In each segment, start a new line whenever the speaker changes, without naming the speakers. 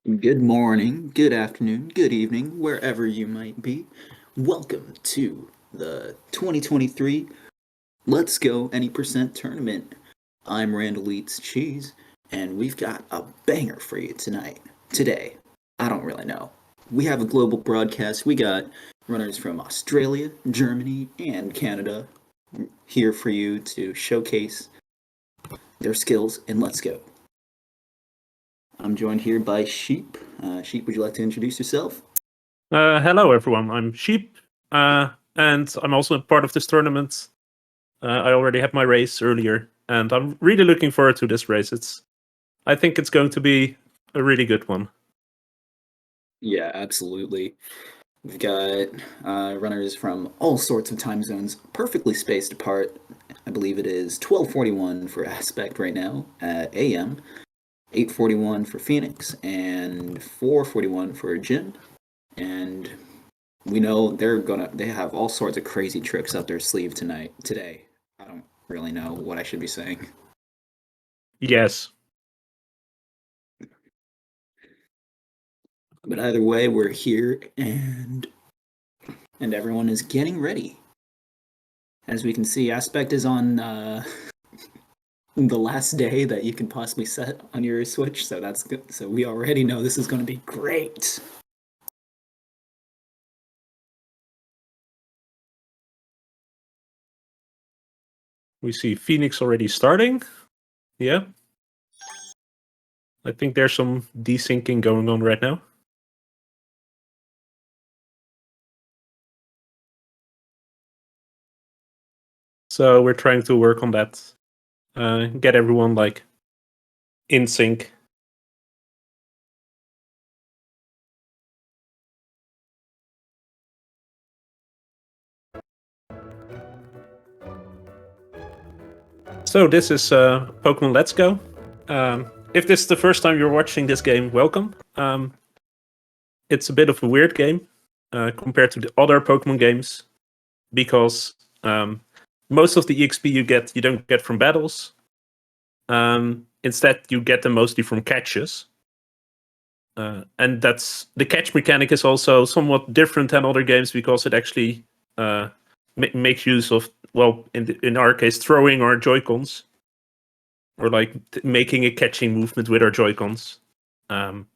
Good morning, good afternoon, good evening, wherever you might be. Welcome to the 2023 Let's Go Any Percent Tournament. I'm Randall Eats Cheese, and we've got a banger for you tonight. Today, I don't really know. We have a global broadcast. We got runners from Australia, Germany, and Canada here for you to showcase their skills in Let's Go. I'm joined here by Sheep. Sheep, would you like to introduce yourself?
Hello, everyone. I'm Sheep, and I'm also a part of this tournament. I already had my race earlier, and I'm really looking forward to this race. I think it's going to be a really good one.
Yeah, absolutely. We've got runners from all sorts of time zones, perfectly spaced apart. I believe it is 12:41 for Aspect right now at AM, 8:41 for Phoenix, and 4:41 for JimB. And we know they have all sorts of crazy tricks up their sleeve today. I don't really know what I should be saying.
Yes.
But either way, we're here and everyone is getting ready. As we can see, Aspect is on the last day that you can possibly set on your Switch, so that's good. So we already know this is going to be great.
We see Phoenix already starting. Yeah. I think there's some desyncing going on right now. So we're trying to work on that. Get everyone in sync. So this is Pokemon Let's Go. If this is the first time you're watching this game, welcome. It's a bit of a weird game compared to the other Pokemon games because most of the EXP you don't get from battles. Instead, you get them mostly from catches. And the catch mechanic is also somewhat different than other games because it actually makes use of, well, in our case, throwing our Joy-Cons. Or making a catching movement with our Joy-Cons. And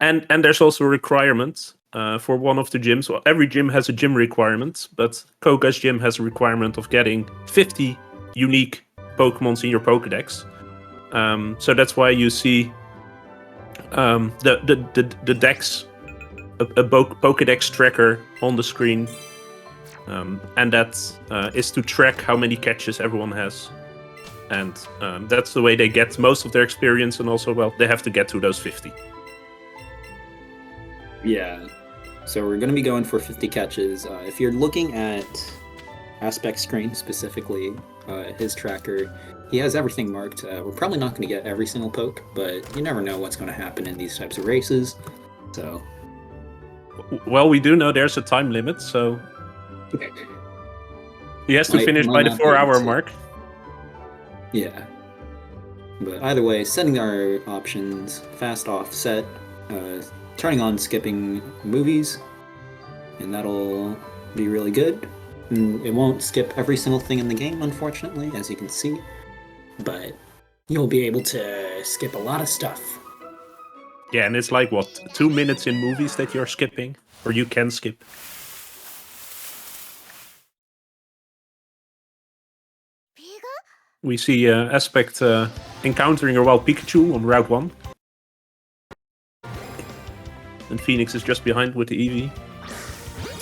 there's also a requirement for one of the gyms. Well, every gym has a gym requirement, but Koga's gym has a requirement of getting 50 unique Pokemons in your Pokedex. So that's why you see the Dex, a Pokedex tracker on the screen, and that is to track how many catches everyone has. And that's the way they get most of their experience, and also, well, they have to get to those 50.
Yeah. So we're going to be going for 50 catches. If you're looking at Aspect's screen, specifically his tracker, he has everything marked. We're probably not going to get every single poke, but you never know what's going to happen in these types of races. So,
well, we do know there's a time limit, so he has to finish by the 4-hour mark.
Yeah. But either way, setting our options, fast offset, turning on skipping movies, and that'll be really good. It won't skip every single thing in the game, unfortunately, as you can see, but you'll be able to skip a lot of stuff.
Yeah, and it's like, what, 2 minutes in movies that you're skipping? Or you can skip? We see Aspect encountering a wild Pikachu on Route 1. And Phoenix is just behind with the Eevee.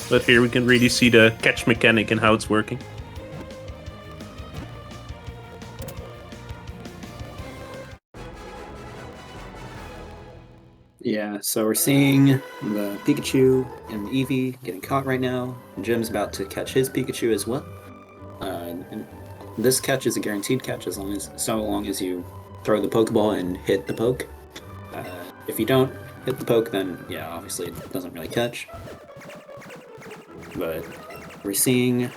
But here we can really see the catch mechanic and how it's working.
Yeah, so we're seeing the Pikachu and the Eevee getting caught right now. JimB's about to catch his Pikachu as well. And this catch is a guaranteed catch so long as you throw the Pokeball and hit the poke. If you don't hit the poke, then yeah, obviously it doesn't really catch. But we're seeing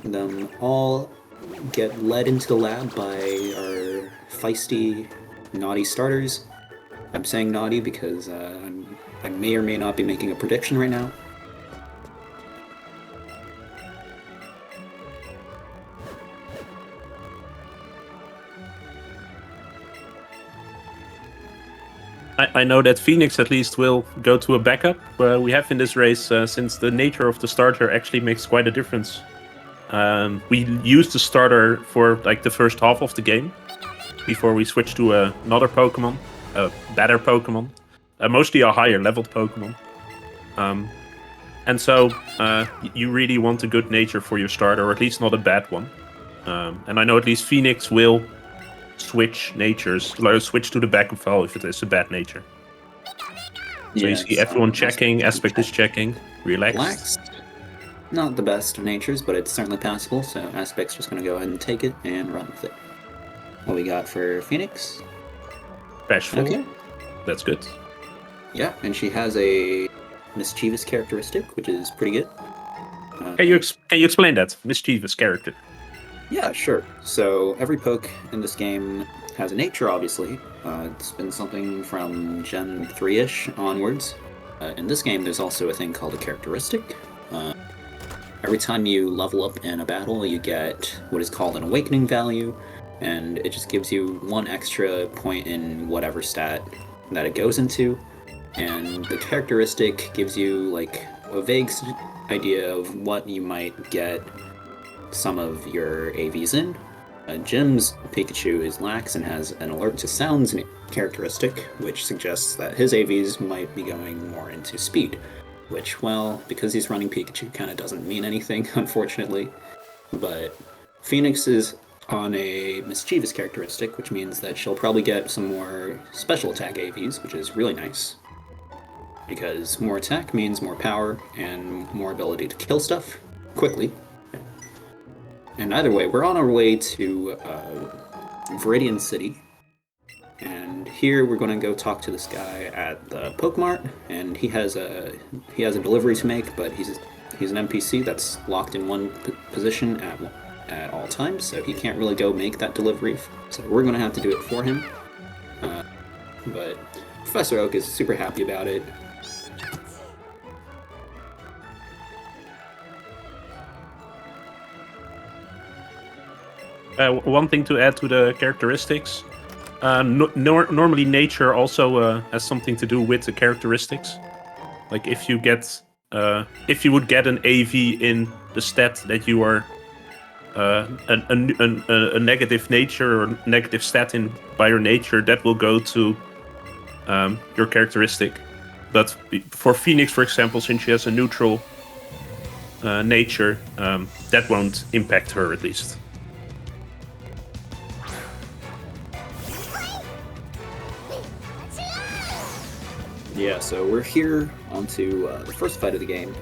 them all get led into the lab by our feisty, naughty starters. I'm saying naughty because I may or may not be making a prediction right now.
I know that Phoenix at least will go to a backup we have in this race, since the nature of the starter actually makes quite a difference. We used the starter for like the first half of the game before we switched to another Pokemon, a better Pokemon, mostly a higher leveled Pokemon. And so you really want a good nature for your starter, or at least not a bad one. And I know at least Phoenix will switch natures, switch to the backup file if it is a bad nature. So you see everyone checking, Aspect is checking, relaxed.
Not the best of natures, but it's certainly passable, so Aspect's just going to go ahead and take it and run with it. What we got for Phoenix?
Bashful.
Okay.
That's good.
Yeah, and she has a mischievous characteristic, which is pretty good.
Can you explain that? Mischievous character.
Yeah, sure. So every poke in this game has a nature, obviously. It's been something from Gen 3-ish onwards. In this game, there's also a thing called a characteristic. Every time you level up in a battle, you get what is called an awakening value, and it just gives you 1 extra point in whatever stat that it goes into. And the characteristic gives you like a vague idea of what you might get some of your AVs in. JimB's Pikachu is lax and has an alert to sounds characteristic, which suggests that his AVs might be going more into speed, which, well, because he's running Pikachu, kind of doesn't mean anything, unfortunately. But Phoenix is on a mischievous characteristic, which means that she'll probably get some more special attack AVs, which is really nice. Because more attack means more power and more ability to kill stuff quickly. And either way, we're on our way to Viridian City. And here we're going to go talk to this guy at the Pokemart, and he has a delivery to make, but he's an NPC that's locked in one position at all times, so he can't really go make that delivery. So we're going to have to do it for him. But Professor Oak is super happy about it.
One thing to add to the characteristics. Normally nature also has something to do with the characteristics. Like if you would get an AV in the stat that you are a negative nature or negative stat in by your nature, that will go to your characteristic. But for Phoenix, for example, since she has a neutral nature, that won't impact her at least.
Yeah, so we're here onto the first fight of the game.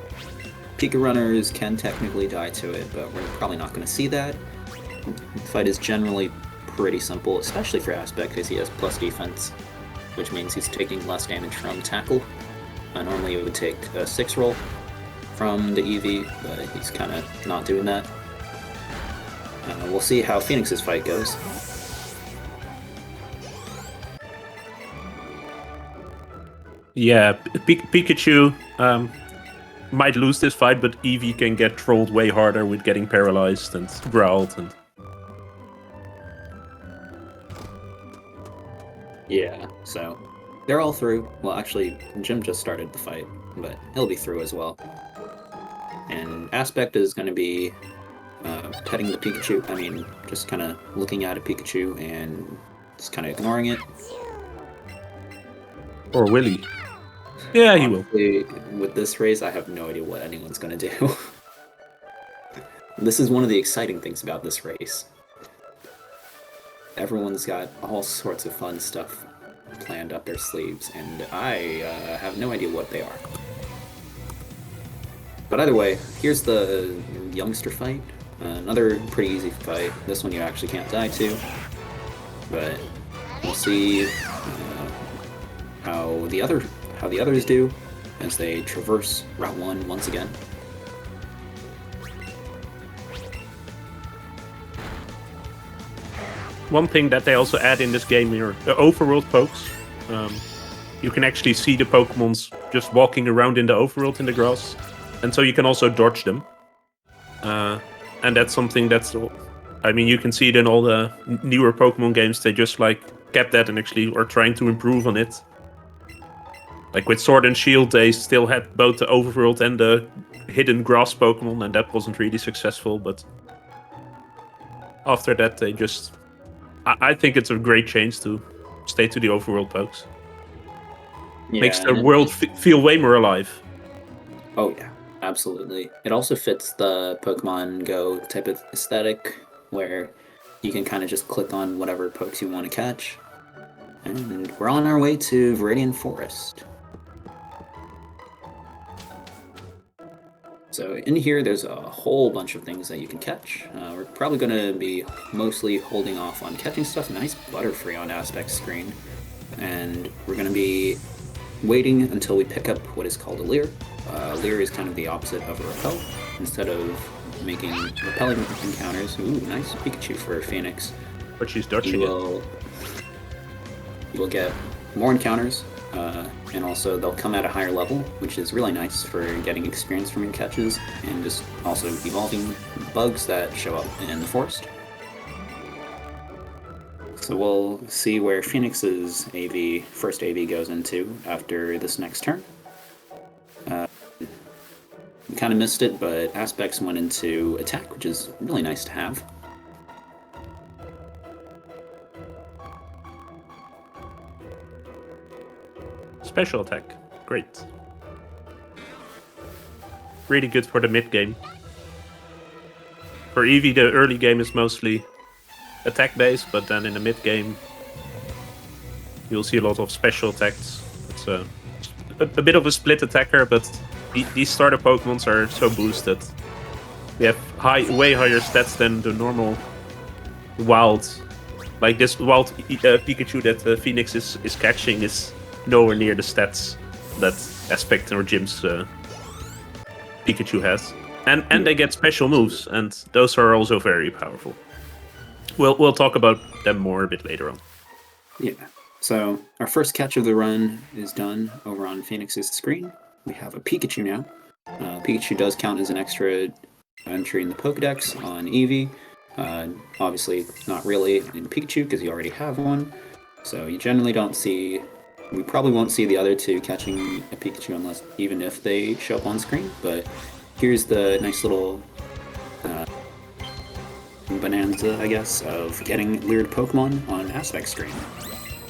Pika runners can technically die to it, but we're probably not going to see that. The fight is generally pretty simple, especially for Aspect, because he has plus defense, which means he's taking less damage from tackle. Normally it would take a 6 roll from the EV, but he's kind of not doing that. We'll see how Phoenix's fight goes.
Yeah, Pikachu might lose this fight, but Eevee can get trolled way harder with getting paralyzed and growled. And
yeah, so they're all through. Well, actually, JimB just started the fight, but he'll be through as well. And Aspect is going to be petting the Pikachu. I mean, just kind of looking at a Pikachu and just kind of ignoring it.
Or will he? Yeah,
Honestly,
he will.
With this race, I have no idea what anyone's going to do. This is one of the exciting things about this race. Everyone's got all sorts of fun stuff planned up their sleeves, and I have no idea what they are. But either way, here's the youngster fight. Another pretty easy fight. This one you actually can't die to. But we'll see how the others do as they traverse Route 1 once again.
One thing that they also add in this game here, the overworld pokes. you can actually see the Pokemons just walking around in the overworld in the grass, and so you can also dodge them. And that's something that's, I mean, you can see it in all the newer Pokemon games. They just like kept that and actually are trying to improve on it. Like with Sword and Shield, they still had both the overworld and the hidden grass Pokemon, and that wasn't really successful. But after that, they just, I think it's a great change to stay to the overworld pokes.
Yeah,
Makes the
and
world feel way more alive.
oh yeah, absolutely. It also fits the Pokemon Go type of aesthetic, where you can kind of just click on whatever pokes you want to catch. And we're on our way to Viridian Forest. So in here, there's a whole bunch of things that you can catch. We're probably going to be mostly holding off on catching stuff. Nice Butterfree on aspect screen. And we're going to be waiting until we pick up what is called a Leer. Leer is kind of the opposite of a Repel. Instead of making repelling encounters, ooh, nice Pikachu for Phoenix.
But she's dodging
You will get more encounters, and also they'll come at a higher level, which is really nice for getting experience from your catches, and just also evolving bugs that show up in the forest. So we'll see where Phoenix's first AV goes into after this next turn. We kind of missed it, but Aspects went into attack, which is really nice to have.
Special attack. Great. Really good for the mid game. For Eevee, the early game is mostly attack based, but then in the mid game, you'll see a lot of special attacks. It's a bit of a split attacker, but these starter Pokemons are so boosted. They have way higher stats than the normal wild. Like this wild Pikachu that Phoenix is catching is nowhere near the stats that Aspect or JimB's Pikachu has. And they get special moves, and those are also very powerful. We'll talk about them more a bit later on.
Yeah. So our first catch of the run is done over on Phoenix's screen. We have a Pikachu now. Pikachu does count as an extra entry in the Pokedex on Eevee. Obviously not really in Pikachu because you already have one. So you generally don't see... We probably won't see the other two catching a Pikachu unless even if they show up on screen. But here's the nice little bonanza, I guess, of getting weird Pokemon on aspect screen.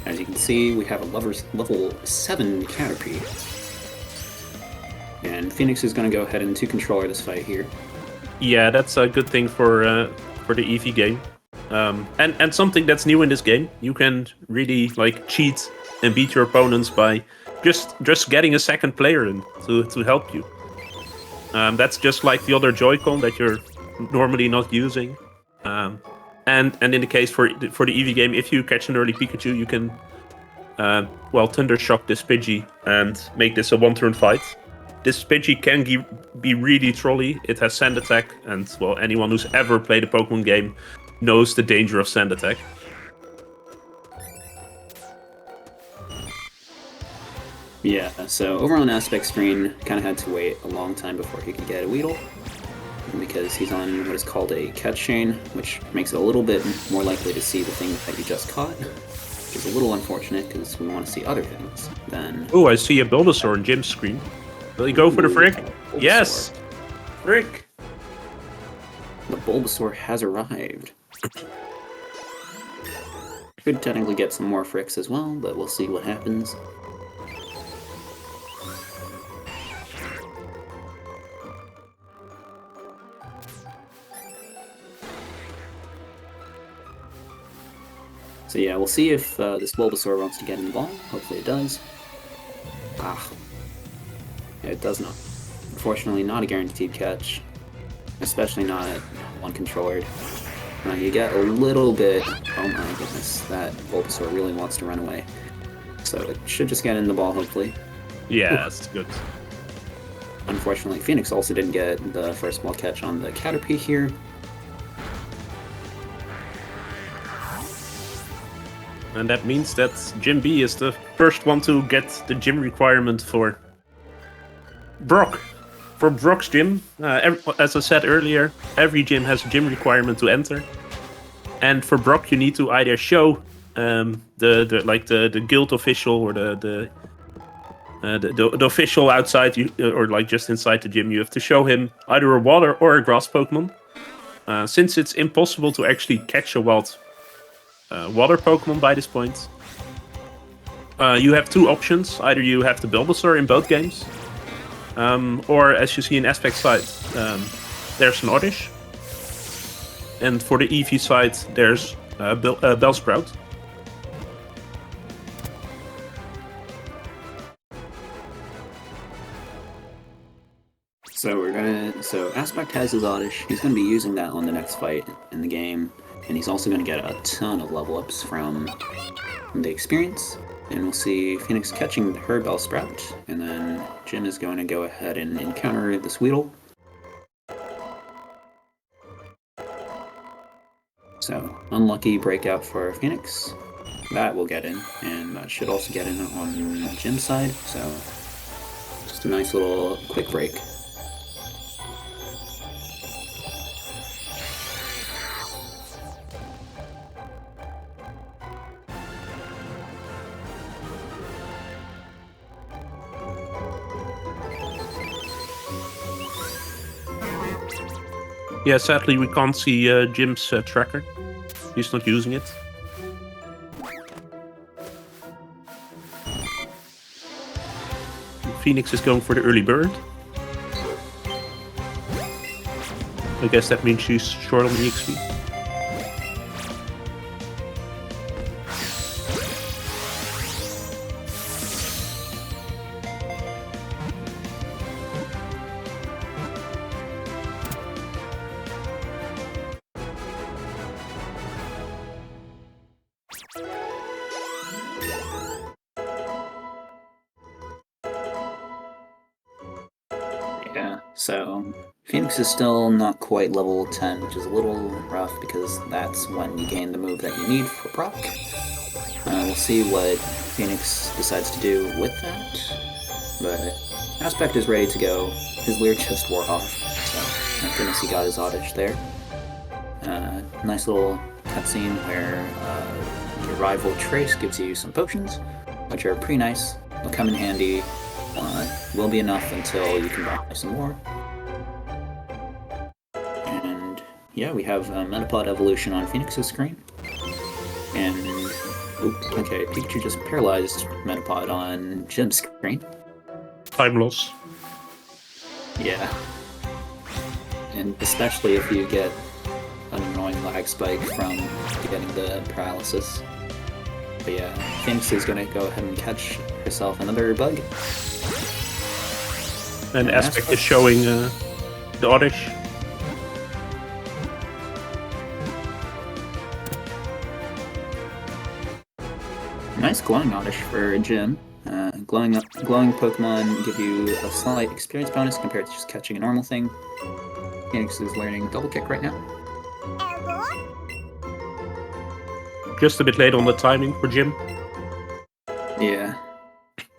As you can see, we have a level 7 Caterpie. And Phoenix is going to go ahead and 2-controller this fight here.
Yeah, that's a good thing for the Eevee game. And something that's new in this game, you can really like cheat and beat your opponents by just getting a second player in to help you. That's just like the other Joy-Con that you're normally not using. And in the case for the Eevee game, if you catch an early Pikachu, you can Thunder Shock this Pidgey and make this a one-turn fight. This Pidgey can be really trolly. It has Sand Attack, and well, anyone who's ever played a Pokemon game knows the danger of Sand Attack.
Yeah, so over on aspect screen, kind of had to wait a long time before he could get a Weedle, because he's on what is called a catch chain, which makes it a little bit more likely to see the thing that you just caught, which is a little unfortunate because we want to see other things than...
Oh, I see a Bulbasaur on JimB's screen. Will he go for the Frick?
Bulbasaur.
Yes! Frick!
The Bulbasaur has arrived. Could technically get some more Fricks as well, but we'll see what happens. So yeah, we'll see if this Bulbasaur wants to get in the ball. Hopefully it does. Ah. Yeah, it does not. Unfortunately, not a guaranteed catch. Especially not one-controllered. You get a little bit... Oh my goodness, that Bulbasaur really wants to run away. So it should just get in the ball, hopefully.
Yeah, that's good.
Unfortunately, Phoenix also didn't get the first ball catch on the Caterpie here.
And that means that JimB is the first one to get the gym requirement for Brock. For Brock's gym, as I said earlier, every gym has a gym requirement to enter. And for Brock, you need to either show the guild official or the official outside or like just inside the gym. You have to show him either a water or a grass Pokemon. Since it's impossible to actually catch a wild water Pokemon by this point, you have two options. Either you have the Bulbasaur in both games, or as you see in Aspect side, there's an Oddish. And for the Eevee side, there's Bellsprout.
So Aspect has his Oddish. He's gonna be using that on the next fight in the game, and he's also gonna get a ton of level ups from the experience. And we'll see Phoenix catching her Bellsprout, and then Jim is going to go ahead and encounter the Sweedle. So, unlucky breakout for Phoenix. That will get in, and that should also get in on Jim's side, so just a nice little quick break.
Yeah, sadly we can't see Jim's tracker. He's not using it. Phoenix is going for the early bird. I guess that means she's short on the XP.
Yeah, so Phoenix is still not quite level 10, which is a little rough because that's when you gain the move that you need for Brock. We'll see what Phoenix decides to do with that, but Aspect is ready to go. His Leer just wore off, so thank goodness he got his Oddish there. Nice little cutscene where your rival Trace gives you some potions, which are pretty nice. They'll come in handy. Will be enough until you can buy some more. And yeah, we have Metapod evolution on Phoenix's screen. And okay, Pikachu just paralyzed Metapod on JimB's screen.
Time loss.
Yeah. And especially if you get an annoying lag spike from getting the paralysis. But yeah, Phoenix is gonna go ahead and catch herself another bug.
And Aspect is showing the Oddish.
Nice glowing Oddish for Jim. Glowing Pokemon give you a slight experience bonus compared to just catching a normal thing. Phoenix is learning Double Kick right now.
Just a bit late on the timing for Jim.
Yeah.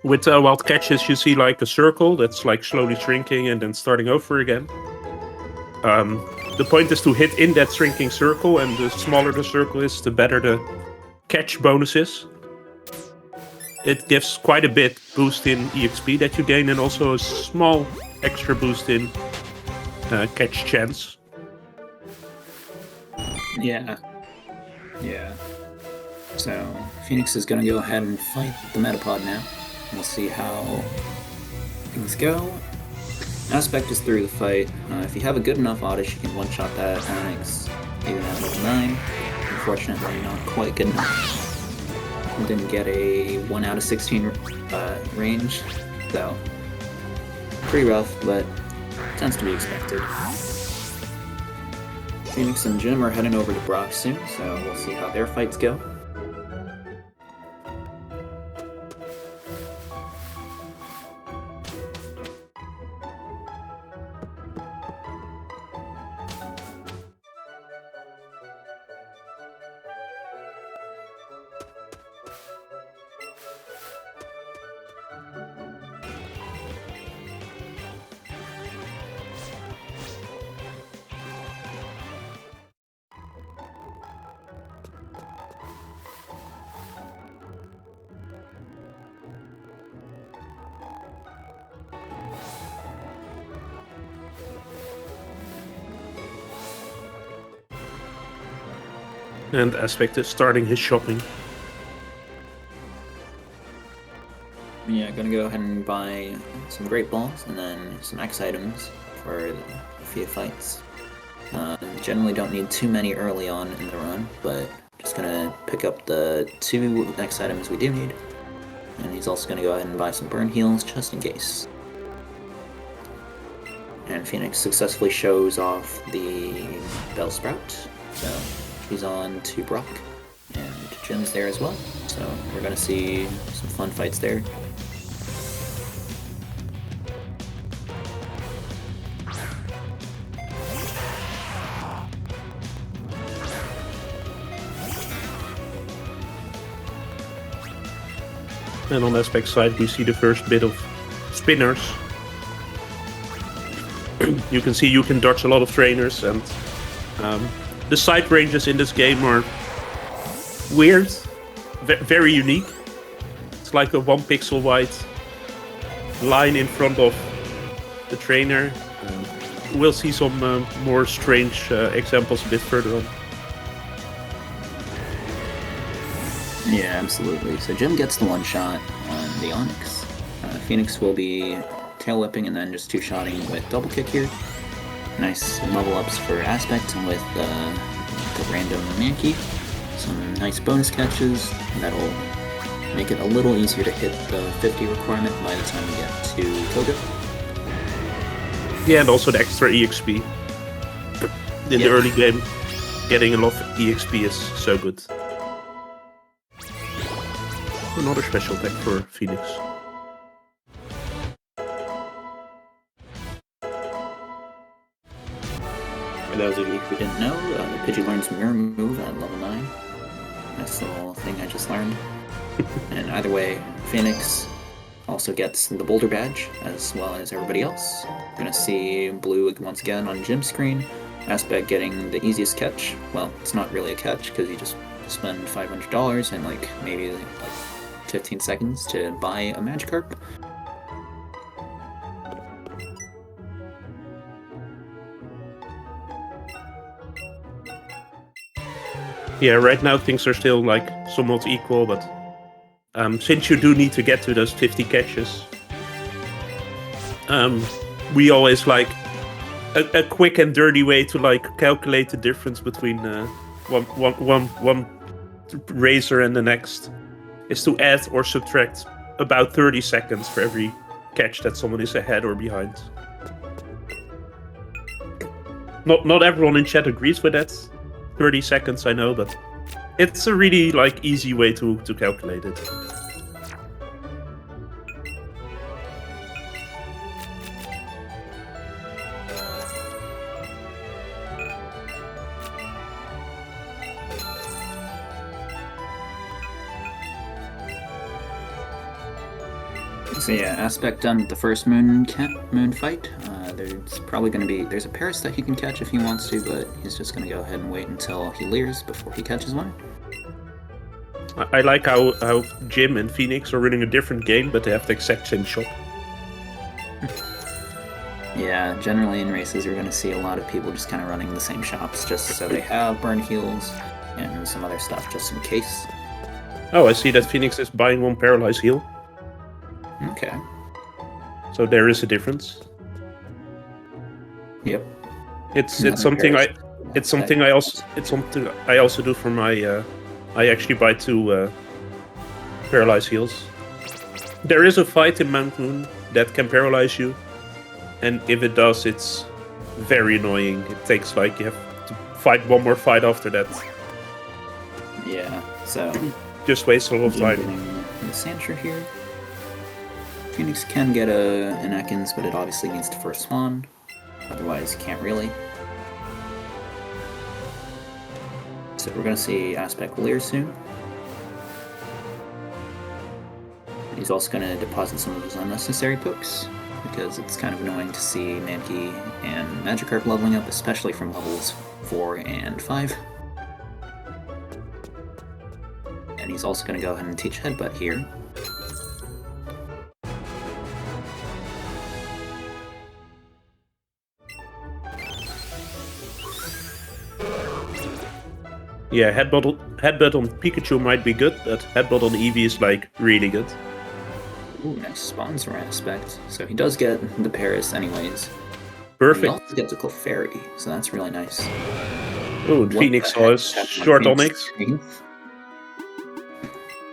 With wild catches, you see like a circle that's like slowly shrinking and then starting over again. The point is to hit in that shrinking circle, and the smaller the circle is, the better the catch bonus is. It gives quite a bit boost in EXP that you gain, and also a small extra boost in catch chance.
Yeah. Yeah. So, Phoenix is going to go ahead and fight the Metapod now. We'll see how things go. Aspect is through the fight. If you have a good enough Oddish, you can one-shot that Onyx, even at level 9. Unfortunately, not quite good enough. Didn't get a 1 out of 16 range, so pretty rough, but tends to be expected. Phoenix and Jim are heading over to Brock soon, so we'll see how their fights go.
And Aspect is starting his shopping.
Yeah, gonna go ahead and buy some Great Balls and then some X items for a few fights. Generally don't need too many early on in the run, but just gonna pick up the 2 X items we do need. And he's also gonna go ahead and buy some burn heals just in case. And Phoenix successfully shows off the Bellsprout, so she's on to Brock. And JimB's there as well, so we're gonna see some fun fights there.
And on Aspect's side, we see the first bit of spinners. You can see you can dodge a lot of trainers, and the side ranges in this game are weird, very unique. It's like a 1 pixel wide line in front of the trainer. We'll see some more strange examples a bit further on.
Yeah, absolutely. So JimB gets the 1-shot on the Onyx. Phoenix will be tail whipping and then just 2-shotting with double kick here. Nice level ups for Aspect with the random Mankey. Some nice bonus catches that'll make it a little easier to hit the 50 requirement by the time we get to Koga.
Yeah, and also the extra EXP. In the early game, getting a lot of EXP is so good. Another special tech for Phoenix.
For those of you who didn't know, Pidgey learns Mirror Move at level 9. Nice little thing I just learned. And either way, Phoenix also gets the Boulder Badge, as well as everybody else. Gonna see Blue once again on JimB's screen. Aspect getting the easiest catch. Well, it's not really a catch, because you just spend $500 and maybe 15 seconds to buy a Magikarp.
Yeah, right now things are still somewhat equal, but since you do need to get to those 50 catches, we always like a quick and dirty way to calculate the difference between one racer and the next is to add or subtract about 30 seconds for every catch that someone is ahead or behind. Not everyone in chat agrees with that. 30 seconds, I know, but it's a really easy way to calculate it.
So yeah, Aspect done with the first moon fight. There's probably going to be... There's a Paris that he can catch if he wants to, but he's just going to go ahead and wait until he leers before he catches one.
I like how JimB and Phoenix are running a different game, but they have the exact same shop.
Yeah, generally in races you're going to see a lot of people just kind of running the same shops, just so they have burn heals and some other stuff just in case.
Oh, I see that Phoenix is buying 1 Paralyze heal.
Okay.
So there is a difference.
Yep.
It's something I also do for my I actually buy 2 Paralyze heals. There is a fight in Mount Moon that can paralyze you, and if it does, it's very annoying. It takes you have to fight one more fight after that.
Yeah, so
just waste a lot of time.
The Sandshrew here. Phoenix can get an Ekans, but it obviously needs to first spawn. Otherwise, can't really. So we're going to see Aspect Leer soon. He's also going to deposit some of his unnecessary pokes, because it's kind of annoying to see Mankey and Magikarp leveling up, especially from levels 4 and 5. And he's also going to go ahead and teach Headbutt here.
Yeah, headbutt on Pikachu might be good, but headbutt on Eevee is like really good.
Ooh, nice sponsor aspect. So he does get the Paris anyways. And
Perfect.
he also gets a Clefairy, so that's really nice.
Oh,
What
Phoenix
the heck
saw
happened on
short
Phoenix
Onyx.
screen?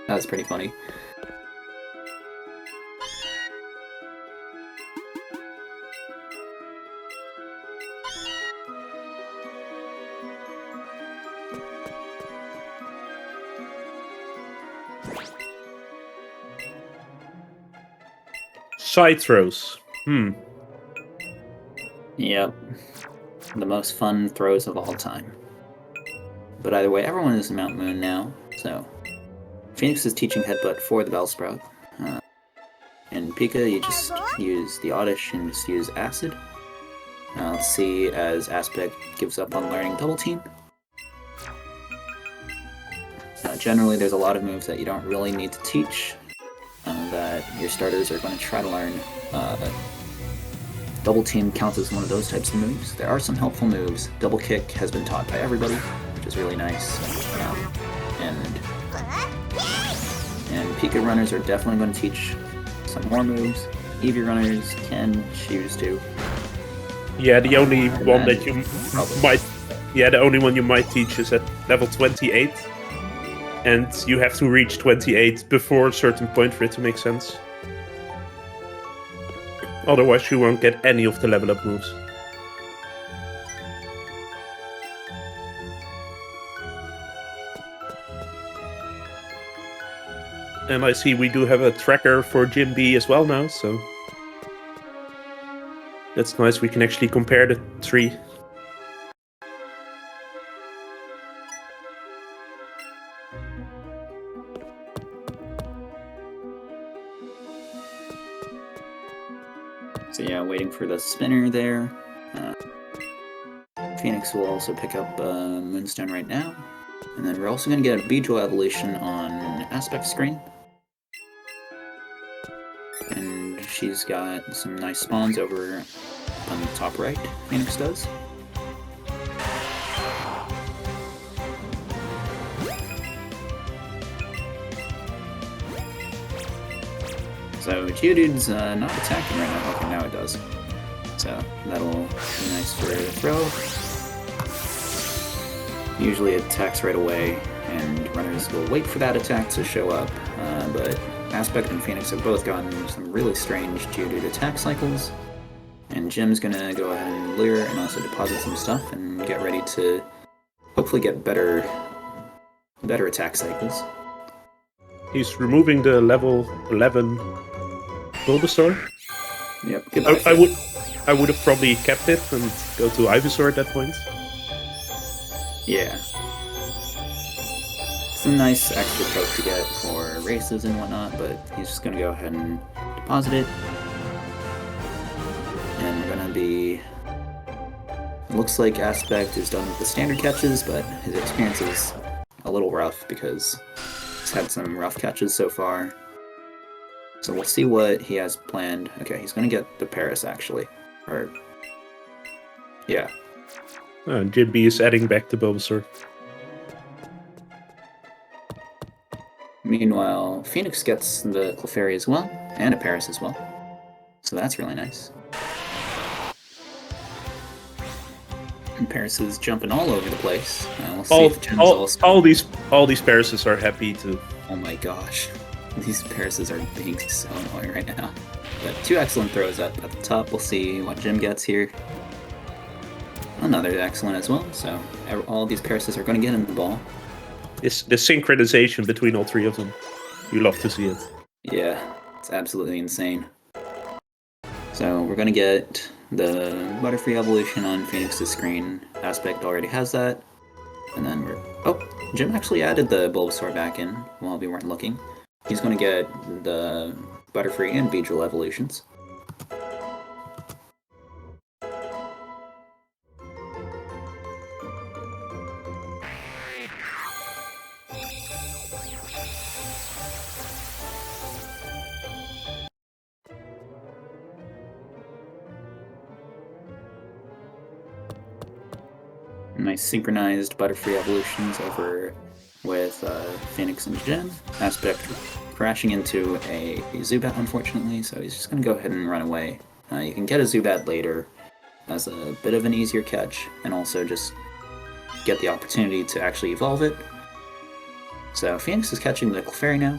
That was pretty funny.
Side throws.
Yep. The most fun throws of all time. But either way, everyone is in Mount Moon now, so Phoenix is teaching Headbutt for the Bellsprout. And Pika, you just use the Oddish and just use Acid. Let's see as Aspect gives up on learning Double Team. Generally, there's a lot of moves that you don't really need to teach, that your starters are going to try to learn. Double Team counts as one of those types of moves. There are some helpful moves. Double Kick has been taught by everybody, which is really nice. And Pika runners are definitely going to teach some more moves. Eevee runners can choose to.
Yeah, the only one that you
Probably.
might... Yeah, the only one you might teach is at level 28. And you have to reach 28 before a certain point for it to make sense. Otherwise, you won't get any of the level up moves. And I see we do have a tracker for JimB as well now, so... That's nice, we can actually compare the three.
So yeah, waiting for the spinner there. Phoenix will also pick up Moonstone right now. And then we're also going to get a Beedrill evolution on Aspect screen. And she's got some nice spawns over on the top right, Phoenix does. So Geodude's not attacking right now. Okay, now it does. So that'll be nice for the throw. Usually it attacks right away, and runners will wait for that attack to show up. But Aspect and Phoenix have both gotten some really strange Geodude attack cycles. And JimB's gonna go ahead and lure and also deposit some stuff and get ready to hopefully get better attack cycles.
He's removing the level 11 Bulbasaur.
Yep. Goodbye.
I would have probably kept it and go to Ivysaur at that point.
Yeah. It's a nice extra poke to get for races and whatnot, but he's just gonna go ahead and deposit it. And we're gonna be... Looks like Aspect is done with the standard catches, but his experience is a little rough because he's had some rough catches so far. So we'll see what he has planned. Okay, he's gonna get the Paris actually. Or... yeah.
JimB is adding back the Bulbasaur.
Meanwhile, Phoenix gets the Clefairy as well, and a Paris as well. So that's really nice. And Paris is jumping all over the place. We'll see if Jim's also...
all these Parises are happy to.
Oh my gosh. These Parises are being so annoying right now. But two excellent throws at the top. We'll see what JimB gets here. Another excellent as well. So all these Parises are going to get in the ball.
The synchronization between all three of them. You love to see it.
Yeah, it's absolutely insane. So we're going to get the Butterfree evolution on Phoenix's screen. Aspect already has that. And then we're... oh, JimB actually added the Bulbasaur back in while we weren't looking. He's going to get the Butterfree and Beedrill evolutions. Nice synchronized Butterfree evolutions over with Phoenix and JimB. Aspect crashing into a Zubat, unfortunately, so he's just going to go ahead and run away. You can get a Zubat later as a bit of an easier catch, and also just get the opportunity to actually evolve it. So Phoenix is catching the Clefairy now.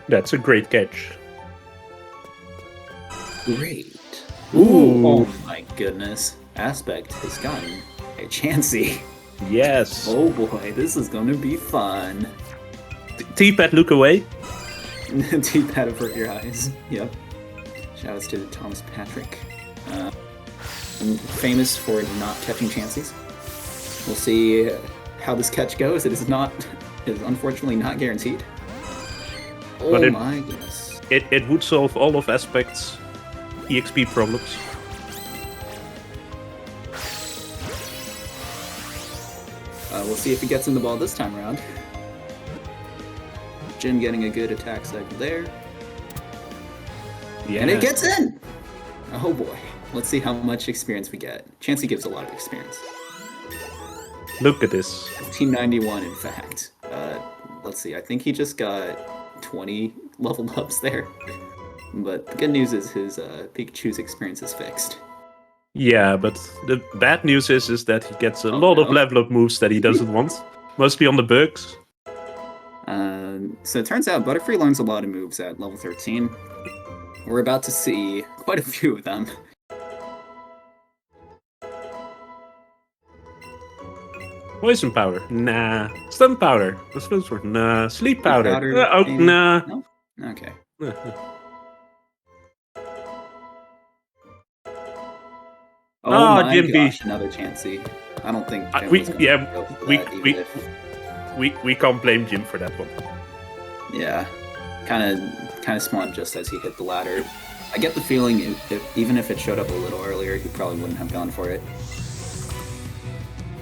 That's a great catch.
Great.
Ooh.
Oh my goodness. Aspect has gotten a Chansey.
Yes.
Oh boy, this is going to be fun.
T-Pad, look away.
T-pad avert your eyes. Yep. Shoutouts to Thomas Patrick. Famous for not catching Chanseys. We'll see how this catch goes. It is unfortunately not guaranteed. Oh
But
my goodness.
It would solve all of Aspect's EXP problems.
We'll see if he gets in the ball this time around. JimB getting a good attack cycle there.
Yeah.
And it gets in! Oh boy. Let's see how much experience we get. Chansey gives a lot of experience.
Look at this.
1591, in fact. Let's see, I think he just got 20 level ups there. But the good news is his Pikachu's experience is fixed.
Yeah, but the bad news is that he gets a lot of level up moves that he doesn't want. Mostly on the bugs.
So it turns out Butterfree learns a lot of moves at level 13. We're about to see quite a few of them.
Poison powder? Nah. Stun powder? What's those for? Nah. Sleep powder?
Maybe?
Nah.
No? Okay. Oh
Ah,
my
JimB.
gosh, another Chansey. I don't think JimB
we-
was gonna
yeah,
go for
we-
that, even
we-
if-
We can't blame Jim for that one.
Yeah, kind of spawned just as he hit the ladder. I get the feeling even if it showed up a little earlier, he probably wouldn't have gone for it.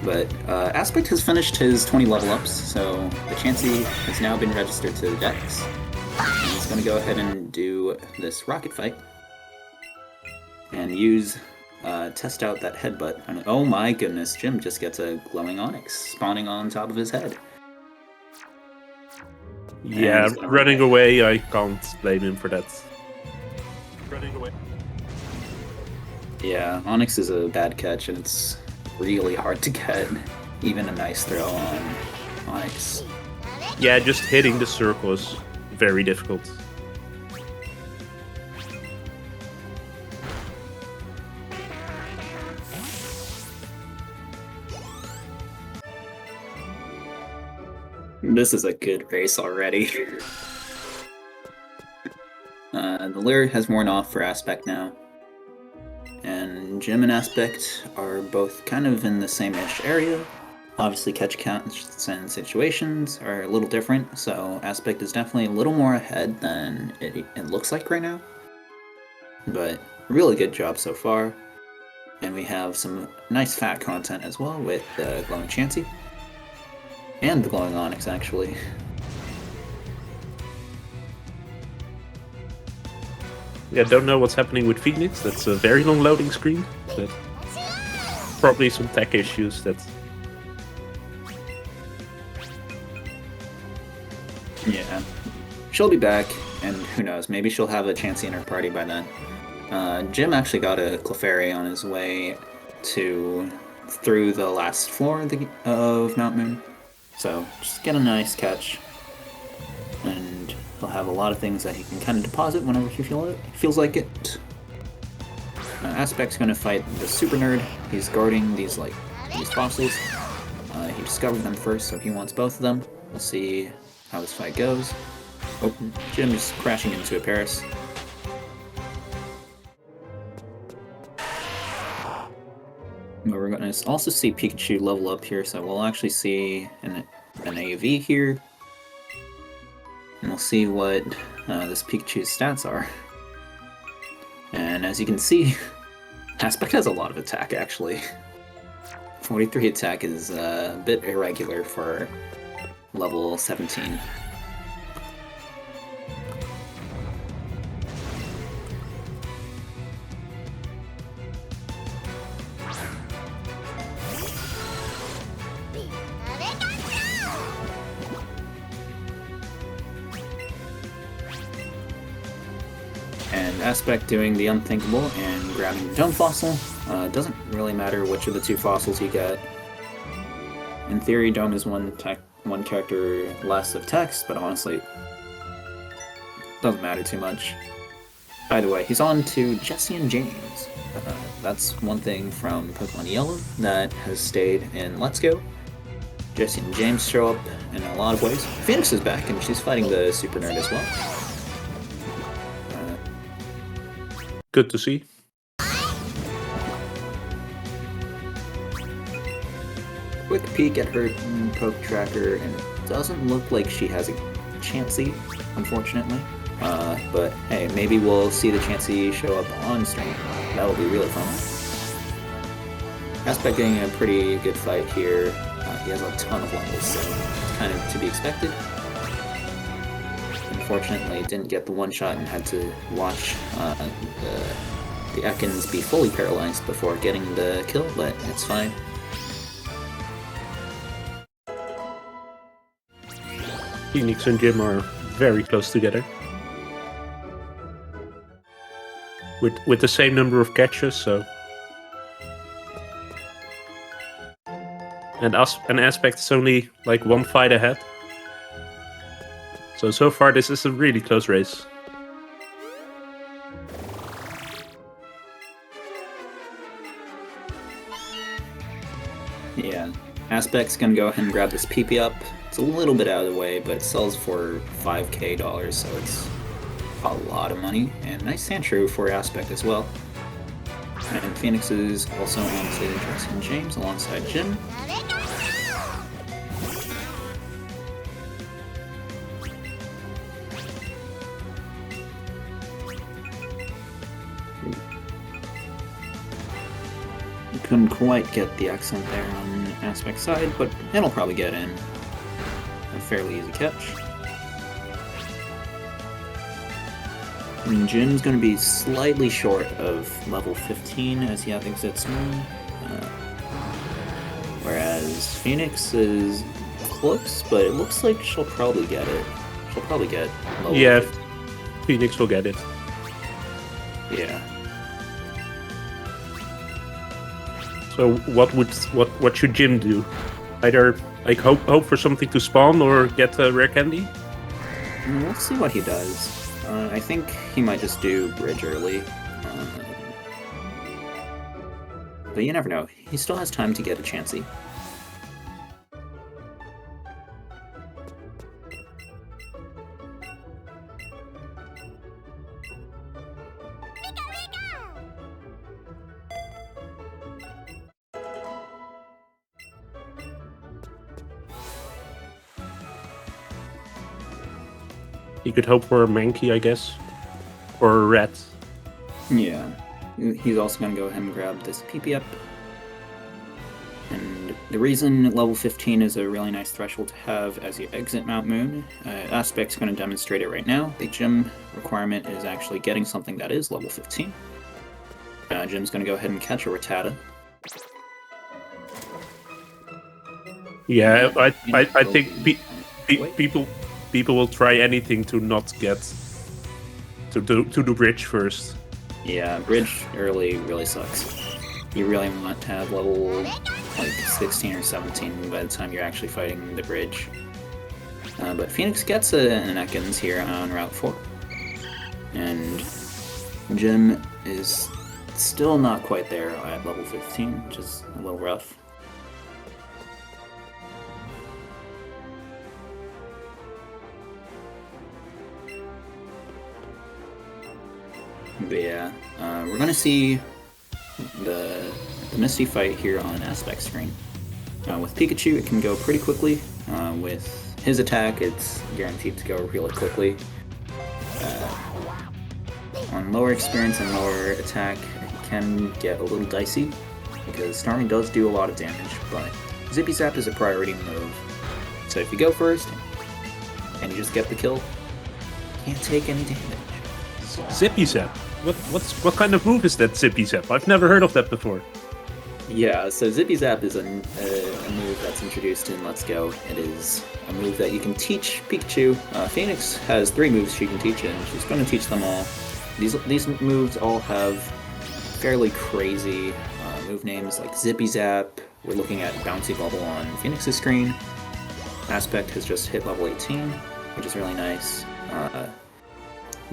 But Aspect has finished his 20 level ups, so the Chansey has now been registered to the Dex. And he's going to go ahead and do this Rocket Fight and test out that headbutt. And, oh my goodness, JimB just gets a glowing Onyx spawning on top of his head.
Yeah, running away, I can't blame him for that. Running away.
Yeah, Onyx is a bad catch, and it's really hard to get even a nice throw on Onyx.
Yeah, just hitting the circle is very difficult.
This is a good race already. The Lyre has worn off for Aspect now. And JimB and Aspect are both kind of in the same-ish area. Obviously, catch counts and situations are a little different, so Aspect is definitely a little more ahead than it looks like right now. But really good job so far. And we have some nice fat content as well with the Glowing Chansey. And the Glowing Onyx, actually.
Yeah, don't know what's happening with Phoenix. That's a very long loading screen. But probably some tech issues that...
Yeah. She'll be back, and who knows, maybe she'll have a Chansey in her party by then. JimB actually got a Clefairy on his way through the last floor of Mount Moon. So, just get a nice catch. And he'll have a lot of things that he can kind of deposit whenever he feels like it. Aspect's going to fight the Super Nerd. He's guarding these fossils. He discovered them first, so he wants both of them. We'll see how this fight goes. Oh, JimB is crashing into a Paris. But we're going to also see Pikachu level up here, so we'll actually see an AV here. And we'll see what this Pikachu's stats are. And as you can see, Aspect has a lot of attack, actually. 43 attack is a bit irregular for level 17. And Aspect doing the unthinkable and grabbing the Dome Fossil. Doesn't really matter which of the 2 fossils you get. In theory, Dome is one character less of text, but honestly, doesn't matter too much. Either way, he's on to Jesse and James. That's one thing from Pokemon Yellow that has stayed in Let's Go. Jesse and James show up in a lot of ways. Phoenix is back, and she's fighting the Super Nerd as well.
Good to see.
Quick peek at her poke tracker, and it doesn't look like she has a Chansey, unfortunately. But hey, maybe we'll see the Chansey show up on stream. That will be really fun. Aspect getting a pretty good fight here. He has a ton of levels, so it's kind of to be expected. Unfortunately, didn't get the one shot and had to watch the Ekans be fully paralyzed before getting the kill, but it's fine.
Phoenix and JimB are very close together. With the same number of catches, so. And Aspect is only like 1 fight ahead. So far this is a really close race.
Yeah, Aspect's gonna go ahead and grab this PP up. It's a little bit out of the way, but it sells for $5K, so it's a lot of money. And nice Sandshrew for Aspect as well. And Phoenix is also on to Jesse and James alongside JimB. Couldn't quite get the accent there on Aspect's side, but it'll probably get in. A fairly easy catch. And JimB's going to be slightly short of level 15 as he exits Moon. Whereas Phoenix is close, but it looks like she'll probably get it. She'll probably get level 15.
Phoenix will get it.
Yeah.
So what should JimB do? Either like hope for something to spawn or get a rare candy?
We'll see what he does. I think he might just do Bridge early. But you never know. He still has time to get a Chansey.
You could hope for a Mankey, I guess. Or a rat.
Yeah. He's also going to go ahead and grab this PP up. And the reason level 15 is a really nice threshold to have as you exit Mount Moon, Aspect's going to demonstrate it right now. The JimB requirement is actually getting something that is level 15. JimB's going to go ahead and catch a Rattata.
Yeah, I think people will try anything to not get to do Bridge first.
Yeah, Bridge early really sucks. You really want to have level like 16 or 17 by the time you're actually fighting the Bridge. But Phoenix gets an Ekans here on Route 4. And JimB is still not quite there at level 15, which is a little rough. But yeah, we're gonna see the Misty fight here on Aspect screen. With Pikachu, it can go pretty quickly. With his attack, it's guaranteed to go really quickly. On lower experience and lower attack, it can get a little dicey, because Starmie does do a lot of damage, but Zippy Zap is a priority move. So if you go first, and you just get the kill, you can't take any damage.
Zippy Zap? What kind of move is that Zippy Zap? I've never heard of that before.
Yeah, so Zippy Zap is a move that's introduced in Let's Go. It is a move that you can teach Pikachu. Phoenix has 3 moves she can teach, and she's going to teach them all. these moves all have fairly crazy move names like Zippy Zap. We're looking at Bouncy Bubble on Phoenix's screen. Aspect has just hit level 18, which is really nice.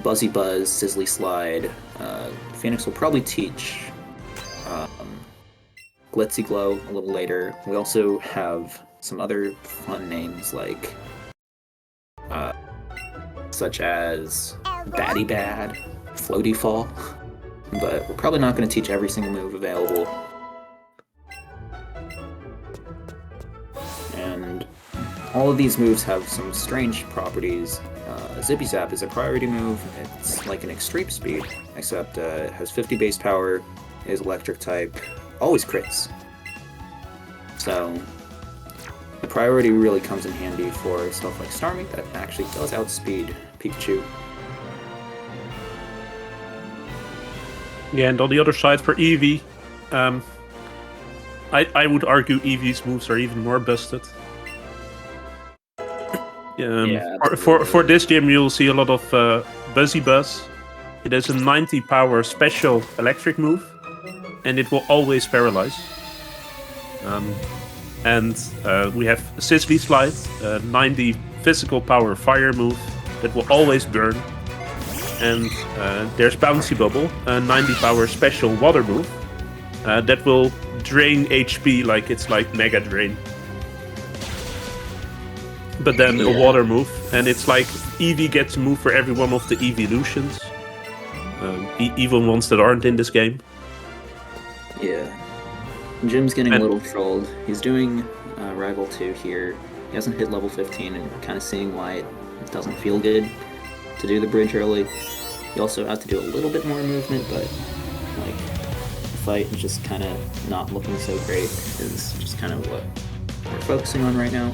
Buzzy Buzz, Sizzly Slide. Phoenix will probably teach Glitzy Glow a little later. We also have some other fun names like such as Batty Bad, Floaty Fall, but we're probably not going to teach every single move available. And all of these moves have some strange properties. Zippy Zap is a priority move. It's like an extreme speed, except it has 50 base power, is electric type, always crits. So the priority really comes in handy for stuff like Starmie that actually does outspeed Pikachu.
Yeah, and on the other side for Eevee, I would argue Eevee's moves are even more busted. For this gym, you'll see a lot of Buzzy Buzz. It has a 90 power special electric move, and it will always paralyze. And we have Sizzly Slide, 90 physical power fire move that will always burn. And there's Bouncy Bubble, a 90 power special water move that will drain HP like it's like Mega Drain. But then a water move, and it's like Eevee gets a move for every one of the evolutions, even ones that aren't in this game.
Yeah. JimB's getting a little trolled. He's doing Rival 2 here. He hasn't hit level 15, and we're kind of seeing why it doesn't feel good to do the bridge early. You also have to do a little bit more movement, but like the fight is just kind of not looking so great. Is just kind of what we're focusing on right now.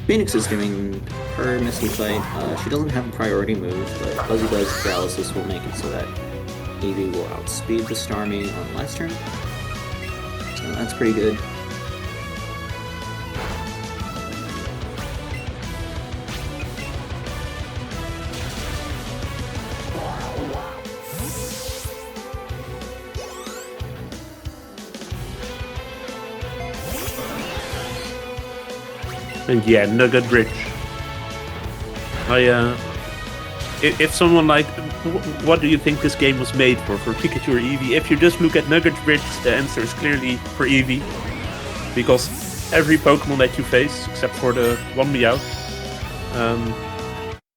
Phoenix is doing her Misty fight. She doesn't have a priority move, but Buzzy Buzz Paralysis will make it so that Eevee will outspeed the Starmie on the last turn. So that's pretty good.
And yeah, Nugget Bridge. If someone like, what do you think this game was made for Pikachu or Eevee? If you just look at Nugget Bridge, the answer is clearly for Eevee, because every Pokemon that you face, except for the one Meowth,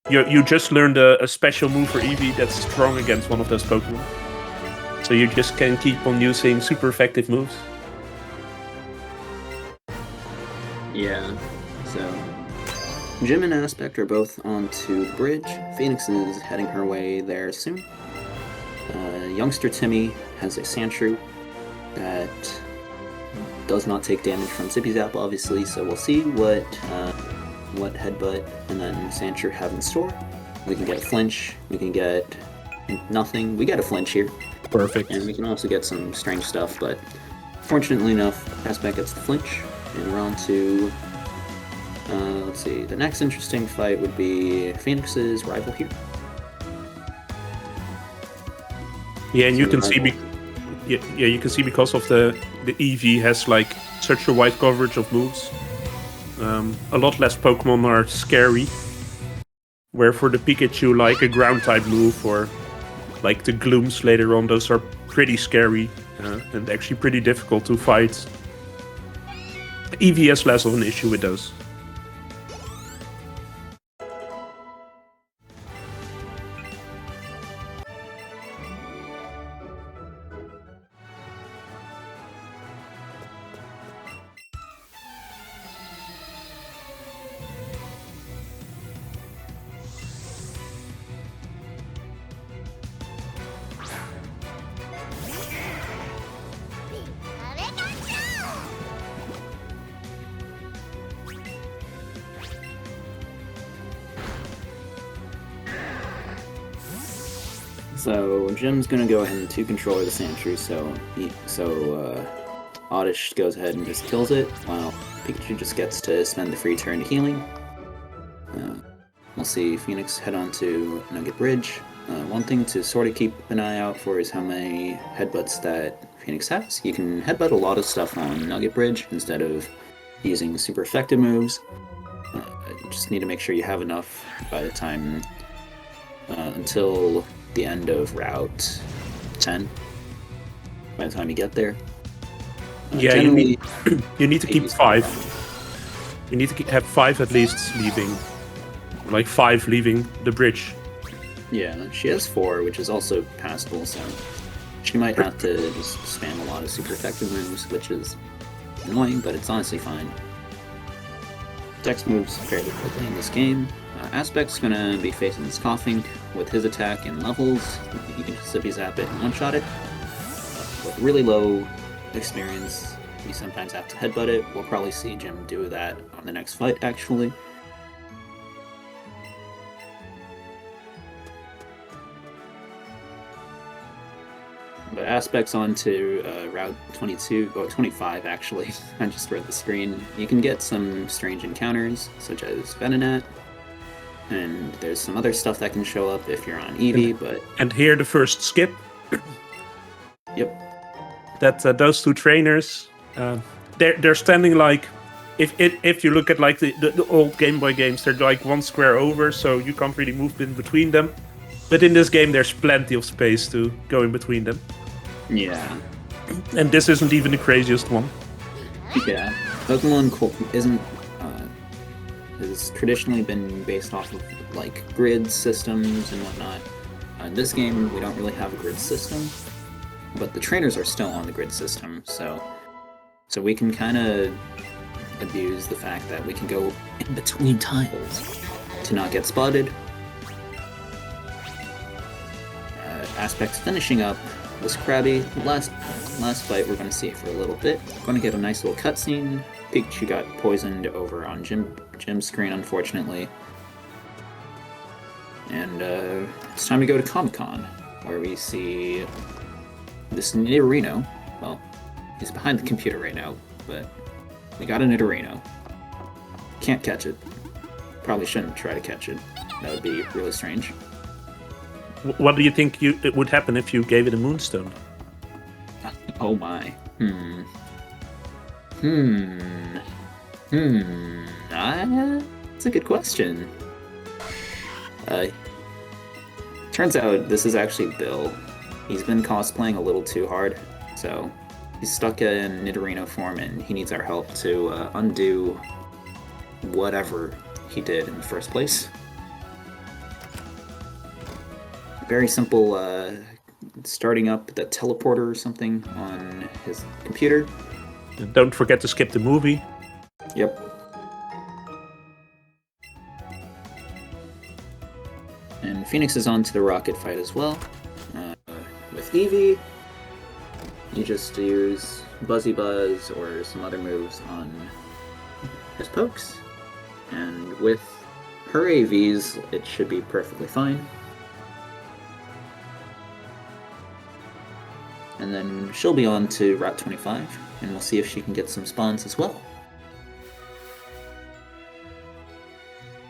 you just learned a special move for Eevee that's strong against one of those Pokemon. So you just can keep on using super effective moves.
Yeah. So, JimB and Aspect are both onto the bridge. Phoenix is heading her way there soon. Youngster Timmy has a Sandshrew that does not take damage from Zippy Zap, obviously, so we'll see what Headbutt and then Sandshrew have in store. We can get a Flinch, we can get nothing. We get a Flinch here.
Perfect.
And we can also get some strange stuff, but fortunately enough, Aspect gets the Flinch, and we're on to... let's see, the next interesting fight would be Phoenix's rival here.
Yeah, and you can see, you can see because of the Eevee has like such a wide coverage of moves. A lot less Pokemon are scary. Where for the Pikachu, like a ground type move or like the Glooms later on, those are pretty scary and actually pretty difficult to fight. Eevee has less of an issue with those.
So JimB's gonna go ahead and 2-controller the Sandshrew, so Oddish goes ahead and just kills it, while Pikachu just gets to spend the free turn to healing. We'll see Phoenix head on to Nugget Bridge. One thing to sort of keep an eye out for is how many headbutts that Phoenix has. You can headbutt a lot of stuff on Nugget Bridge instead of using super effective moves. You just need to make sure you have enough by the time until the end of Route 10. By the time you get there.
Yeah, you need to keep 5. You need to have 5 at least leaving. Like 5 leaving the bridge.
Yeah, she has 4, which is also passable, so she might have to just spam a lot of super effective moves, which is annoying, but it's honestly fine. Dex moves fairly quickly in this game. Aspect's gonna be facing this coughing with his attack and levels. You can Sippy Zap it and one-shot it. With really low experience, you sometimes have to headbutt it. We'll probably see JimB do that on the next fight, actually. But Aspects onto Route 22, or 25 actually, I just read the screen. You can get some strange encounters, such as Venonat, and there's some other stuff that can show up if you're on Eevee, but...
And here the first skip.
Yep.
That those 2 trainers, they're standing like... If you look at like the old Game Boy games, they're like 1 square over, so you can't really move in between them. But in this game, there's plenty of space to go in between them.
Yeah.
And this isn't even the craziest one.
Yeah. Pokemon has traditionally been based off of like grid systems and whatnot. In this game, we don't really have a grid system, but the trainers are still on the grid system, so we can kind of abuse the fact that we can go in between tiles to not get spotted. Aspects finishing up this Krabby. Last fight we're going to see it for a little bit. Going to get a nice little cutscene. Pikachu got poisoned over on JimB's screen, unfortunately. And it's time to go to Comic-Con, where we see this Nidorino. Well, he's behind the computer right now, but we got a Nidorino. Can't catch it. Probably shouldn't try to catch it. That would be really strange.
What do you think it would happen if you gave it a Moonstone?
Oh my. That's a good question. Turns out this is actually Bill. He's been cosplaying a little too hard, so he's stuck in Nidorino form and he needs our help to undo whatever he did in the first place. Very simple, starting up the teleporter or something on his computer.
And don't forget to skip the movie.
Yep. And Phoenix is on to the rocket fight as well. With Eevee, you just use Buzzy Buzz or some other moves on his pokes. And with her AVs, it should be perfectly fine. And then she'll be on to Route 25, and we'll see if she can get some spawns as well.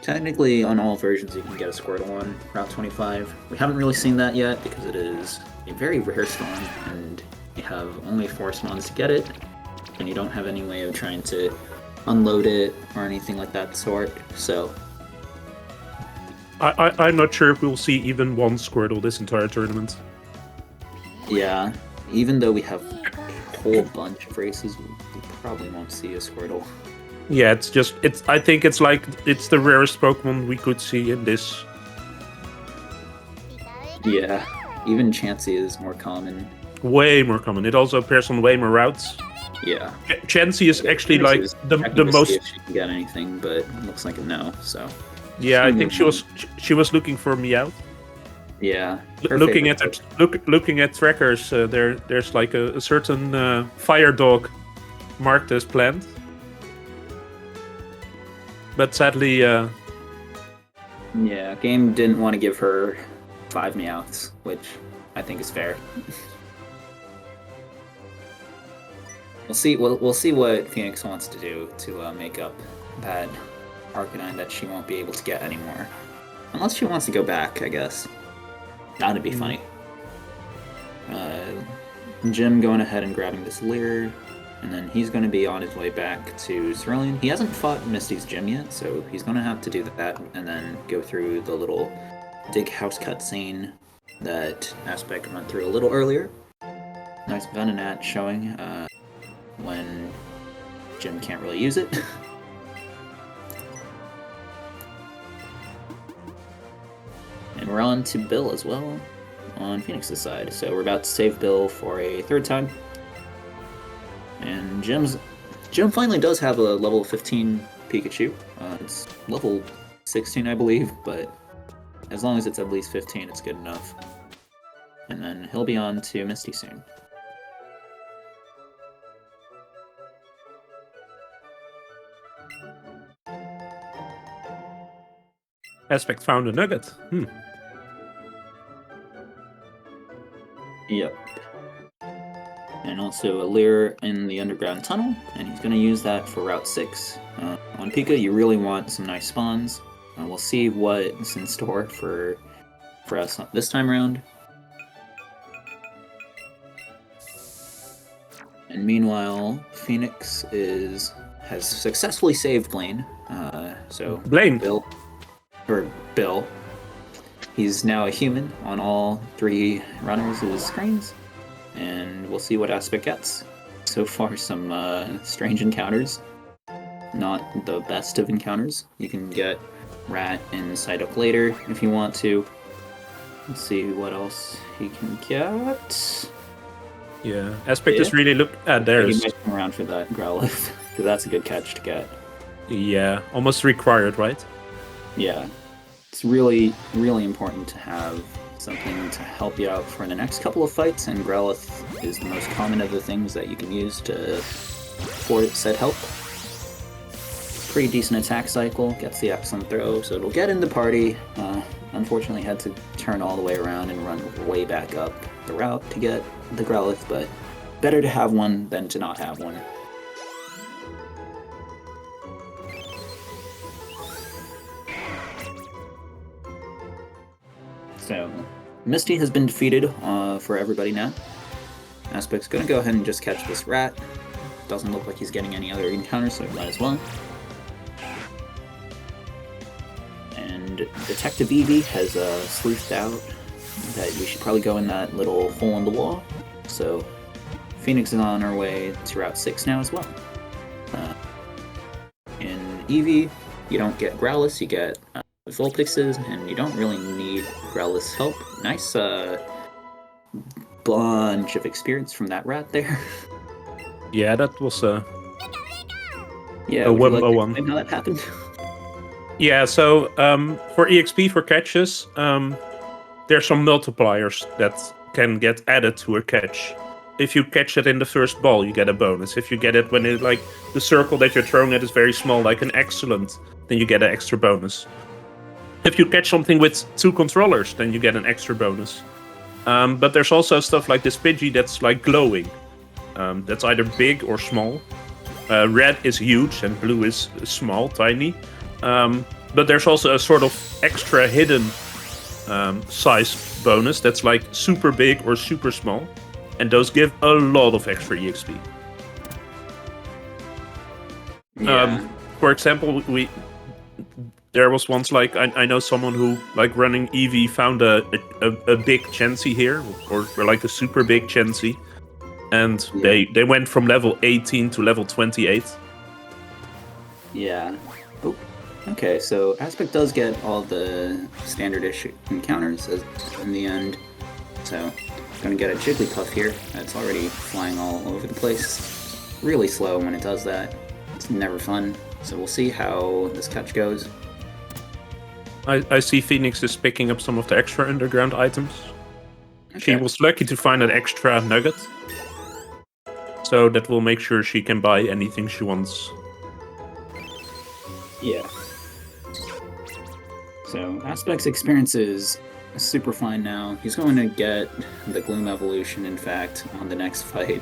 Technically, on all versions, you can get a Squirtle on Route 25. We haven't really seen that yet because it is a very rare spawn, and you have only 4 spawns to get it, and you don't have any way of trying to unload it or anything like that sort, so...
I'm not sure if we'll see even one Squirtle this entire tournament.
Yeah. Even though we have a whole bunch of races, we probably won't see a Squirtle.
Yeah, I think it's the rarest Pokemon we could see in this.
Yeah, even Chansey is more common.
Way more common. It also appears on way more routes.
Yeah.
Chansey is actually like the most...
if she can get anything, but it looks like a no, so...
Yeah, I think she was looking for Meowth.
Yeah.
Looking at trackers, there's like a certain fire dog marked as planned. But sadly,
yeah, game didn't want to give her 5 Meowths, which I think is fair. We'll see what Phoenix wants to do to make up that Arcanine that she won't be able to get anymore. Unless she wants to go back, I guess. That'd be funny. Jim going ahead and grabbing this Leer, and then he's going to be on his way back to Cerulean. He hasn't fought Misty's gym yet, so he's going to have to do that and then go through the little dig house cutscene that Aspect went through a little earlier. Nice Venonat showing when Jim can't really use it. And we're on to Bill as well on Phoenix's side. So we're about to save Bill for a third time. And Jim finally does have a level 15 Pikachu. It's level 16, I believe, but as long as it's at least 15, it's good enough. And then he'll be on to Misty soon.
Aspect found a nugget.
Yep. And also a Leer in the underground tunnel, and he's going to use that for Route 6. On Pika, you really want some nice spawns. We'll see what's in store for us this time around. And meanwhile, Phoenix has successfully saved Blaine. So
Blaine.
Bill. He's now a human on all 3 runners' screens, and we'll see what Aspect gets. So far, some strange encounters. Not the best of encounters. You can get Rat and Psyduck later if you want to. Let's see what else he can get.
Yeah, Aspect is really there's.
He might come around for that Growlithe, because that's a good catch to get.
Yeah, almost required, right?
Yeah. It's really, really important to have something to help you out for the next couple of fights, and Growlithe is the most common of the things that you can use for said help. Pretty decent attack cycle, gets the excellent throw, so it'll get in the party. Unfortunately, had to turn all the way around and run way back up the route to get the Growlithe, but better to have one than to not have one. So, Misty has been defeated for everybody now. Aspect's gonna go ahead and just catch this rat. Doesn't look like he's getting any other encounters, so might as well. And Detective Eevee has sleuthed out that we should probably go in that little hole in the wall. So, Phoenix is on our way to Route 6 now as well. In Eevee, you don't get Growlithe, you get Vulpixes, and you don't really need Growlithe's help. Nice bunch of experience from that rat there.
Yeah, that was
yeah,
a
would you like to
101.
explain how that happened?
Yeah, so for EXP for catches, there's some multipliers that can get added to a catch. If you catch it in the first ball, you get a bonus. If you get it when the circle that you're throwing at is very small, like an excellent, then you get an extra bonus. If you catch something with 2 controllers, then you get an extra bonus. But there's also stuff like this Pidgey that's like glowing. That's either big or small. Red is huge and blue is small, tiny. But there's also a sort of extra hidden size bonus that's like super big or super small. And those give a lot of extra EXP.
Yeah.
For example, there was once I know someone who running Eevee found a big Chansey here, or like a super big Chansey, and
Yeah.
they went from level 18 to level 28.
Yeah. Oh. Okay, so Aspect does get all the standard-ish encounters in the end. So, gonna get a Jigglypuff here. That's already flying all over the place. Really slow when it does that. It's never fun. So we'll see how this catch goes.
I see Phoenix is picking up some of the extra underground items. She
Okay.
was lucky to find an extra nugget. So that will make sure she can buy anything she wants.
Yeah. So Aspect's experience is super fine now. He's going to get the Gloom evolution, in fact, on the next fight.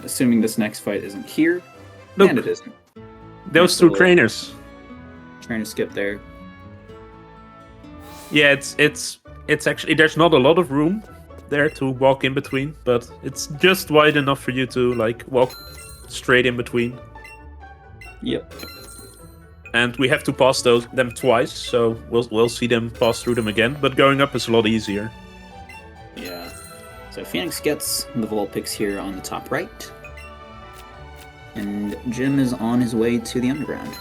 Assuming this next fight isn't here.
Look.
And it isn't.
Those
Nice
two
little
trainers.
Trying to skip there.
Yeah, it's actually there's not a lot of room there to walk in between, but it's just wide enough for you to like walk straight in between.
Yep.
And we have to pass them twice, so we'll see them pass through them again. But going up is a lot easier.
Yeah. So Phoenix gets the Vulpix here on the top right. And JimB is on his way to the underground.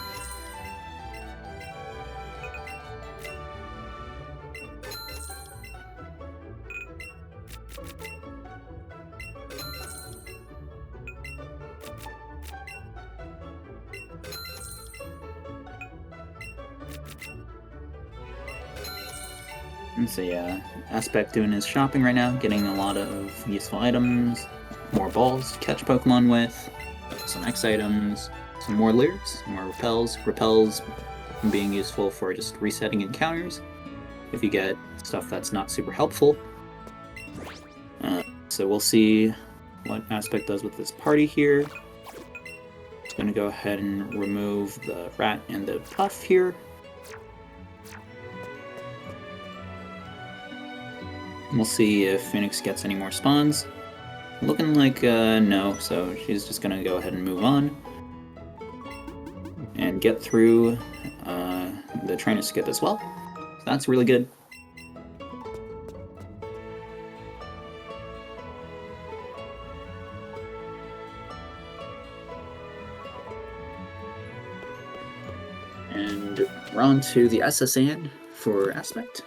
And so yeah, Aspect doing his shopping right now, getting a lot of useful items, more balls to catch Pokemon with, some X items, some more Leers, more Repels. Repels being useful for just resetting encounters if you get stuff that's not super helpful. So we'll see what Aspect does with this party here. It's going to go ahead and remove the Rat and the Puff here. We'll see if Phoenix gets any more spawns. Looking like no, so she's just gonna go ahead and move on and get through the trainer skip as well. So that's really good. And we're on to the SSN for Aspect.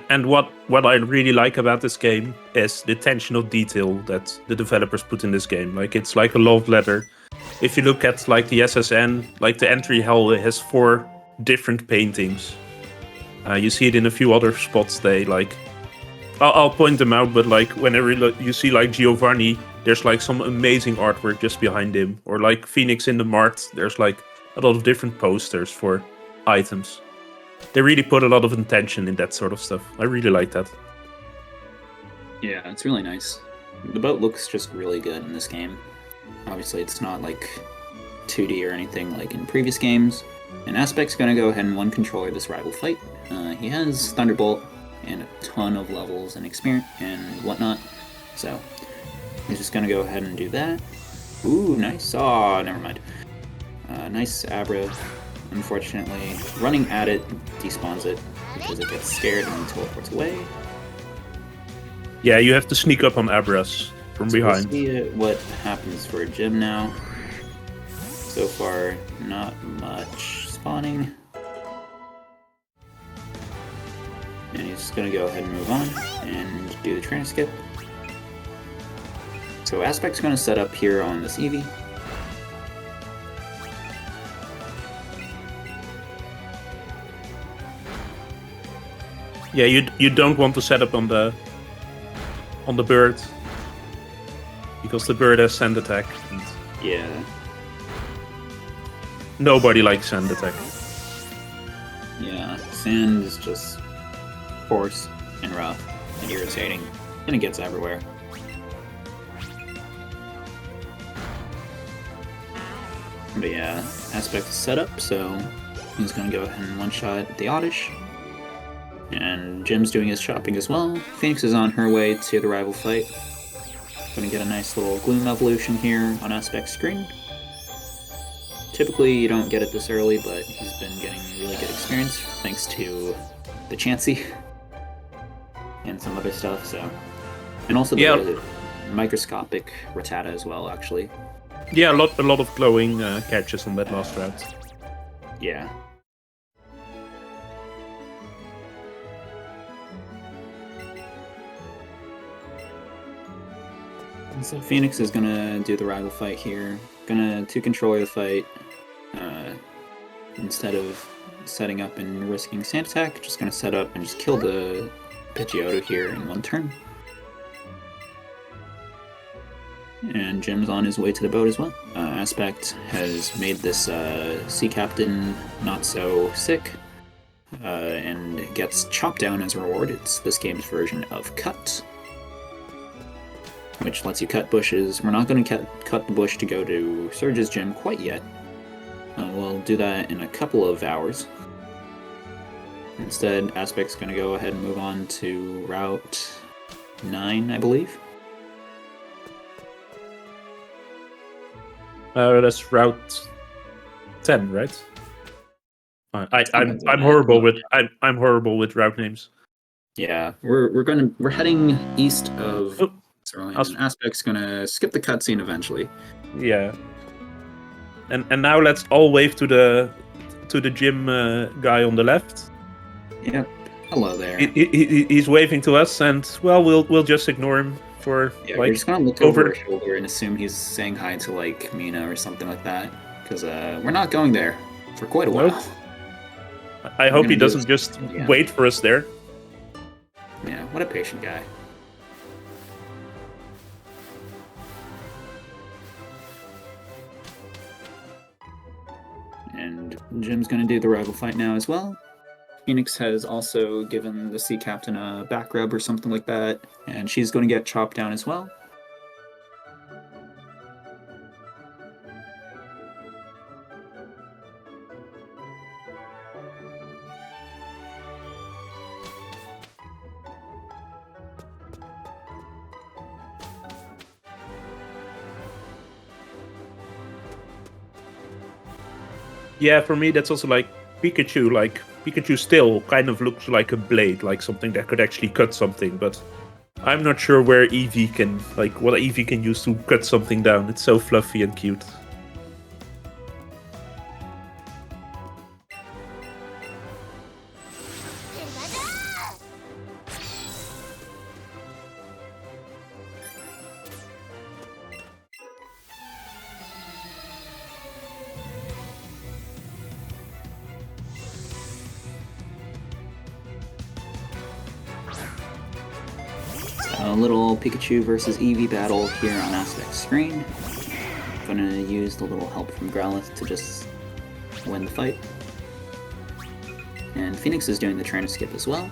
And what I really like about this game is the attention of detail that the developers put in this game. Like, it's like a love letter. If you look at like the SSN, like the entry hall, it has 4 different paintings. You see it in a few other spots. They like, I'll point them out, but like whenever you see like Giovanni, there's like some amazing artwork just behind him. Or like Phoenix in the Mart, there's like a lot of different posters for items. They really put a lot of intention in that sort of stuff. I really like that.
Yeah, it's really nice. The boat looks just really good in this game. Obviously, it's not like 2D or anything like in previous games. And Aspect's going to go ahead and one controller this rival fight. He has Thunderbolt and a ton of levels and experience and whatnot. So, he's just going to go ahead and do that. Ooh, nice. Oh, never mind. Nice Abra. Unfortunately, running at it despawns it because it gets scared and teleports away.
Yeah, you have to sneak up on Abras from behind.
We'll see what happens for JimB now. So far, not much spawning. And he's just going to go ahead and move on and do the trainer skip. So Aspect's going to set up here on this Eevee.
Yeah, you don't want to set up on the bird because the bird has sand attack. And
Yeah.
nobody likes sand attack.
Yeah, sand is just coarse and rough and irritating, and it gets everywhere. But yeah, Aspect is set up, so he's going to go ahead and one-shot the Oddish. And JimB's doing his shopping as well. Phoenix is on her way to the rival fight. Gonna get a nice little Gloom evolution here on Aspect's screen. Typically you don't get it this early, but he's been getting really good experience thanks to the Chansey and some other stuff, so. And also the microscopic Rattata as well, actually.
Yeah, a lot of glowing catches on that last route.
Yeah. So Phoenix is gonna do the rival fight here. Gonna two-controller the fight. Instead of setting up and risking sand attack, just gonna set up and just kill the Pidgeotto here in one turn. And JimB's on his way to the boat as well. Aspect has made this Sea Captain not so sick, and gets chopped down as a reward. It's this game's version of Cut, which lets you cut bushes. We're not going to cut the bush to go to Surge's gym quite yet. We'll do that in a couple of hours. Instead, Aspect's going to go ahead and move on to Route 9, I believe.
That's Route 10, right? I'm
like
horrible
that.
with I'm horrible with route names.
Yeah, we're heading east of
Oh,
Cerulean, and Aspect's gonna skip the cutscene eventually.
yeah. And now let's all wave to the JimB guy on the left.
Yep. Hello there.
He's waving to us, and well, we'll just ignore him for
Yeah,
like
we're just gonna look
over-
over our shoulder and assume he's saying hi to like Mina or something like that, because we're not going there for quite a while.
Nope. I hope he
gonna do
doesn't
this-
just
yeah.
wait for us there.
Yeah, what a patient guy. And Jim's gonna do the rival fight now as well. Phoenix has also given the sea captain a back rub or something like that, and she's going to get chopped down as well.
Yeah, for me that's also like Pikachu. Like Pikachu still kind of looks like a blade, like something that could actually cut something, but I'm not sure where Eevee can, like, what Eevee can use to cut something down. It's so fluffy and cute.
A little Pikachu versus Eevee battle here on Aspect's screen. I'm gonna use the little help from Growlithe to just win the fight. And Phoenix is doing the trainer skip as well.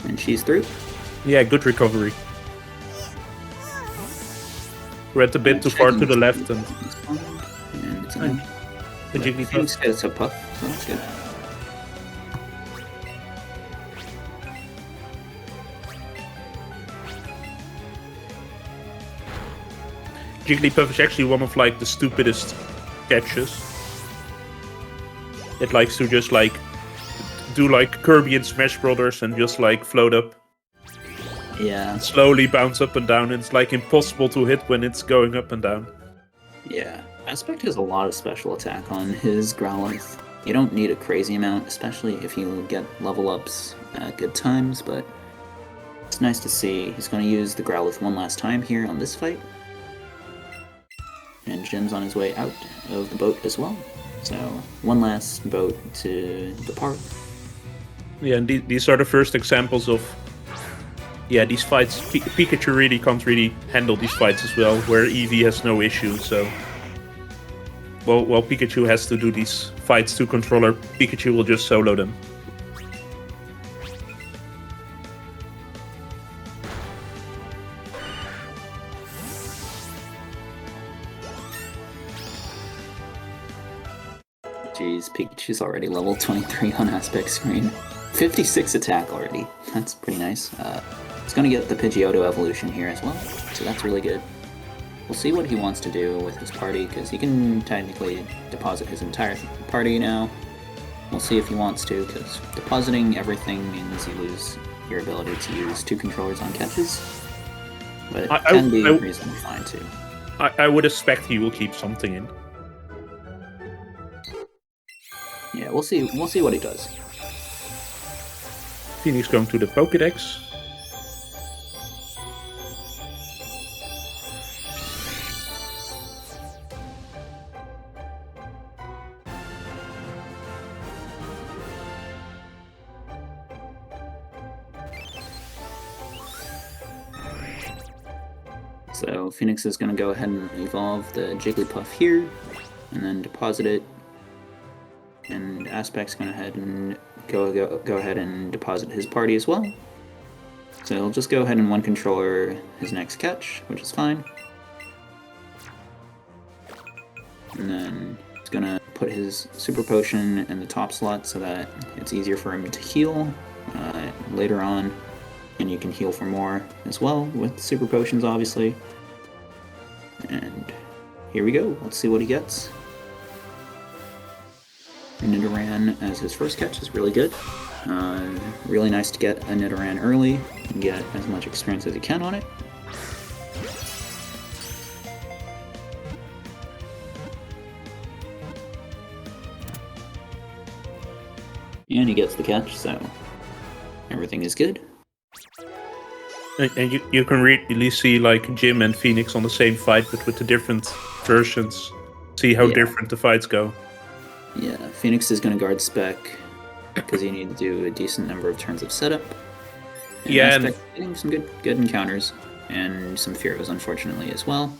And she's through.
Yeah, good recovery. Went a bit too far to the left, and
And it's
and the Jigglypuff.
Phoenix gets a puff, so that's good.
Jigglypuff is actually one of like the stupidest catches. It likes to just like do like Kirby and Smash Brothers and just like float up,
Yeah,
slowly bounce up and down. And it's like impossible to hit when it's going up and down.
yeah. Aspect has a lot of special attack on his Growlithe. You don't need a crazy amount, especially if you get level ups at good times, but it's nice to see. He's going to use the Growlithe one last time here on this fight. And JimB's on his way out of the boat as well. So, one last boat to depart.
Yeah, and these are the first examples of these fights. Pikachu really can't really handle these fights as well, where Eevee has no issue. So, while Pikachu has to do these fights to controller, Pikachu will just solo them.
Jeez, Pikachu's already level 23 on Aspect screen. 56 attack already. That's pretty nice. He's going to get the Pidgeotto evolution here as well, so that's really good. We'll see what he wants to do with his party, because he can technically deposit his entire party now. We'll see if he wants to, because depositing everything means you lose your ability to use 2 controllers on catches. But it can be reasonably fine too.
I would expect he will keep something in.
Yeah, we'll see what he does.
Phoenix going to the Pokédex.
So Phoenix is going to go ahead and evolve the Jigglypuff here, and then deposit it. And Aspect's going to head and go ahead and deposit his party as well. So he'll just go ahead and one controller his next catch, which is fine. And then he's going to put his super potion in the top slot so that it's easier for him to heal later on, and you can heal for more as well with super potions, obviously. And here we go. Let's see what he gets. Nidoran as his first catch is really good. Really nice to get a Nidoran early and get as much experience as you can on it. And he gets the catch, so everything is good.
And you can really see like JimB and Phoenix on the same fight, but with the different versions. See how different the fights go.
Yeah, Phoenix is going to guard Spec because you need to do a decent number of turns of setup. And
Yeah,
Spec getting some good encounters and some Fearos, unfortunately, as well.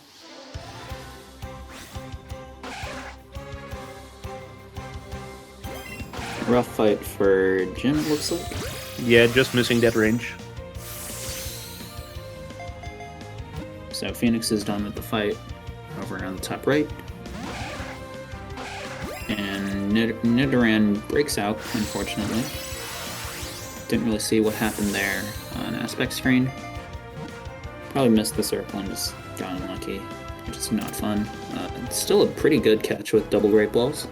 Rough fight for JimB, it looks like.
yeah, just missing that range.
So Phoenix is done with the fight over on the top right. And Nidoran breaks out, unfortunately. Didn't really see what happened there on aspect screen. Probably missed the circle and just got unlucky, which is not fun. It's still a pretty good catch with double Great Balls.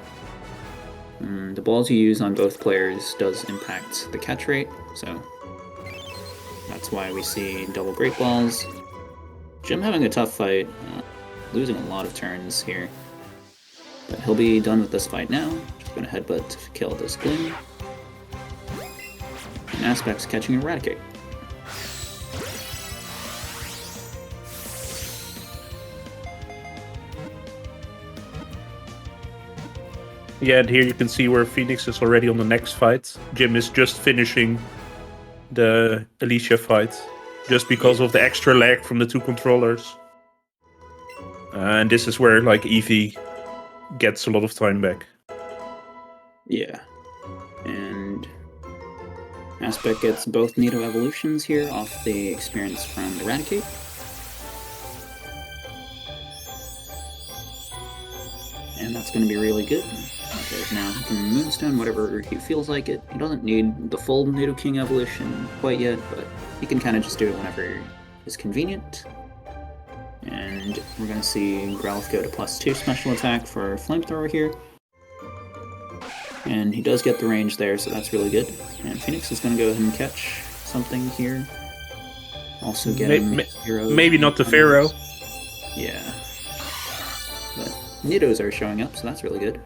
The balls you use on both players does impact the catch rate, so that's why we see double Great Balls. JimB having a tough fight, losing a lot of turns here. But he'll be done with this fight now. Just gonna headbutt to kill this Gloom. And Aspect's catching Eradicate.
Yeah, and here you can see where Phoenix is already on the next fight. JimB is just finishing the Alicia fight, just because of the extra lag from the two controllers. And this is where like Eevee gets a lot of time back.
Yeah. And Aspect gets both Nido evolutions here off the experience from Eradicate. And that's going to be really good. Because now he can Moonstone whatever he feels like it. He doesn't need the full Nidoking evolution quite yet, but he can kind of just do it whenever is convenient. And we're going to see Growlithe go to +2 special attack for Flamethrower here. And he does get the range there, so that's really good. And Phoenix is going to go ahead and catch something here. Also getting Fearos.
Maybe not the Pharaoh.
Yeah. But Nidos are showing up, so that's really good.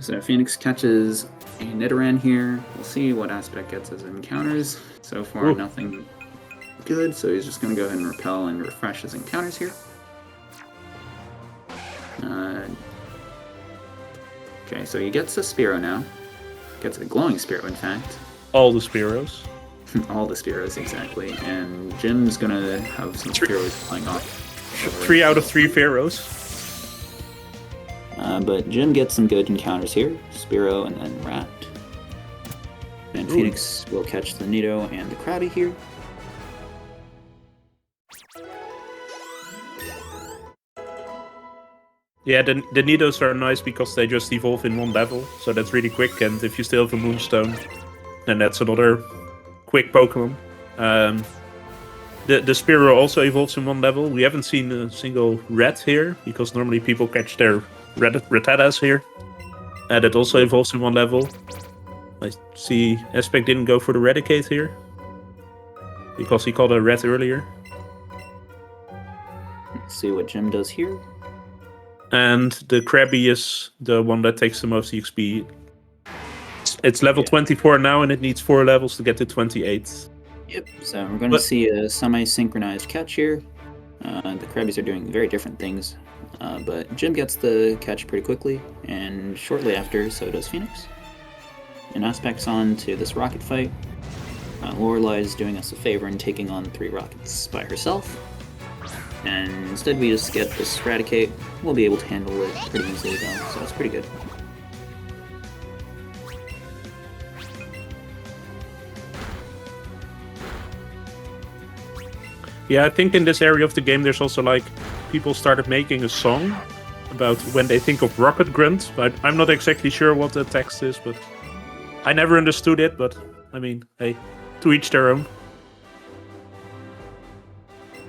So Phoenix catches a Nidoran here. We'll see what Aspect gets as encounters. So far, nothing good, so he's just going to go ahead and repel and refresh his encounters here. Okay, so he gets a Spearow now. Gets a glowing Spearow, in fact.
All the Spearows.
All the Spearows, exactly. And JimB's going to have some Spearows flying off.
3 out of 3 Pharaohs.
But JimB gets some good encounters here. Spearow and then Rat. And Phoenix will catch the Nido and the Krabby here.
Yeah, the Nidos are nice because they just evolve in one level, so that's really quick. And if you still have a Moonstone, then that's another quick Pokemon. The Spearow also evolves in one level. We haven't seen a single Rat here, because normally people catch their Rattatas here. That also evolves in one level. I see Aspect didn't go for the Eradicate here, because he caught a Rat earlier.
Let's see what JimB does here.
And the Krabby is the one that takes the most EXP. It's level 24 now, and it needs 4 levels to get to 28.
Yep, so we're going to see a semi-synchronized catch here. The Krabbies are doing very different things, but JimB gets the catch pretty quickly, and shortly after, so does Phoenix. And Aspect's on to this rocket fight. Lorelei is doing us a favor and taking on 3 rockets by herself. And instead we just get this Eradicate. We'll be able to handle it pretty easily though, so that's pretty good.
Yeah, I think in this area of the game there's also like people started making a song about when they think of Rocket Grunt. I'm not exactly sure what the text is, but I never understood it, but I mean, hey, to each their own.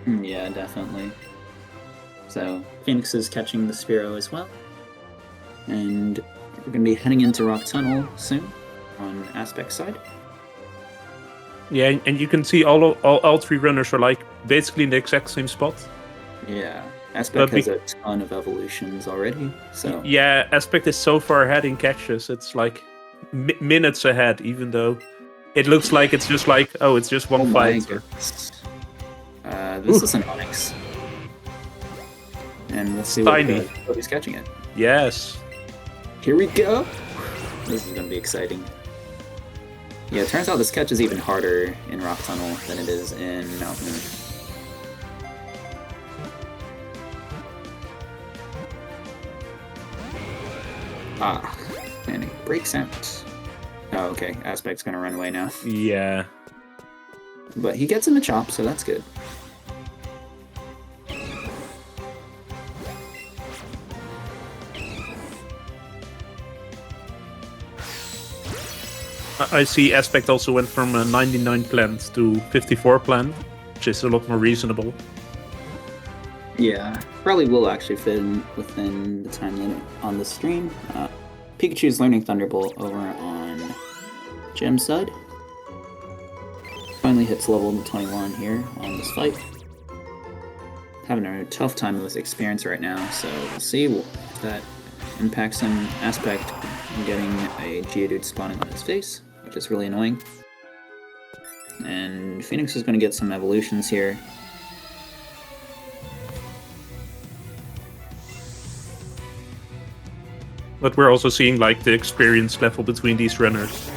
Yeah, definitely. So, Phoenix is catching the Spearow as well. And we're going to be heading into Rock Tunnel soon on Aspect's side.
Yeah, and you can see all three runners are like basically in the exact same spot.
Yeah, Aspect
But
has a ton of evolutions already, so...
Yeah, Aspect is so far ahead in catches. It's like minutes ahead, even though it looks like it's just like, oh, it's just one fight.
This is an Onyx. And we'll see what he's catching it.
Yes.
Here we go! This is going to be exciting. Yeah, it turns out this catch is even harder in Rock Tunnel than it is in Mountain Moon. Ah, and it breaks out. Oh, okay. Aspect's gonna run away now.
Yeah.
But he gets in the chop, so that's good.
I see Aspect also went from a 99 plant to 54 plant, which is a lot more reasonable.
Yeah, probably will actually fit in within the time limit on the stream. Pikachu's learning Thunderbolt over on JimB's side. Finally hits level 21 here on this fight. Having a tough time with experience right now, so we'll see if that impacts him. Aspect getting a Geodude spawning on his face, which is really annoying. And Phoenix is going to get some evolutions here.
But we're also seeing like the experience level between these runners,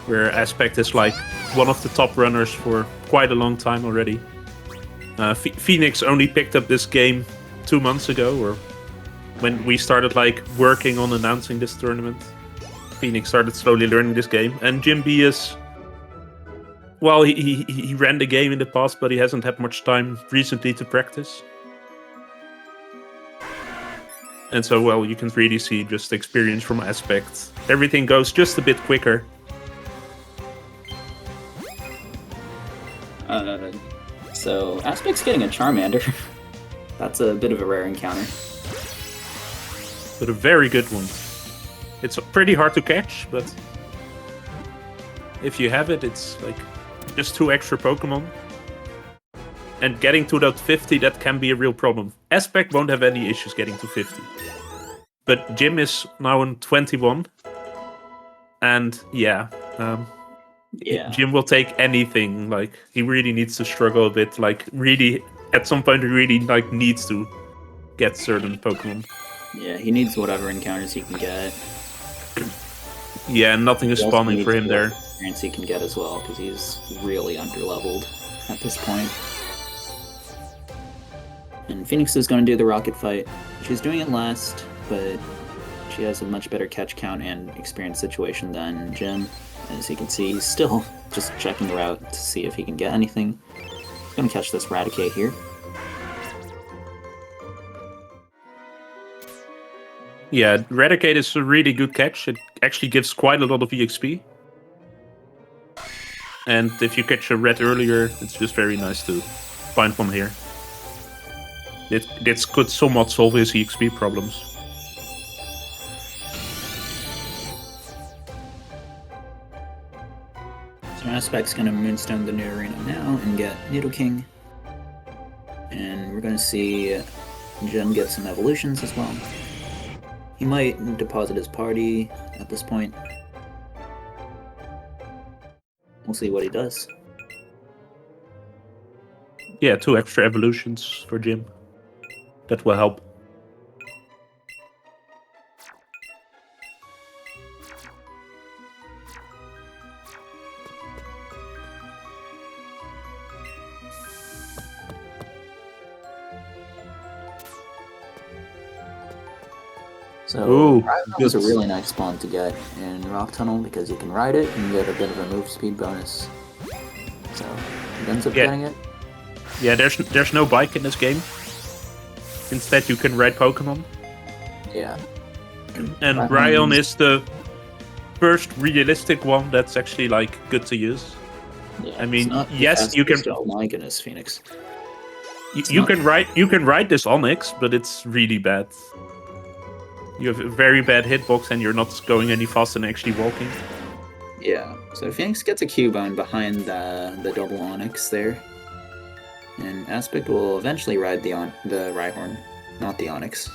where Aspect is like one of the top runners for quite a long time already. Phoenix only picked up this game 2 months ago, or when we started like working on announcing this tournament. Phoenix started slowly learning this game, and JimB is, well, he ran the game in the past, but he hasn't had much time recently to practice. And so, well, you can really see just the experience from Aspect. Everything goes just a bit quicker.
So Aspect's getting a Charmander. That's a bit of a rare encounter.
But a very good one. It's pretty hard to catch, but if you have it, it's like just 2 extra Pokemon. And getting to that 50, that can be a real problem. Aspect won't have any issues getting to 50. But JimB is now on 21. And yeah, JimB will take anything. Like, he really needs to struggle a bit. Like, really, at some point, he really like needs to get certain Pokemon.
Yeah, he needs whatever encounters he can get.
Yeah, nothing is spawning for him there.
Experience he can get as well, because he's really underleveled at this point. And Phoenix is going to do the rocket fight. She's doing it last, but she has a much better catch count and experience situation than JimB. As you can see, he's still just checking the route to see if he can get anything. He's going to catch this Raticate here.
Yeah, Raticate is a really good catch. It actually gives quite a lot of EXP. And if you catch a red earlier, it's just very nice to find one here. This could somewhat solve his EXP problems.
So Aspect's going to Moonstone the new arena now and get Nidoking. And we're going to see JimB get some evolutions as well. He might deposit his party at this point. We'll see what he does.
Yeah, 2 extra evolutions for JimB. That will help.
So
Ooh,
Rhydon is a
good.
really nice spawn to get in Rock Tunnel because you can ride it and get a bit of a move speed bonus. So he ends up getting it.
Yeah, there's no bike in this game. Instead, you can ride Pokemon.
Yeah.
And
Rhydon
Ryan is the first realistic one that's actually like good to use.
Yeah,
I mean,
it's not the
yes, you can
fastest. Oh my goodness, Phoenix.
you can ride this Onyx, but it's really bad. You have a very bad hitbox, and you're not going any faster than actually walking.
Yeah, so Phoenix gets a Cubone behind the double Onyx there. And Aspect will eventually ride the Rhyhorn, not the Onyx.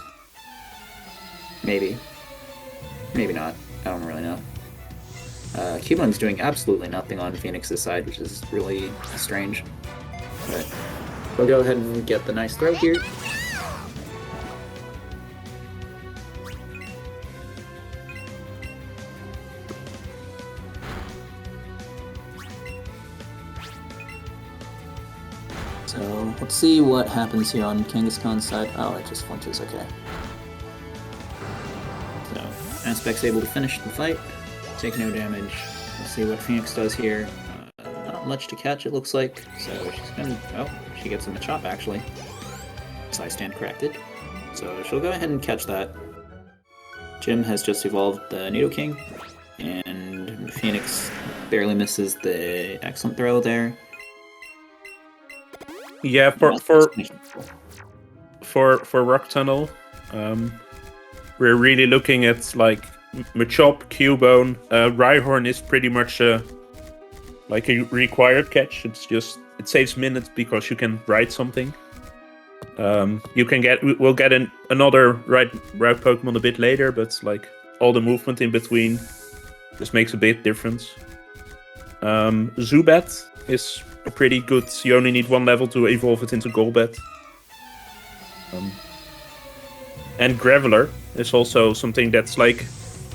Maybe. Maybe not. I don't really know. Cubone's doing absolutely nothing on Phoenix's side, which is really strange. But we'll go ahead and get the nice throw here.
So let's see what happens here on Kangaskhan's side. Oh, it just flinches, okay.
So Aspect's able to finish the fight, take no damage. Let's see what Phoenix does here. Not much to catch, it looks like. So she's gonna. Oh, she gets him a chop actually. So I stand corrected. So she'll go ahead and catch that. JimB has just evolved the Nidoking, and Phoenix barely misses the excellent throw there.
Yeah, for Rock Tunnel, we're really looking at like Machop, Cubone. Rhyhorn is pretty much like a required catch. It's just it saves minutes because you can ride something. We'll get another route Pokemon a bit later, but like all the movement in between just makes a big difference. Zubat is pretty good. You only need one level to evolve it into Golbat. And Graveler is also something that's like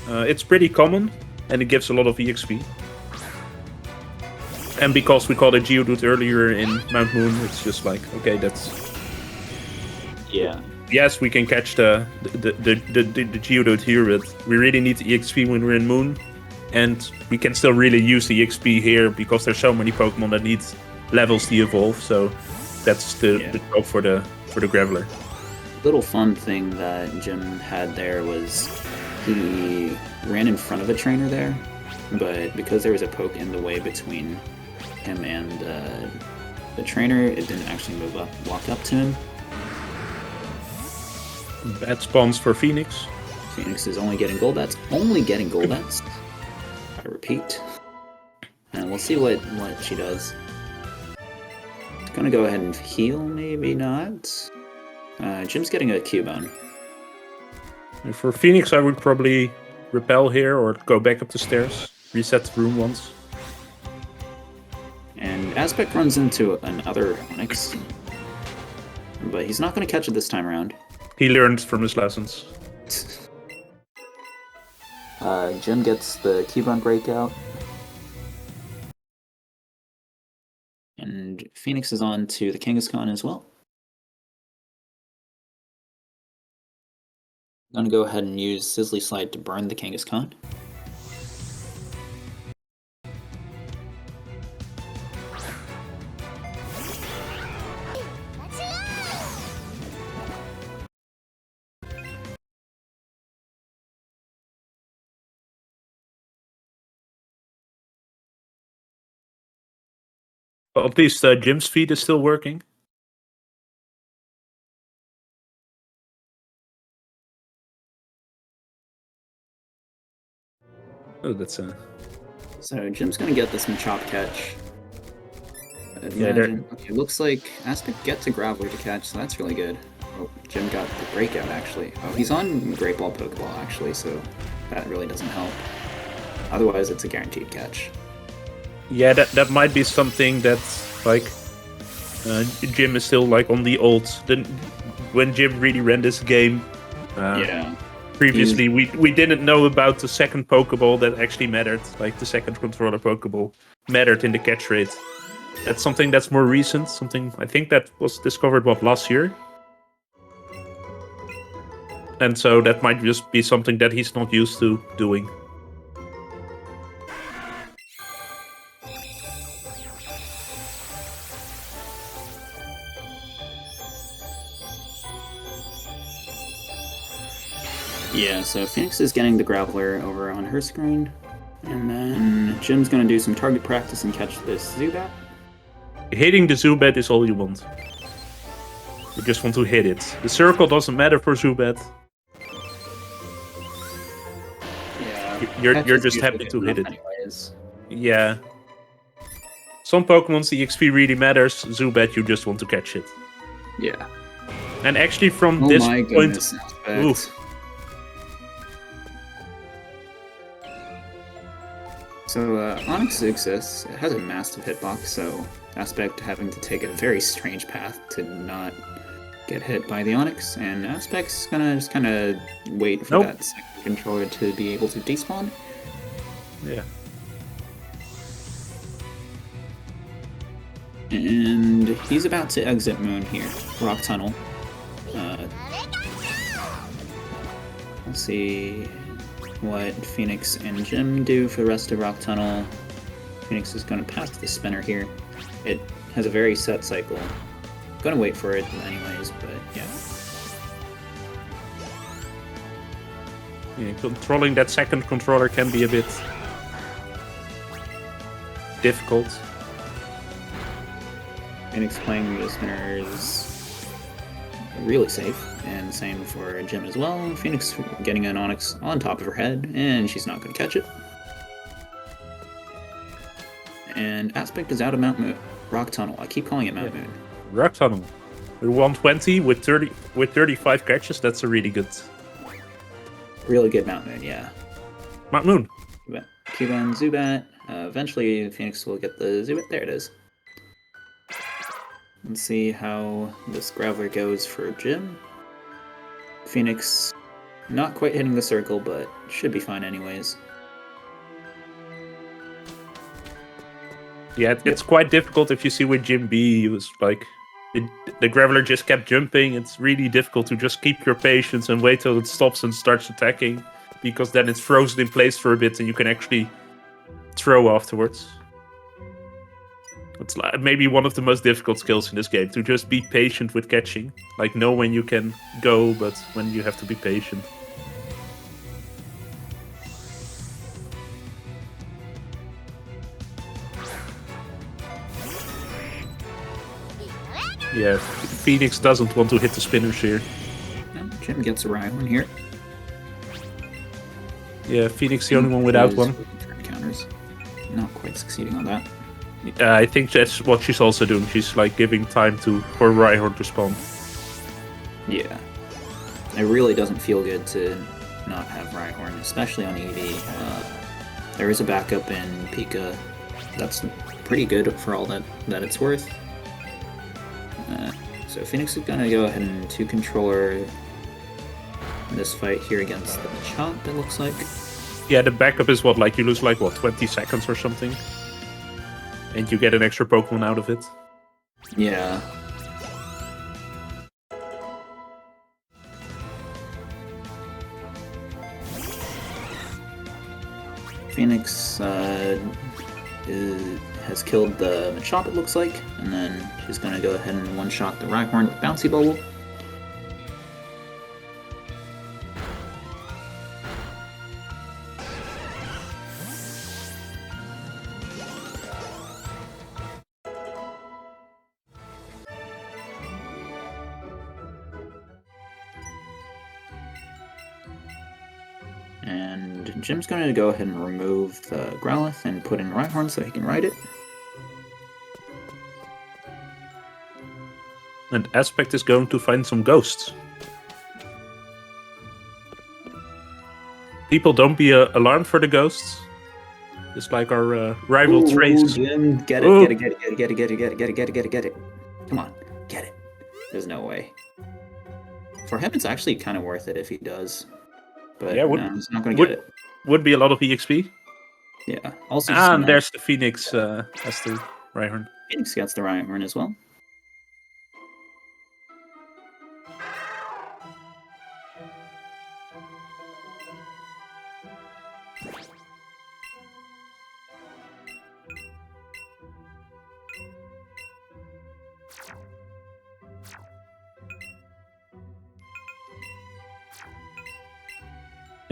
it's pretty common and it gives a lot of EXP. And because we called it Geodude earlier in Mount Moon, it's just like okay, that's yes, we can catch the Geodude here, but we really need the EXP when we're in Moon. And we can still really use the EXP here because there's so many Pokemon that need levels to evolve. So that's the job for the Graveler.
Little fun thing that JimB had there was he ran in front of a trainer there, but because there was a poke in the way between him and the trainer, it didn't actually walk up to him.
Bad spawns for Phoenix.
Phoenix is only getting Golbats. Only getting Golbats. I repeat. And we'll see what she does. Gonna go ahead and heal, maybe not. JimB's getting a Cubone.
And for Phoenix, I would probably repel here or go back up the stairs, reset the room once.
And Aspect runs into another Onyx. But he's not gonna catch it this time around.
He learned from his lessons.
JimB gets the Cubone breakout.
And Phoenix is on to the Kangaskhan as well. I'm gonna go ahead and use Sizzly Slide to burn the Kangaskhan.
Well, at least JimB's feed is still working. Oh, that's
So JimB's gonna get this Machop catch.
Yeah,
Okay, looks like Aspect gets a Graveler to catch, so that's really good. Oh, JimB got the breakout actually. Oh, he's on Great Ball Pokeball actually, so that really doesn't help. Otherwise, it's a guaranteed catch.
Yeah, that might be something that's like JimB is still like on the old. When JimB really ran this game, previously we didn't know about the second Pokeball that actually mattered. Like the second controller Pokeball mattered in the catch rate. That's something that's more recent. Something I think that was discovered last year. and so that might just be something that he's not used to doing.
Yeah, so Phoenix is getting the Graveler over on her screen. And then Jim's going to do some target practice and catch this Zubat.
Hitting the Zubat is all you want. You just want to hit it. The circle doesn't matter for Zubat.
Yeah,
You're just happy to hit it.
anyways.
Yeah. Some Pokemon's the XP really matters. Zubat, you just want to catch it.
Yeah.
And actually from
Oh
this
my
point...
goodness, Aspect.
Oof.
So Onyx exists. It has a massive hitbox, so Aspect having to take a very strange path to not get hit by the Onyx, and Aspect's gonna just kind of wait for that second controller to be able to despawn.
Yeah.
And he's about to exit Moon here. Rock Tunnel. Let's see what Phoenix and JimB do for the rest of Rock Tunnel. Phoenix is going to pass the spinner here. It has a very set cycle. Going to wait for it anyways, but yeah.
Yeah, controlling that second controller can be a bit difficult.
Phoenix playing the spinner is really safe, and same for JimB as well. Phoenix getting an Onyx on top of her head, and she's not going to catch it. And Aspect is out of Mount Moon. Rock Tunnel. I keep calling it Mount Moon.
Rock Tunnel. With 120 with 35 catches, that's a really good...
Really good Mount Moon, yeah.
Mount Moon.
Cuba and Zubat. Eventually, Phoenix will get the Zubat. There it is. Let's see how this Graveler goes for JimB. Phoenix not quite hitting the circle, but should be fine anyways.
Yeah, it's quite difficult if you see with JimB, he was like... The Graveler just kept jumping. It's really difficult to just keep your patience and wait till it stops and starts attacking, because then it's frozen in place for a bit and you can actually throw afterwards. It's like maybe one of the most difficult skills in this game, to just be patient with catching. Like, know when you can go, but when you have to be patient. Yeah, Phoenix doesn't want to hit the spinners here.
No, JimB gets a Rhyhorn here.
Yeah, Phoenix the only one without one.
Turn counters. Not quite succeeding on that.
I think that's what she's also doing. She's like giving time for Rhyhorn to spawn.
Yeah. It really doesn't feel good to not have Rhyhorn, especially on EV. There is a backup in Pika that's pretty good for all that it's worth. So Phoenix is going to go ahead and two-controller this fight here against the Machop, it looks like.
Yeah, the backup is what, like you lose like, what, 20 seconds or something? And you get an extra Pokemon out of it.
Yeah. Phoenix has killed the Machop, it looks like, and then she's going to go ahead and one-shot the Rhyhorn with Bouncy Bubble. And JimB's going to go ahead and remove the Growlithe and put in Rhyhorn so he can ride it.
And Aspect is going to find some ghosts. People, don't be alarmed for the ghosts. It's like our rival Trace.
JimB, get it. Come on, get it. There's no way. For him, it's actually kind of worth it if he does. But
yeah,
no, he's not going to get it.
Would be a lot of EXP.
Yeah. Also,
and there's the Phoenix as the Rhyhorn.
Phoenix gets the Rhyhorn as well.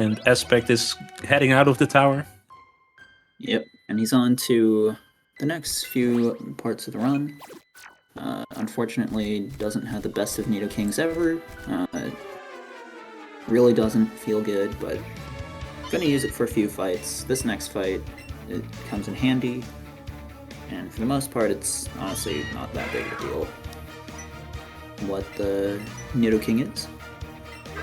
And Aspect is heading out of the tower.
Yep, and he's on to the next few parts of the run. Unfortunately, doesn't have the best of Nidokings ever. Really doesn't feel good, but gonna use it for a few fights. This next fight, it comes in handy, and for the most part, it's honestly not that big of a deal what the Nidoking is.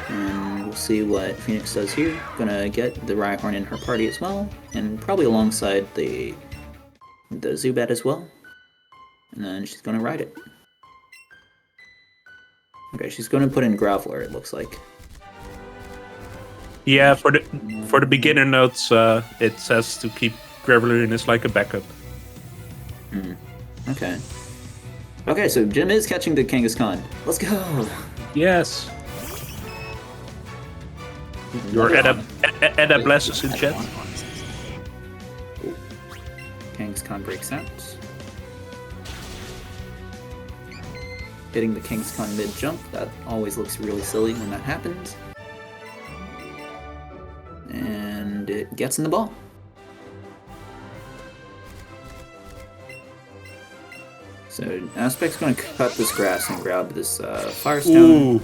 And we'll see what Phoenix does here. Gonna get the Rhyhorn in her party as well, and probably alongside the Zubat as well. And then she's gonna ride it. Okay, she's gonna put in Graveler, it looks like.
Yeah, for the beginner notes, it says to keep Graveler in as like a backup.
Okay. Okay, so JimB is catching the Kangaskhan. Let's go!
Yes. Your Edda blesses in chat.
Kangaskhan breaks out.
Hitting the Kangaskhan mid-jump, that always looks really silly when that happens. And it gets in the ball. So Aspect's going to cut this grass and grab this Firestone.
Ooh.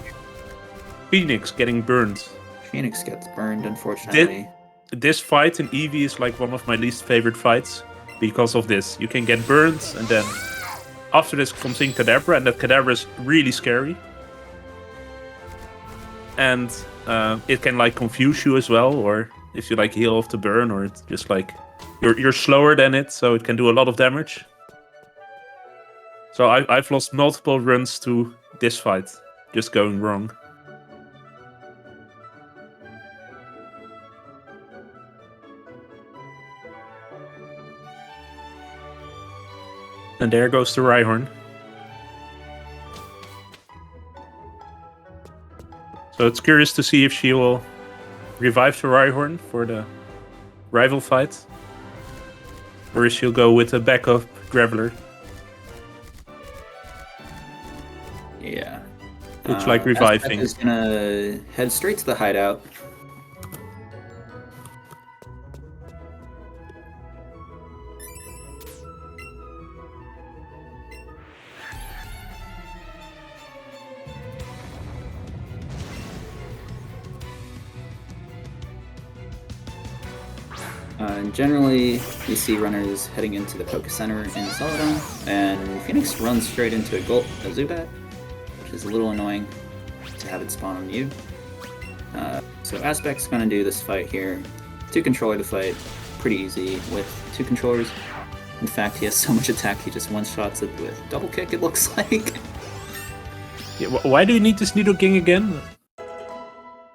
Phoenix getting burned.
Phoenix gets burned, unfortunately.
This fight in Eevee is like one of my least favorite fights because of this. You can get burned, and then after this comes in Kadabra, and that Kadabra is really scary. And it can like confuse you as well, or if you like heal off the burn, or it's just like you're slower than it, so it can do a lot of damage. So I've lost multiple runs to this fight, just going wrong. And there goes the Rhyhorn. So it's curious to see if she will revive the Rhyhorn for the rival fight. Or if she'll go with a backup Graveler.
Yeah.
Looks like reviving.
Aspect is gonna head straight to the hideout. Generally, you see runners heading into the Poké Center in Celadon, and Phoenix runs straight into a Zubat, which is a little annoying to have it spawn on you. So Aspect's gonna do this fight here. 2-controller the fight, pretty easy with 2 controllers. In fact, he has so much attack, he just one-shots it with double kick, it looks like.
Yeah, why do you need this Nidoking again?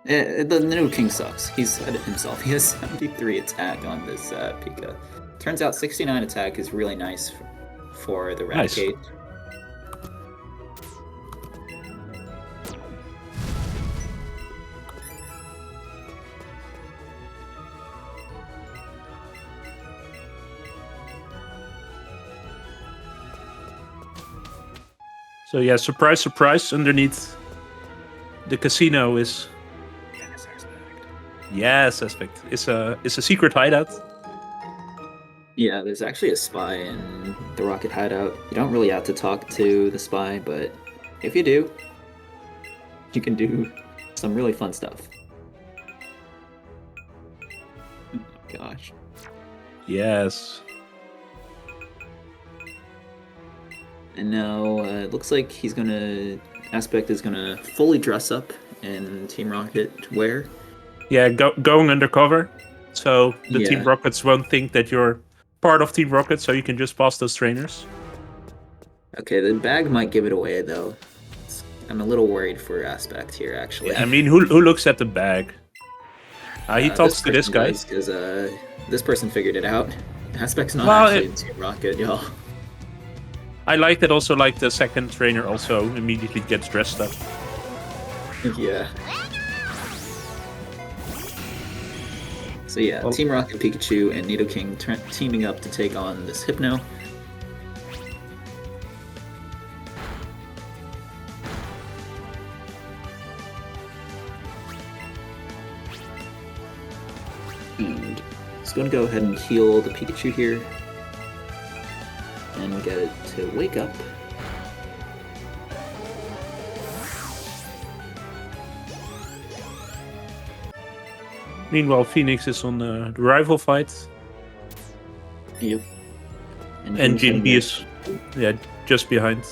The Nidoking sucks. He said it himself. He has 73 attack on this Pika. Turns out 69 attack is really nice for the Raticate. Nice.
So yeah, surprise, surprise, underneath the casino is... Yes, Aspect. It's a secret hideout.
Yeah, there's actually a spy in the Rocket hideout. You don't really have to talk to the spy, but if you do, you can do some really fun stuff. Oh, gosh.
Yes.
And now it looks like Aspect is gonna fully dress up in Team Rocket wear.
Yeah, going undercover, so the Team Rockets won't think that you're part of Team Rocket, so you can just pass those trainers.
Okay, the bag might give it away, though. I'm a little worried for Aspect here, actually.
Yeah, I mean, who looks at the bag? He talks to this guy.
Because this person figured it out. Aspect's not actually in Team Rocket, y'all.
I like that also, like, the second trainer also immediately gets dressed up.
Yeah. So yeah, Team Rocket, Pikachu, and Nidoking teaming up to take on this Hypno. He's going to go ahead and heal the Pikachu here. And get it to wake up.
Meanwhile, Phoenix is on the rival fight.
Yep.
And JimB is just behind.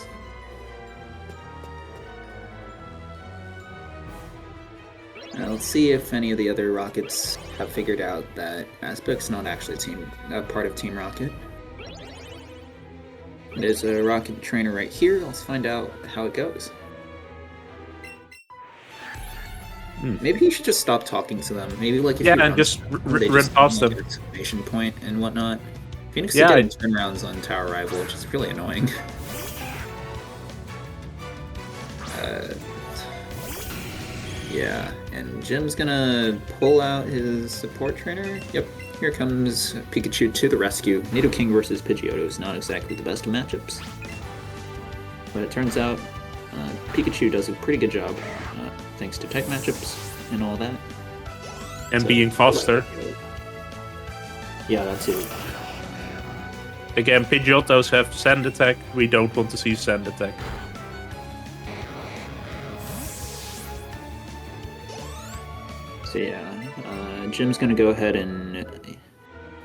Let's see if any of the other Rockets have figured out that Aspect's not actually a part of Team Rocket. There's a Rocket trainer right here. Let's find out how it goes. Maybe he should just stop talking to them. Maybe like if
and just run past them.
Exclamation point and whatnot. Phoenix is getting turnarounds on Tower Rival, which is really annoying. Yeah, and Jim's gonna pull out his support trainer. Yep, here comes Pikachu to the rescue. Nidoking versus Pidgeotto is not exactly the best of matchups. But it turns out Pikachu does a pretty good job, thanks to tech matchups and all that.
And so, being faster.
Yeah, that too.
Again, Pidgeottos have Sand Attack. We don't want to see Sand Attack.
So yeah, Jim's gonna go ahead and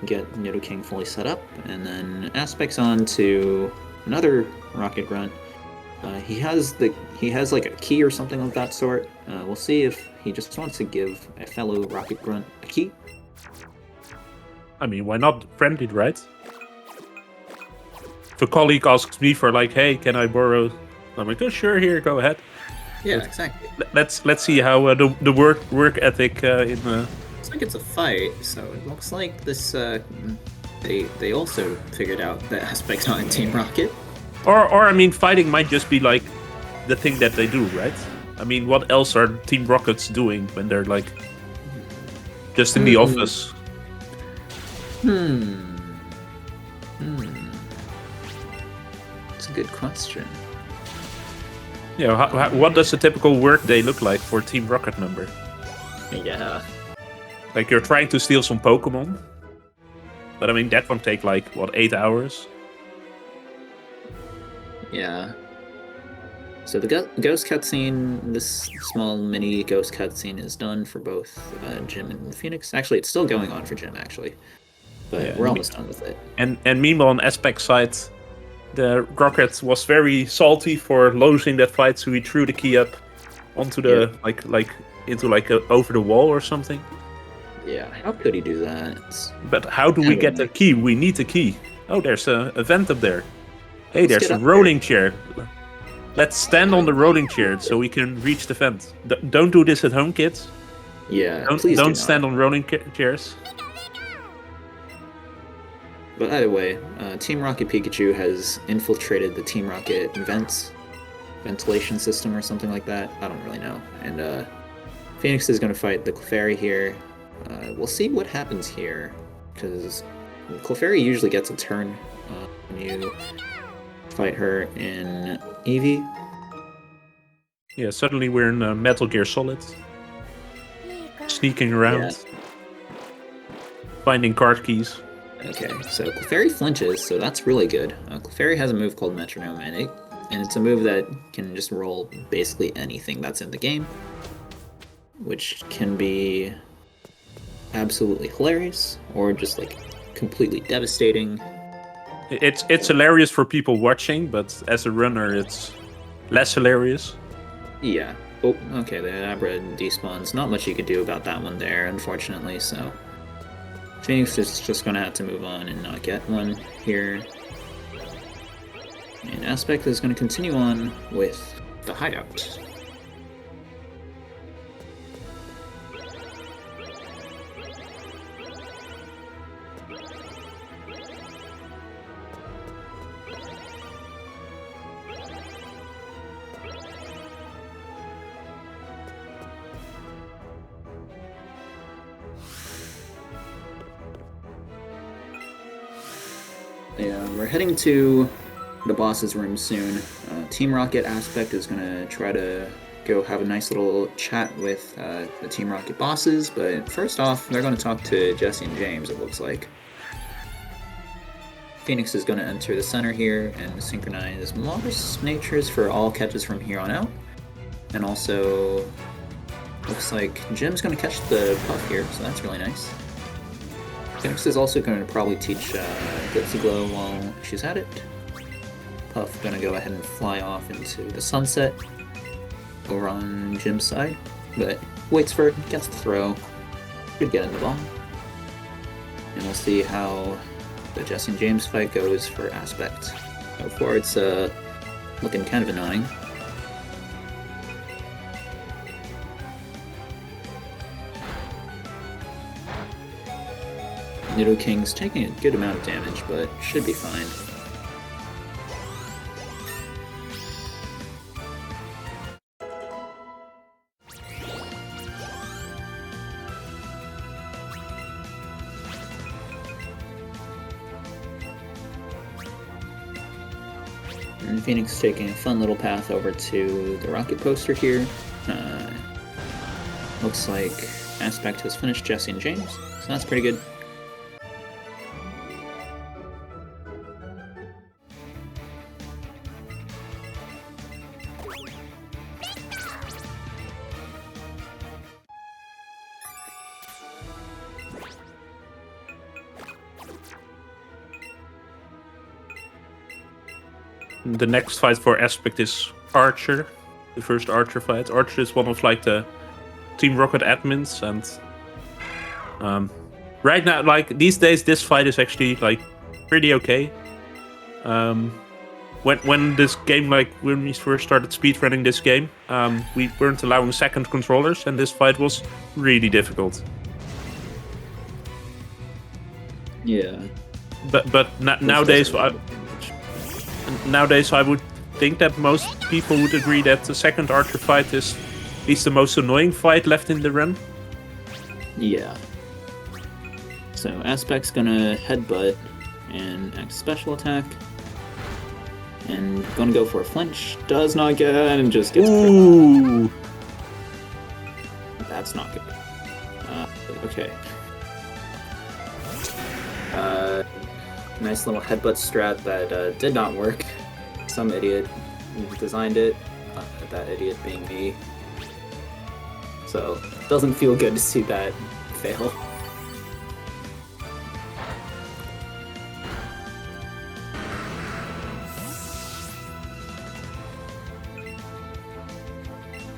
get Nidoking fully set up, and then Aspect's on to another Rocket Grunt. He has like a key or something of that sort. We'll see if he just wants to give a fellow Rocket Grunt a key.
I mean, why not? Friendly, right? If a colleague asks me for like, hey, can I borrow? I'm like, oh sure, here, go ahead.
Yeah, exactly.
Let's see how the work ethic in.
Looks like it's a fight, so it looks like this. They also figured out the aspect on Team Rocket.
Or I mean, fighting might just be like the thing that they do, right? I mean, what else are Team Rockets doing when they're like just in the office?
That's a good question.
Yeah, what does a typical work day look like for a Team Rocket member?
Yeah.
Like you're trying to steal some Pokémon, but I mean that won't take like what 8 hours.
Yeah. So the ghost cutscene, this small mini ghost cutscene, is done for both Jim and Phoenix. Actually, it's still going on for Jim, actually, but we're almost done with it.
And meanwhile, on Aspect's side, the Rocket was very salty for losing that fight, so he threw the key up onto the over the wall or something.
Yeah, how could he do that?
But how do we get the key? We need the key. Oh, there's a vent up there. Hey, there's a rolling chair. Let's stand on the rolling chair so we can reach the vent. Don't do this at home, kids.
Yeah,
don't stand on rolling chairs.
But either way, Team Rocket Pikachu has infiltrated the Team Rocket ventilation system or something like that. I don't really know. And Phoenix is going to fight the Clefairy here. We'll see what happens here, because Clefairy usually gets a turn when you fight her in Eevee.
Yeah, suddenly we're in Metal Gear Solid. Sneaking around. Finding card keys.
Okay, so Clefairy flinches, so that's really good. Clefairy has a move called Metronome, and it's a move that can just roll basically anything that's in the game, which can be absolutely hilarious, or just like completely devastating.
It's hilarious for people watching, but as a runner, it's less hilarious.
Yeah. Oh, okay, the Abra despawns. Not much you could do about that one there, unfortunately, so Phoenix is just going to have to move on and not get one here. And Aspect is going to continue on with the hideout. Yeah, we're heading to the boss's room soon. Team Rocket Aspect is going to try to go have a nice little chat with the Team Rocket bosses, but first off, they're going to talk to Jesse and James, it looks like. Phoenix is going to enter the center here and synchronize modest natures for all catches from here on out. And also, looks like JimB's going to catch the Puff here, so that's really nice. Phoenix is also going to probably teach Glitzy Glow while she's at it. Puff going to go ahead and fly off into the sunset over on JimB's side, but waits for it, gets the throw, could get in the ball. And we'll see how the Jesse and James fight goes for Aspect. So far it's looking kind of annoying. Nidoking's taking a good amount of damage, but should be fine. And Phoenix taking a fun little path over to the rocket poster here. Looks like Aspect has finished Jesse and James, so that's pretty good.
The next fight for Aspect is Archer, the first Archer fight. Archer is one of like the Team Rocket admins, and right now, like these days, this fight is actually like pretty okay. When this game, like when we first started speedrunning this game, we weren't allowing second controllers, and this fight was really difficult.
Yeah.
But nowadays, Nowadays, I would think that most people would agree that the second Archer fight is at least the most annoying fight left in the run.
Yeah. So Aspect's gonna headbutt and act special attack. And gonna go for a flinch. Does not get it and just gets
Ooh!
That's not good. Okay. Nice little headbutt strat that did not work. Some idiot designed it, that idiot being me. So, doesn't feel good to see that fail.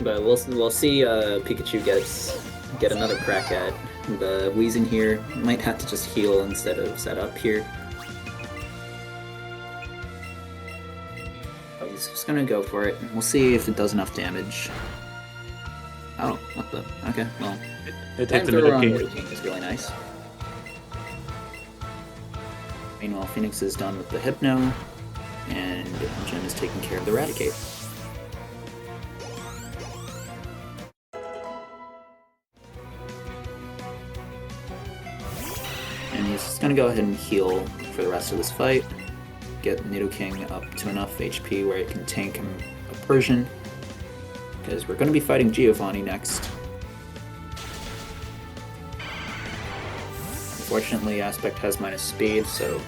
But we'll see Pikachu get another crack at the Weezing here. Might have to just heal instead of set up here. He's just gonna go for it. We'll see if it does enough damage. Oh, what the? Okay, well.
It hit the middle king.
Is really nice. Meanwhile, Phoenix is done with the Hypno, and Jim is taking care of the Raticate. And he's just gonna go ahead and heal for the rest of this fight. Get Nidoking up to enough HP where it can tank him a Persian. Because we're going to be fighting Giovanni next. Unfortunately, Aspect has minus speed, so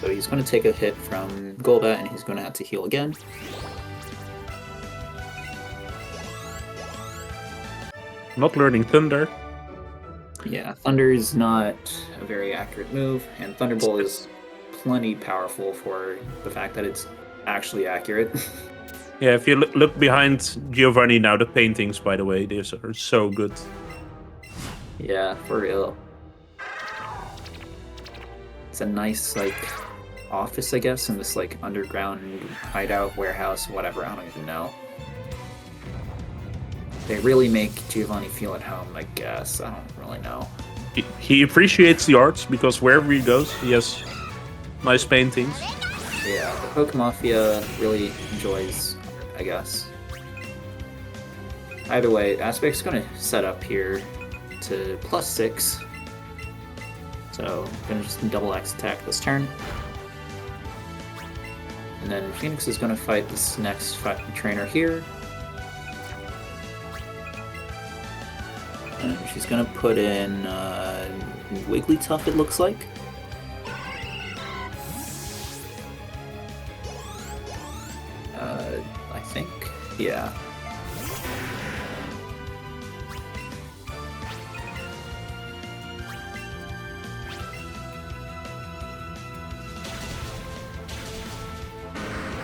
he's going to take a hit from Golbat and he's going to have to heal again.
Not learning Thunder.
Yeah, Thunder is not a very accurate move, and Thunderbolt is plenty powerful for the fact that it's actually accurate.
Yeah, if you look behind Giovanni now, the paintings, by the way, they are so good.
Yeah, for real. It's a nice, like, office, I guess, in this, like, underground hideout, warehouse, whatever, I don't even know. They really make Giovanni feel at home, I guess. I don't really know.
He appreciates the arts, because wherever he goes, he has nice paintings.
Yeah, the Pokemafia really enjoys, I guess. Either way, Aspect's gonna set up here to +6. So, gonna just double X attack this turn. And then Phoenix is gonna fight this next trainer here. She's gonna put in Wigglytuff, it looks like. I think, yeah.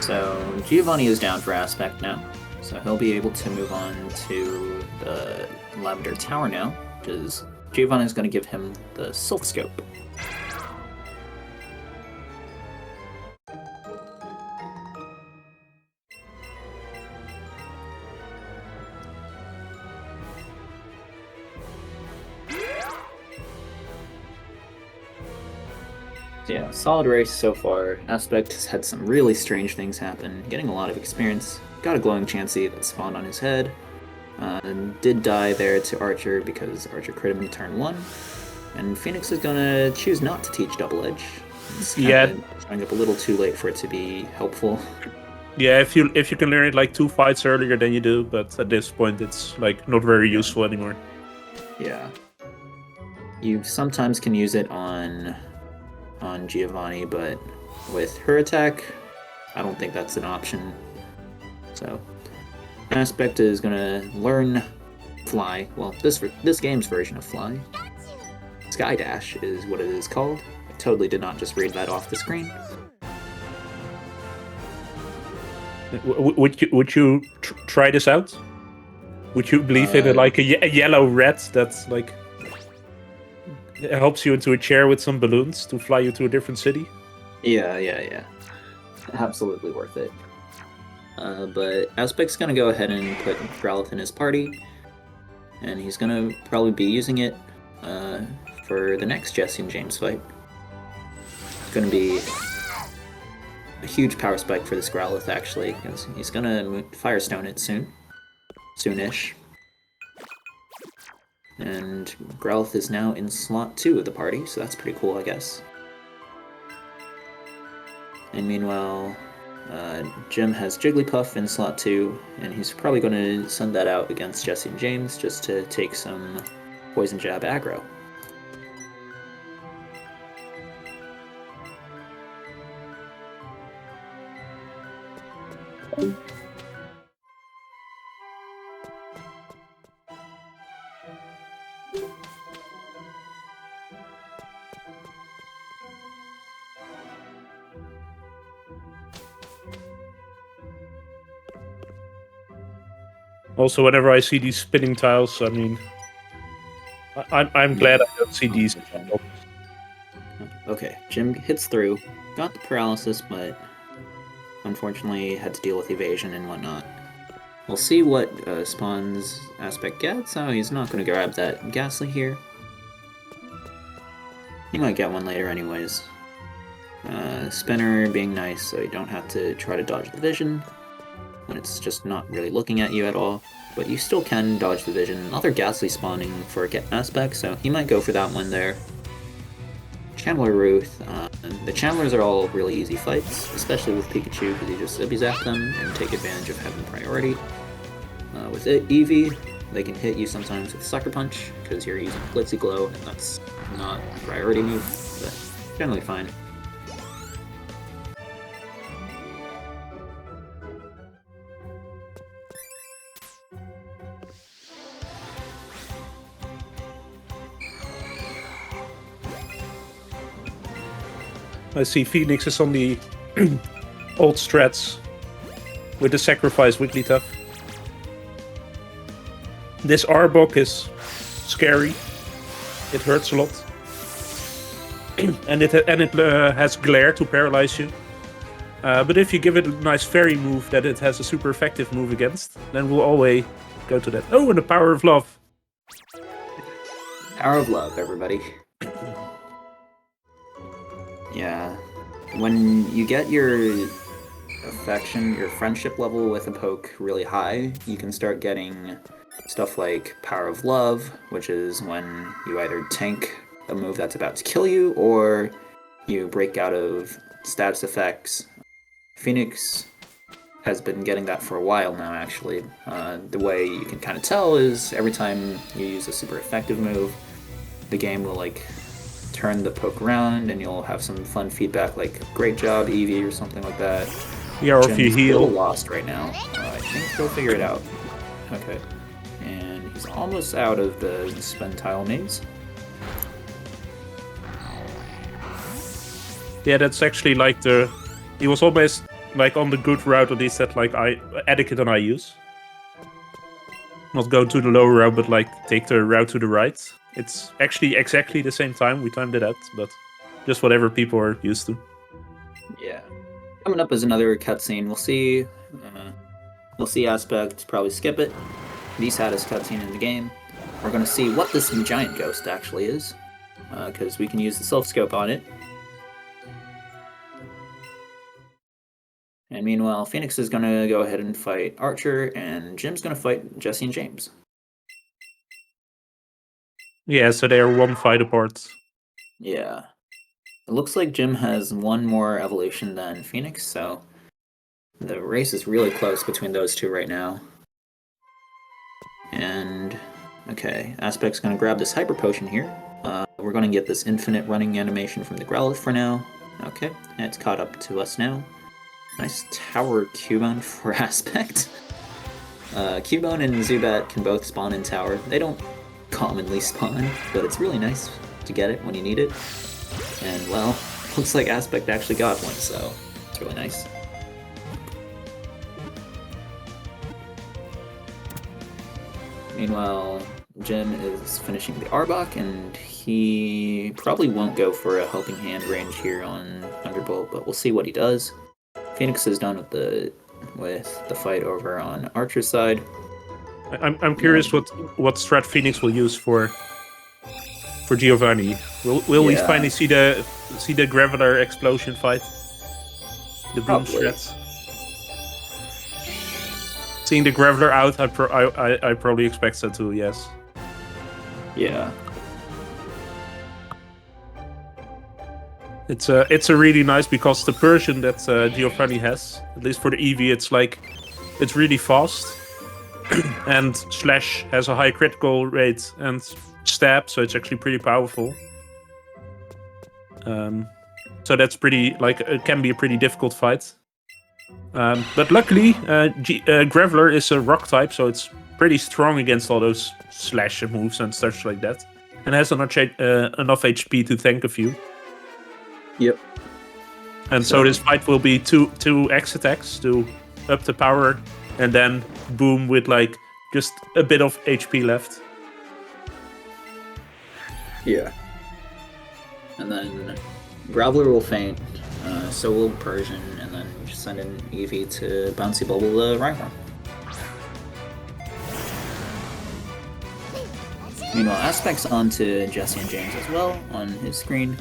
So Giovanni is down for Aspect now, so he'll be able to move on to the Lavender Tower now, because Giovanni is going to give him the Silph Scope. Yeah, solid race so far. Aspect has had some really strange things happen, getting a lot of experience. Got a glowing Chansey that spawned on his head. And did die there to Archer because Archer crit him in turn 1. And Phoenix is gonna choose not to teach Double Edge. It's showing up a little too late for it to be helpful.
Yeah, if you can learn it like 2 fights earlier than you do, but at this point it's like not very useful anymore.
Yeah. You sometimes can use it on Giovanni, but with her attack, I don't think that's an option. So, Aspect is gonna learn Fly. Well, this game's version of Fly. Sky Dash is what it is called. I totally did not just read that off the screen.
Would you try this out? Would you believe in like a yellow red that's like it helps you into a chair with some balloons to fly you to a different city?
Yeah. Absolutely worth it. But Aspect's gonna go ahead and put Growlithe in his party, and he's gonna probably be using it for the next Jesse and James fight. It's gonna be a huge power spike for this Growlithe, actually, because he's gonna Firestone it soonish. And Growlithe is now in slot 2 of the party, so that's pretty cool, I guess. And meanwhile, JimB has Jigglypuff in slot 2, and he's probably going to send that out against Jesse and James just to take some Poison Jab aggro.
Also, whenever I see these spinning tiles, I mean, I'm glad I don't see these.
Okay, JimB hits through, got the paralysis, but unfortunately had to deal with evasion and whatnot. We'll see what Spawn's Aspect gets. Oh, he's not going to grab that Ghastly here. He might get one later anyways. Spinner being nice, so you don't have to try to dodge the vision when it's just not really looking at you at all. But you still can dodge the vision. Another Ghastly spawning for Aspect, so he might go for that one there. Chandler Ruth. The Chandlers are all really easy fights, especially with Pikachu, because you just Zippy Zap them and take advantage of having priority. With Eevee, they can hit you sometimes with Sucker Punch, because you're using Blitzy Glow, and that's not a priority move, but generally fine.
I see Phoenix is on the old strats with the sacrifice Wigglytuff. This Arbok is scary. It hurts a lot, and it has Glare to paralyze you. But if you give it a nice fairy move that it has a super effective move against, then we'll always go to that. Oh, and the Power of Love.
Power of Love, everybody. Yeah, when you get your affection, your friendship level with a poke really high, you can start getting stuff like Power of Love, which is when you either tank a move that's about to kill you, or you break out of status effects. Phoenix
has been getting that for a while now, actually. The way you can kind of tell is every time you use a super effective move, the game will like turn the poke around and you'll have some fun feedback like great job Eevee or something like that.
Yeah, or if you
Jim's a little
heal.
lost right now. I think he'll figure it out. Okay. And he's almost out of the spin tile maze.
Yeah, that's actually like he was always like on the good route, at least that like etiquette and I use. Not go to the lower route, but like take the route to the right. It's actually exactly the same time we timed it out, but just whatever people are used to.
Yeah. Coming up is another cutscene. We'll see Aspect probably skip it. The saddest cutscene in the game. We're going to see what this giant ghost actually is, because we can use the self scope on it. And meanwhile, Phoenix is going to go ahead and fight Archer, and JimB's going to fight Jesse and James.
Yeah, so they are one fight apart.
Yeah. It looks like JimB has one more evolution than Phoenix, so the race is really close between those two right now. And, okay, Aspect's going to grab this Hyper Potion here. We're going to get this infinite running animation from the Growlithe for now. Okay, and it's caught up to us now. Nice tower Cubone for Aspect. Cubone and Zubat can both spawn in tower. They don't commonly spawn, but it's really nice to get it when you need it. And, well, looks like Aspect actually got one, so it's really nice. Meanwhile, JimB is finishing the Arbok, and he probably won't go for a Helping Hand range here on Thunderbolt, but we'll see what he does. Phoenix is done with the fight over on Archer's side.
I'm curious what strat Phoenix will use for Giovanni. Will we finally see the Graveler explosion fight? The boom strats. Seeing the Graveler out, I probably expect so too. Yes.
Yeah.
It's a really nice because the Persian that Giovanni has, at least for the Eevee, it's really fast, and Slash has a high critical rate and stab, so it's actually pretty powerful. So that's pretty it can be a pretty difficult fight. But luckily, Graveler is a rock type, so it's pretty strong against all those slash moves and such like that, and has enough HP to tank a few.
Yep.
And so this fight will be two X attacks to up the power, and then boom with like just a bit of HP left.
Yeah. And then Graveler will faint, so will Persian, and then just send in Eevee to Bouncy Bubble the Rhyhorn. Meanwhile, Aspect's onto Jesse and James as well on his screen.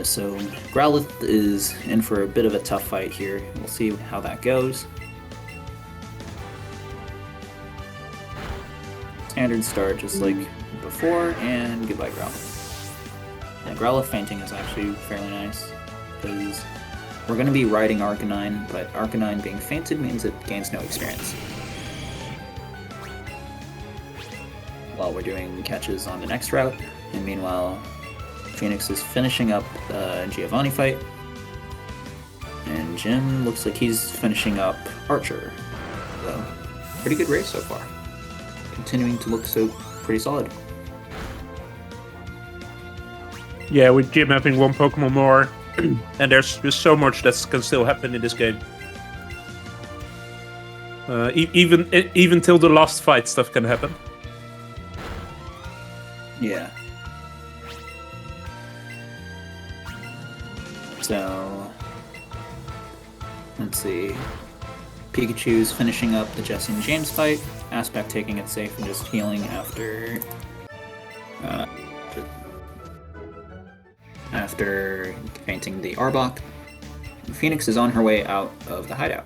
So Growlithe is in for a bit of a tough fight here. We'll see how that goes. Standard start just like before, and goodbye Growlithe. Yeah, Growlithe fainting is actually fairly nice, because we're going to be riding Arcanine, but Arcanine being fainted means it gains no experience. While we're doing catches on the next route, and meanwhile Phoenix is finishing up the Giovanni fight, and JimB looks like he's finishing up Archer. So, pretty good race so far. Continuing to look so pretty solid.
Yeah, with JimB having one Pokemon more, and there's just so much that can still happen in this game. Even till the last fight, stuff can happen.
Yeah. So, let's see. Pikachu's finishing up the Jesse and James fight. Aspect taking it safe and just healing after fainting the Arbok. Phoenix is on her way out of the hideout.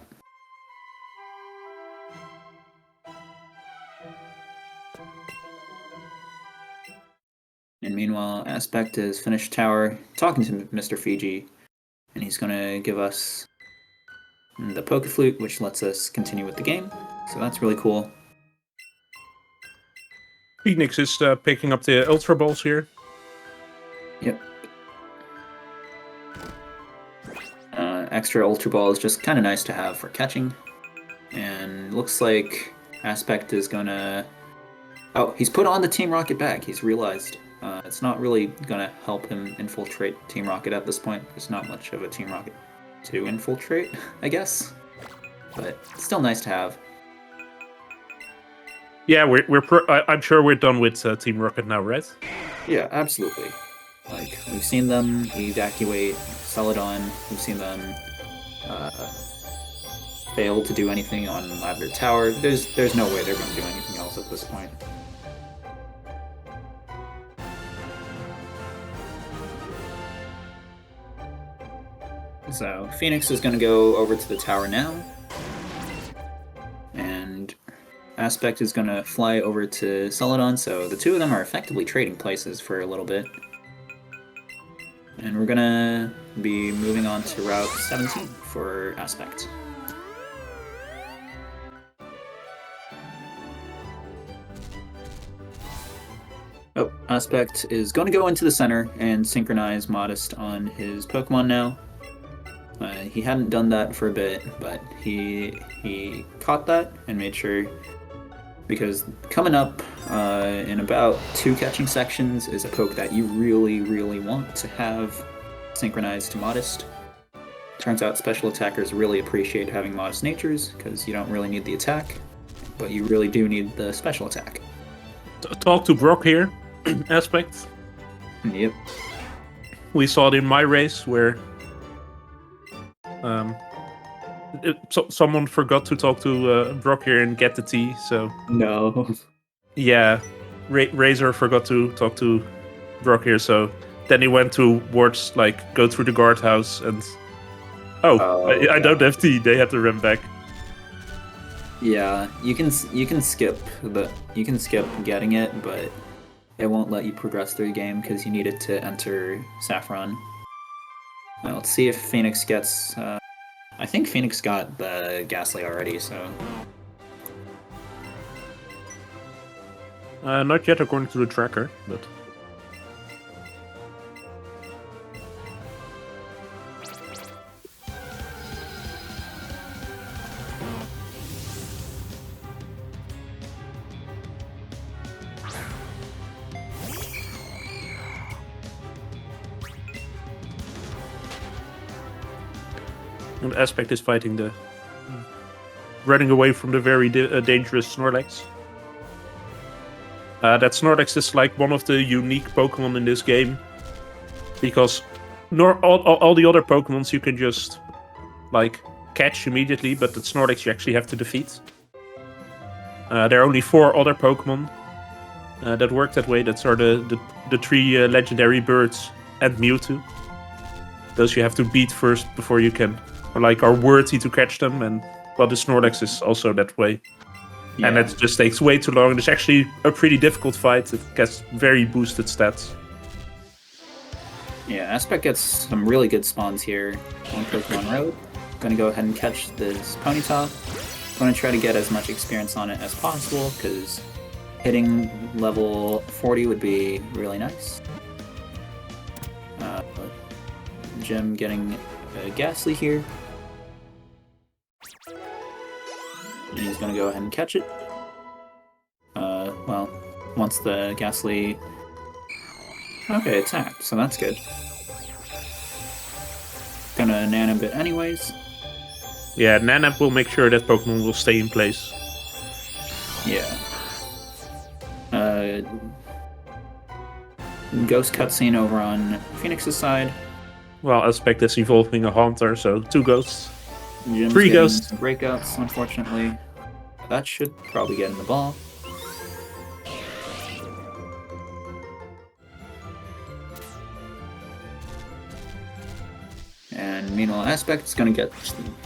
And meanwhile, Aspect has finished tower, talking to Mr. Fiji, and he's going to give us and the Poke Flute, which lets us continue with the game. So that's really cool.
Phoenix is picking up the Ultra Balls here.
Yep. Extra Ultra Ball is just kind of nice to have for catching. And looks like Aspect is gonna... Oh, he's put on the Team Rocket bag. He's realized it's not really gonna help him infiltrate Team Rocket at this point. There's not much of a Team Rocket to infiltrate, I guess. But still nice to have.
Yeah, I'm sure we're done with Team Rocket now, right?
Yeah, absolutely. Like, we've seen them evacuate Celadon. We've seen them fail to do anything on Lavender Tower. There's no way they're going to do anything else at this point. So, Phoenix is going to go over to the tower now. And Aspect is going to fly over to Celadon, so the two of them are effectively trading places for a little bit. And we're going to be moving on to Route 17 for Aspect. Oh, Aspect is going to go into the center and synchronize Modest on his Pokemon now. He hadn't done that for a bit, but he caught that and made sure, because coming up in about 2 catching sections is a poke that you really, really want to have synchronized to Modest. Turns out special attackers really appreciate having Modest natures, because you don't really need the attack, but you really do need the special attack.
Talk to Brock here, Aspect.
Yep.
We saw it in my race where someone forgot to talk to Brock here and get the tea, so...
No.
Yeah, Razor forgot to talk to Brock here, so then he went towards, like, go through the guardhouse and... I don't have tea, they had to run back.
Yeah, you can skip getting it, but it won't let you progress through the game because you need it to enter Saffron. Well, let's see if Phoenix gets... I think Phoenix got the Ghastly already, so...
Not yet according to the tracker, but... And Aspect is fighting running away from the very dangerous Snorlax. That Snorlax is like one of the unique Pokemon in this game, because all the other Pokemons you can just like catch immediately, but the Snorlax you actually have to defeat. There are only 4 other Pokemon that work that way. That are the 3 legendary birds and Mewtwo. Those you have to beat first before you can, or like are worthy to catch them, and well, the Snorlax is also that way. Yeah. And it just takes way too long. It's actually a pretty difficult fight. It gets very boosted stats.
Yeah, Aspect gets some really good spawns here on Pokemon Road. Gonna go ahead and catch this Ponyta. Gonna try to get as much experience on it as possible, because hitting level 40 would be really nice. JimB getting a Ghastly here. And he's gonna go ahead and catch it. Well, once the Ghastly... Okay, attacked, so that's good. Gonna Nanab it anyways.
Yeah, Nanab will make sure that Pokemon will stay in place.
Yeah. Ghost cutscene over on Phoenix's side.
Well, Aspect is evolving a Haunter, so 2 ghosts.
JimB's
3 ghosts.
Some breakouts, unfortunately. That should probably get in the ball. And meanwhile, Aspect's gonna get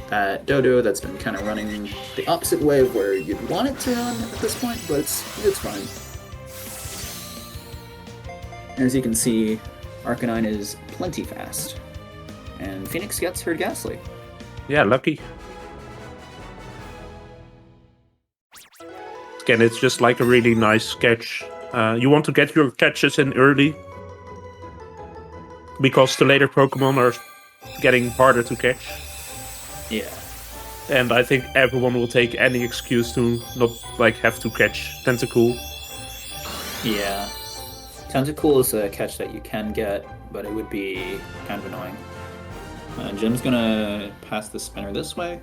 that Dodo that's been kind of running the opposite way of where you'd want it to run at this point, but it's fine. As you can see, Arcanine is plenty fast. And Phoenix gets her Ghastly.
Yeah, lucky. Again, it's just like a really nice catch. You want to get your catches in early, because the later Pokemon are getting harder to catch.
Yeah.
And I think everyone will take any excuse to not like have to catch Tentacool.
Yeah. Tentacool is a catch that you can get, but it would be kind of annoying. Jim's gonna pass the spinner this way.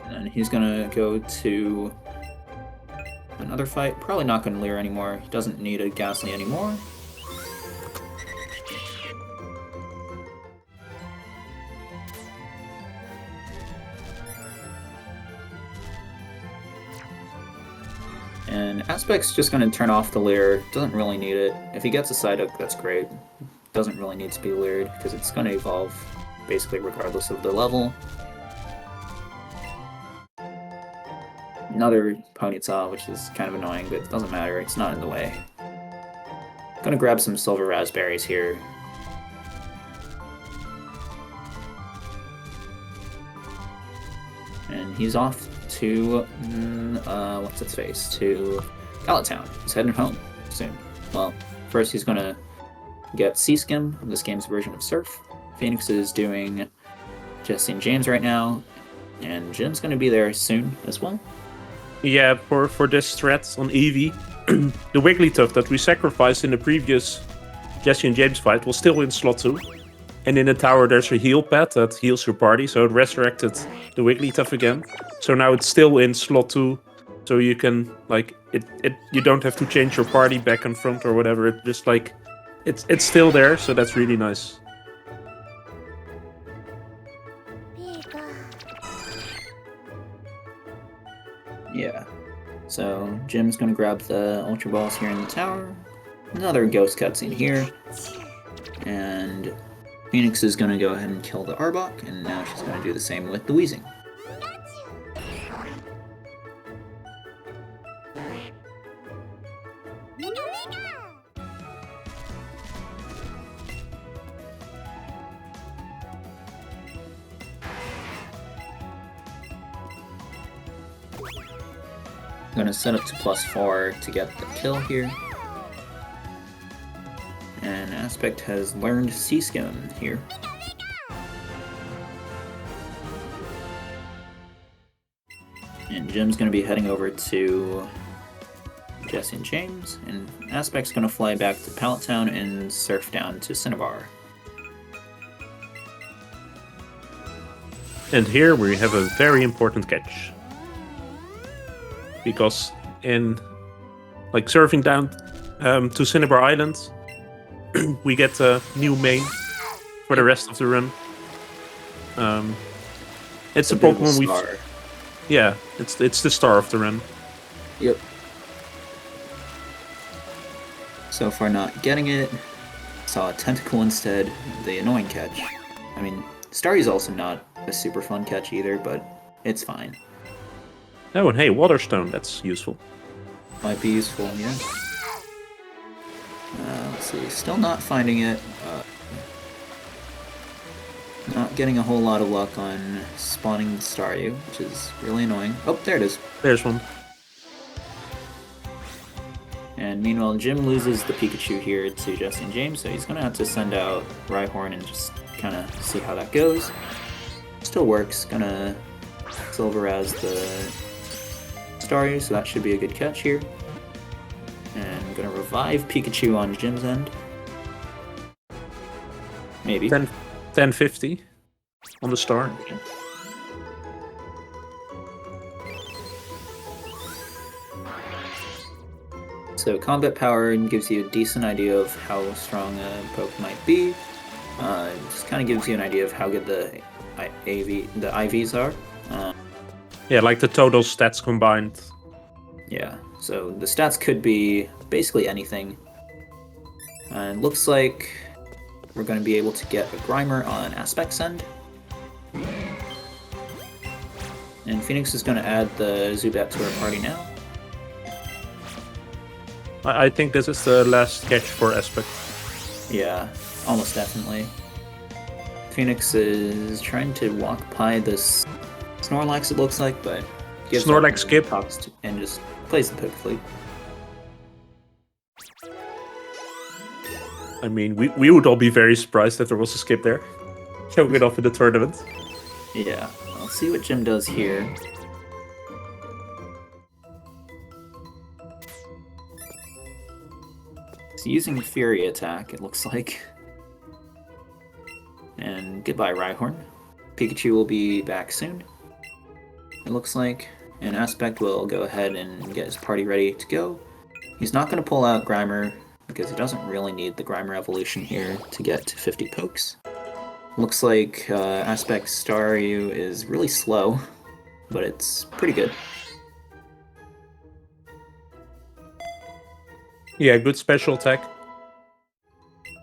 And he's gonna go to another fight. Probably not gonna Leer anymore. He doesn't need a Ghastly anymore. And Aspect's just going to turn off the Leer. Doesn't really need it. If he gets a Psyduck, that's great. Doesn't really need to be Leered, because it's going to evolve basically regardless of the level. Another Ponyta, which is kind of annoying, but it doesn't matter. It's not in the way. Going to grab some Silver Raspberries here. And he's off to, what's its face? To Town. He's heading home soon. Well, first he's gonna get Sea-Skim, this game's version of Surf. Phoenix is doing Jesse and James right now, and Jim's gonna be there soon as well.
Yeah, for this threat on Eevee, the Wigglytuff that we sacrificed in the previous Jesse and James fight was still in slot 2. And in the tower there's a heal pad that heals your party, so it resurrected the Wigglytuff again. So now it's still in slot 2, so you can, like, you don't have to change your party back and front or whatever. It just, like, it's still there, so that's really nice.
Yeah. So Jim's gonna grab the Ultra Balls here in the tower. Another ghost cutscene here. And Phoenix is going to go ahead and kill the Arbok, and now she's going to do the same with the Weezing. I'm going to set up to +4 to get the kill here. And Aspect has learned Sea-Skim here. And Jim's going to be heading over to Jesse and James, and Aspect's going to fly back to Pallet Town and surf down to Cinnabar.
And here we have a very important catch. Because in, like, surfing down to Cinnabar Island, we get a new main for the rest of the run. It's a Pokemon we've... Yeah, it's the star of the run.
Yep. So far not getting it. Saw a Tentacool instead, the annoying catch. I mean, Starry's also not a super fun catch either, but it's fine.
Oh, and hey, Waterstone, that's useful.
Might be useful, yeah. Let's see, still not finding it. Not getting a whole lot of luck on spawning Staryu, which is really annoying. Oh, there it is.
There's one.
And meanwhile, Jim loses the Pikachu here to Jesse and James, so he's going to have to send out Rhyhorn and just kind of see how that goes. Still works. Gonna Silver Raz the Staryu, so that should be a good catch here. And I'm gonna revive Pikachu on Jim's end. Maybe.
1050 on the star.
Okay. So combat power gives you a decent idea of how strong a Poke might be. It just kind of gives you an idea of how good the IVs are.
Yeah, like the total stats combined.
Yeah, so the stats could be basically anything. And looks like we're going to be able to get a Grimer on Aspect's end. And Phoenix is going to add the Zubat to our party now.
I think this is the last catch for Aspect.
Yeah, almost definitely. Phoenix is trying to walk by this Snorlax, it looks like, but gives
Snorlax
up
skip.
and just plays the Pokefleet.
I mean, we would all be very surprised if there was a skip there. Showing it off in the tournament.
Yeah, let's see what JimB does here. He's using Fury Attack, it looks like. And goodbye, Rhyhorn. Pikachu will be back soon, it looks like. And Aspect will go ahead and get his party ready to go. He's not going to pull out Grimer, because he doesn't really need the Grimer evolution here to get to 50 pokes. Looks like Aspect Staryu is really slow, but it's pretty good.
Yeah, good special attack.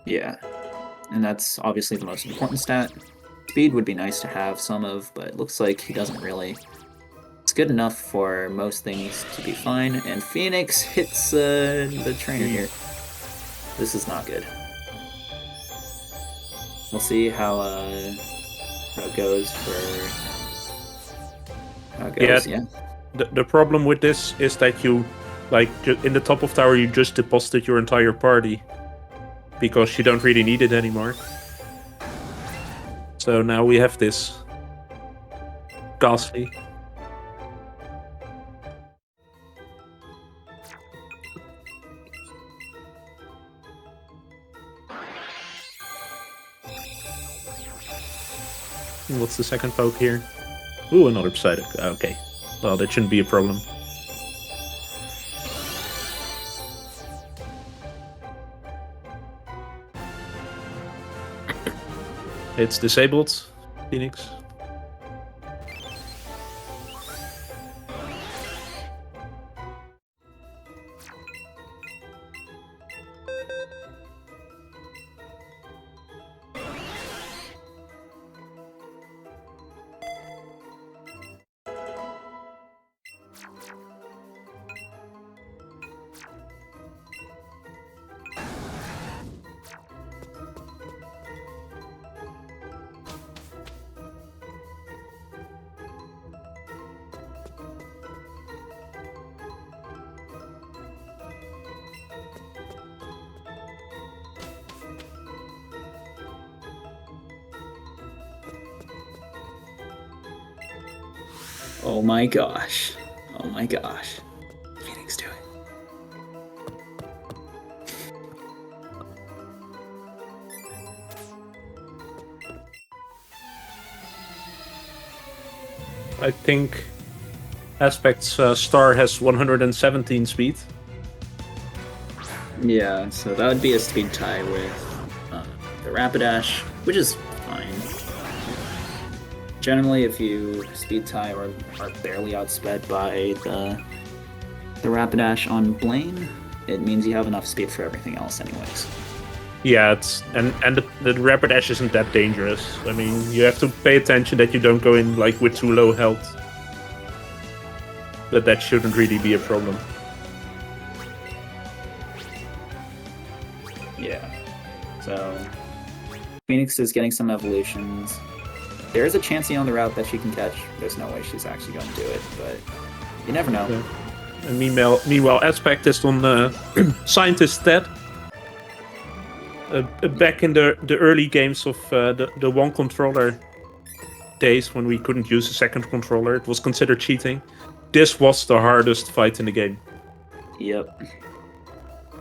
Yeah, and that's obviously the most important stat. Speed would be nice to have some of, but it looks like he doesn't really. It's good enough for most things to be fine, and Phoenix hits the trainer here. This is not good. We'll see how it goes for... How it goes, yeah.
The problem with this is that you, like, in the top of tower, you just deposited your entire party. Because you don't really need it anymore. So now we have this. Ghastly. What's the second poke here? Ooh, another Psyduck. Okay. Well, that shouldn't be a problem. It's disabled, Phoenix.
Oh my gosh. Oh my gosh. Phoenix, do it.
I think Aspect's Star has 117 speed.
Yeah, so that would be a speed tie with the Rapidash, which is fine. Generally, if you speed tie or are barely outsped by the Rapidash on Blaine, it means you have enough speed for everything else anyways.
Yeah, it's and the Rapidash isn't that dangerous. I mean, you have to pay attention that you don't go in like with too low health. But that shouldn't really be a problem.
Yeah. So Phoenix is getting some evolutions. There is a Chansey on the route that she can catch. There's no way she's actually going to do it, but you never know.
Yeah. And meanwhile, Aspect is on Scientist Stat. Back in the early games of the one controller days when we couldn't use a second controller, it was considered cheating. This was the hardest fight in the game.
Yep.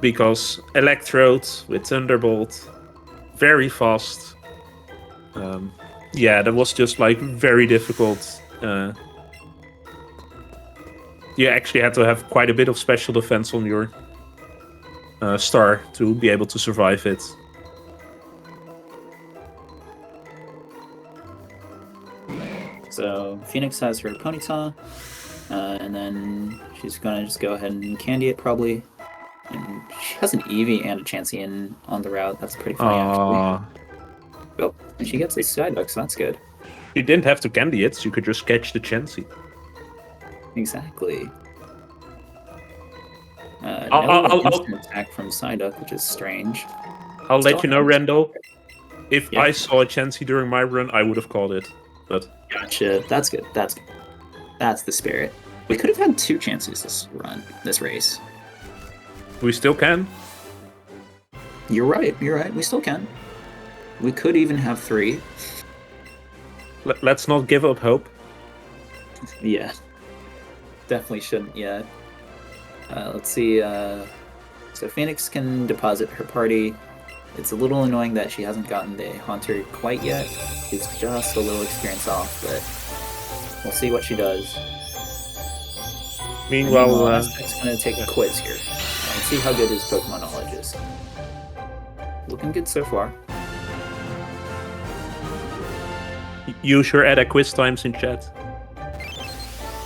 Because Electrode with Thunderbolt, very fast. Yeah, that was just like very difficult. You actually had to have quite a bit of special defense on your Star to be able to survive it.
So Phoenix has her Ponyta, and then she's gonna just go ahead and candy it probably. And she has an Eevee and a Chansey on the route. That's pretty funny actually. Oh, and she gets a Psyduck, so that's good.
You didn't have to candy it, so you could just catch the Chansey.
Exactly.
I'll
instant attack from Psyduck, which is strange.
I'll let you know, Randall. If
Yeah.
I saw a Chansey during my run, I would have called it. But
Gotcha. That's good. That's the spirit. We could have had 2 chances this race.
We still can.
You're right. We still can. We could even have 3.
Let's not give up hope.
Yeah. Definitely shouldn't yet. Let's see. So Phoenix can deposit her party. It's a little annoying that she hasn't gotten the Haunter quite yet. She's just a little experience off, but we'll see what she does.
Meanwhile,
Aspect's going to take a quiz here and see how good his Pokemon knowledge is. Looking good so far.
use your edit quiz times in chat.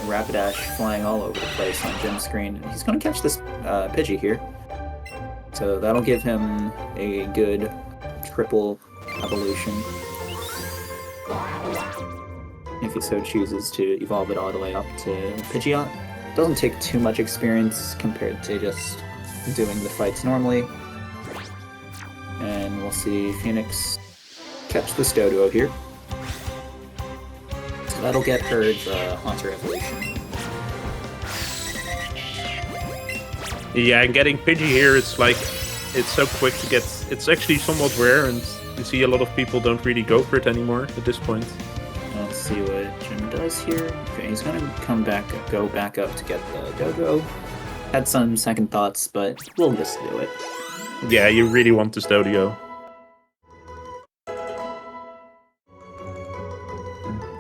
Rapidash flying all over the place on JimB's screen. He's going to catch this Pidgey here. So that'll give him a good triple evolution. If he so chooses to evolve it all the way up to Pidgeot. Doesn't take too much experience compared to just doing the fights normally. And we'll see Phoenix catch this Doduo here. So that'll get her the Haunter evolution.
Yeah, and getting Pidgey here, it's like, it's so quick to get. It's actually somewhat rare, and you see a lot of people don't really go for it anymore at this point.
Let's see what JimB does here. Okay, he's gonna go back up to get the Dodo. Had some second thoughts, but we'll just do it.
Yeah, you really want this Dodio.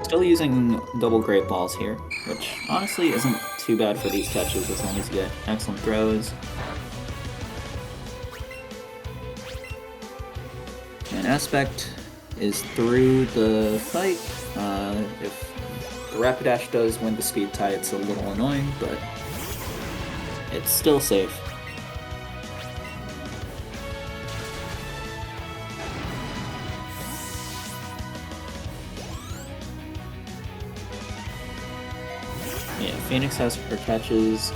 Still using double Great Balls here, which honestly isn't too bad for these catches as long as you get excellent throws. And Aspect is through the fight. If the Rapidash does win the speed tie, it's a little annoying, but it's still safe. Yeah, Phoenix has her catches.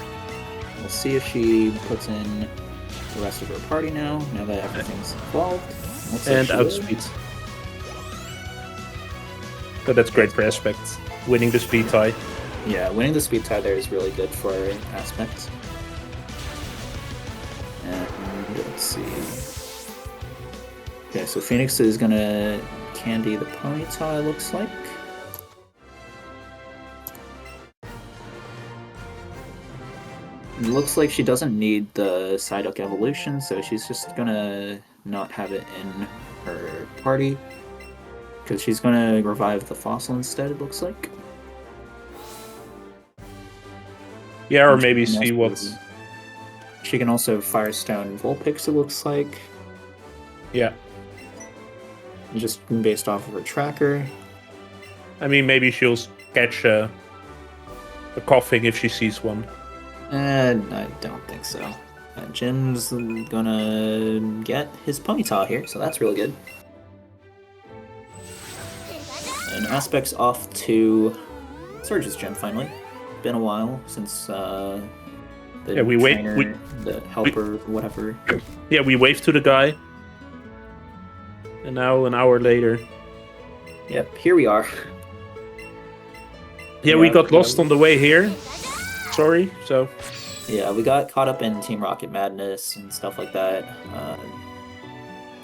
We'll see if she puts in the rest of her party now that everything's evolved. Looks like
And
she will.
outspeed. So that's great for Aspect. Winning the speed tie.
Yeah, winning the speed tie there is really good for Aspect. And let's see. Okay, so Phoenix is gonna candy the Ponyta, it looks like. It looks like she doesn't need the Psyduck evolution, so she's just gonna not have it in her party. Because she's gonna revive the fossil instead, it looks like.
Yeah, or
And she
maybe
can
see
also-
what's.
She can also Firestone Vulpix, it looks like.
Yeah.
Just based off of her tracker.
I mean, maybe she'll catch a coughing if she sees one.
I don't think so. JimB's gonna get his Ponyta here, so that's really good. And Aspect's off to Surge's gym finally. Been a while since the trainer, the helper, whatever.
Yeah, we waved to the guy. And now, an hour later.
Yep, here we are.
Yeah, we got lost on the way here. Sorry, so.
Yeah, we got caught up in Team Rocket madness and stuff like that.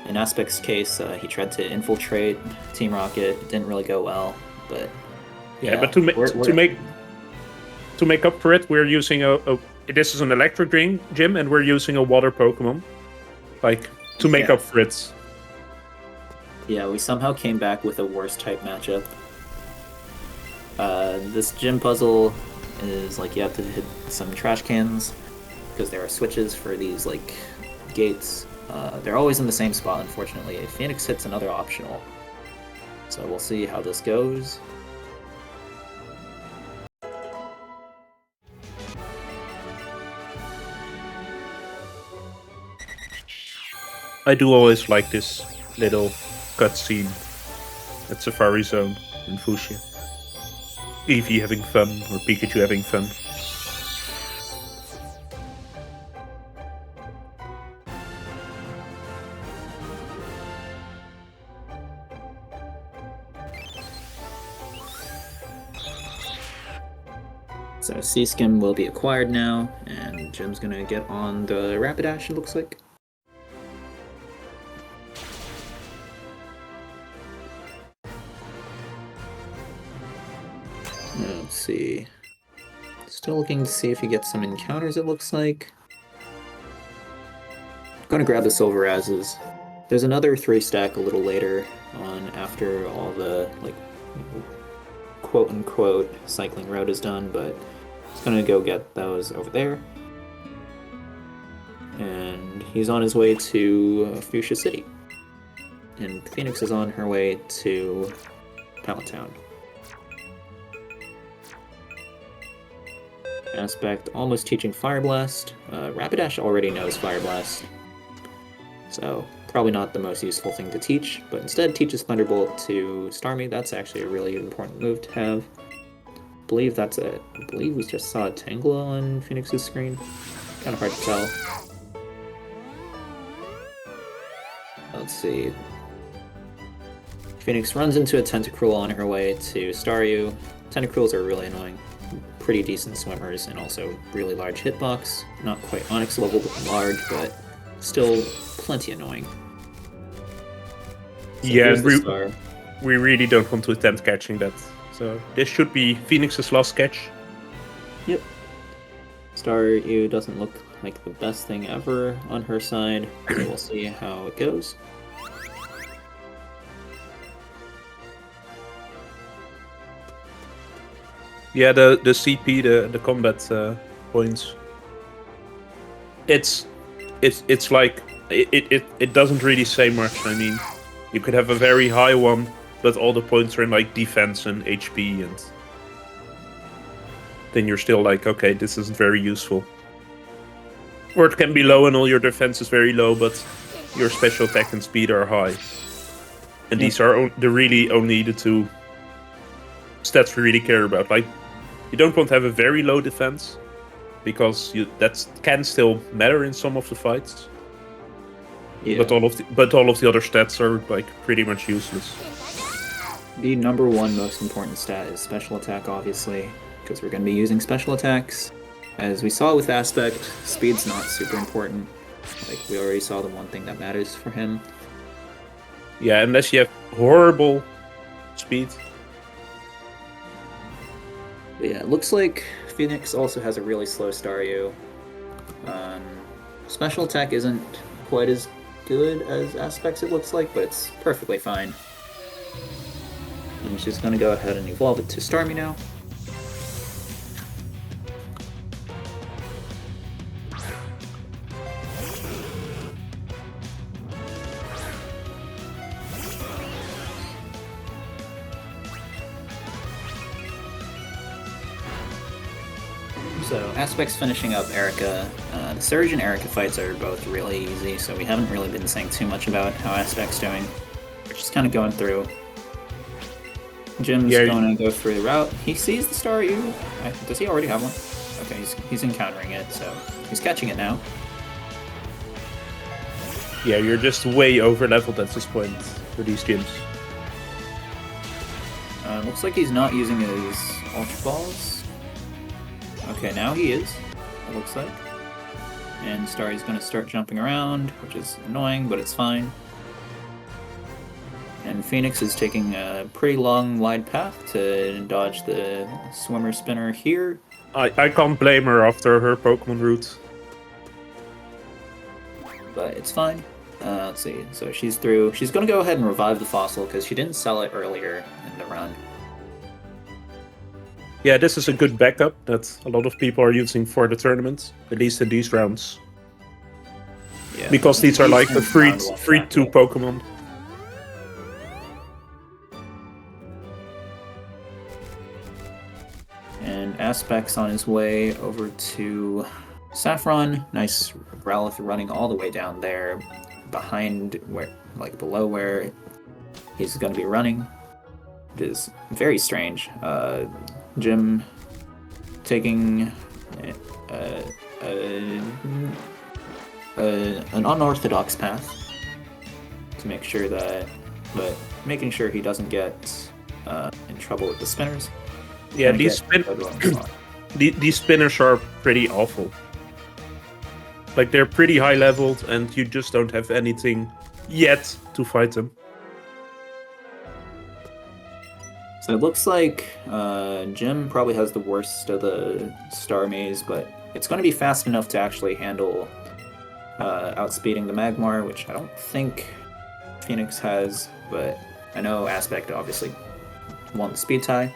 In Aspect's case, he tried to infiltrate Team Rocket. It didn't really go well, but
Yeah, but to make up for it, we're using this is an electric gym, and we're using a water Pokemon, like to make up for it.
Yeah, we somehow came back with a worse type matchup. This gym puzzle is like you have to hit some trash cans because there are switches for these like gates. They're always in the same spot, unfortunately. If Phoenix hits another optional, so we'll see how this goes.
I do always like this little cutscene at Safari Zone in Fuchsia. Eevee having fun, or Pikachu having fun.
So C-Skim will be acquired now, and Jim's gonna get on the Rapidash, it looks like. Let's see. Still looking to see if he gets some encounters, it looks like. Gonna grab the Silver Azes. There's another 3-stack a little later on after all the, like, quote-unquote cycling road is done, but he's gonna go get those over there. And he's on his way to Fuchsia City. And Phoenix is on her way to Pallet Town. Aspect almost teaching Fire Blast. Rapidash already knows Fire Blast, so probably not the most useful thing to teach, but instead teaches Thunderbolt to Starmie. That's actually a really important move to have. I believe we just saw a Tangela on Phoenix's screen. Kind of hard to tell. Let's see. Phoenix runs into a Tentacruel on her way to Staryu. Tentacruels are really annoying. Pretty decent swimmers and also really large hitbox. Not quite Onyx level large, but still plenty annoying. So
yeah,
we
really don't want to attempt catching that. So this should be Phoenix's last catch.
Yep. Staryu doesn't look like the best thing ever on her side. So we'll see how it goes.
Yeah, the CP, the combat points. It's like it doesn't really say much. I mean, you could have a very high one, but all the points are in like defense and HP, and then you're still like, okay, this isn't very useful. Or it can be low and all your defense is very low, but your special attack and speed are high. And these are really only the two stats we really care about. Like, you don't want to have a very low defense, because that can still matter in some of the fights.
Yeah.
But all of the other stats are like pretty much useless.
The number one most important stat is special attack, obviously, because we're going to be using special attacks. As we saw with Aspect, speed's not super important. Like, we already saw the one thing that matters for him.
Yeah, unless you have horrible speed.
But yeah, it looks like Phoenix also has a really slow Staryu. Special attack isn't quite as good as Aspects, it looks like, but it's perfectly fine. And she's going to go ahead and evolve it to Starmie now. So, Aspect's finishing up Erica. The Surge and Erica fights are both really easy, so we haven't really been saying too much about how Aspect's doing. We're just kind of going through. Jim's going to go through the route. He sees the Staryu. Does he already have one? Okay, he's encountering it, so he's catching it now.
Yeah, you're just way over leveled at this point for these gyms.
Looks like he's not using his Ultra Balls. Okay, now he is, it looks like. And Staryu's going to start jumping around, which is annoying, but it's fine. And Phoenix is taking a pretty long, wide path to dodge the swimmer spinner here.
I can't blame her after her Pokemon route.
But it's fine. Let's see. So she's through. She's going to go ahead and revive the fossil because she didn't sell it earlier in the run.
Yeah, this is a good backup that a lot of people are using for the tournament, at least in these rounds.
Yeah.
Because these are like the free 2 Pokemon.
And Aspect's on his way over to Saffron. Nice Growlithe running all the way down there, behind where, like below where he's going to be running. It is very strange. Jim taking an unorthodox path to make sure that, but making sure he doesn't get in trouble with the spinners.
Yeah, these spinners are pretty awful. Like, they're pretty high leveled, and you just don't have anything yet to fight them.
So it looks like JimB probably has the worst of the Star Maze, but it's going to be fast enough to actually handle outspeeding the Magmar, which I don't think Phoenix has, but I know Aspect obviously won the speed tie.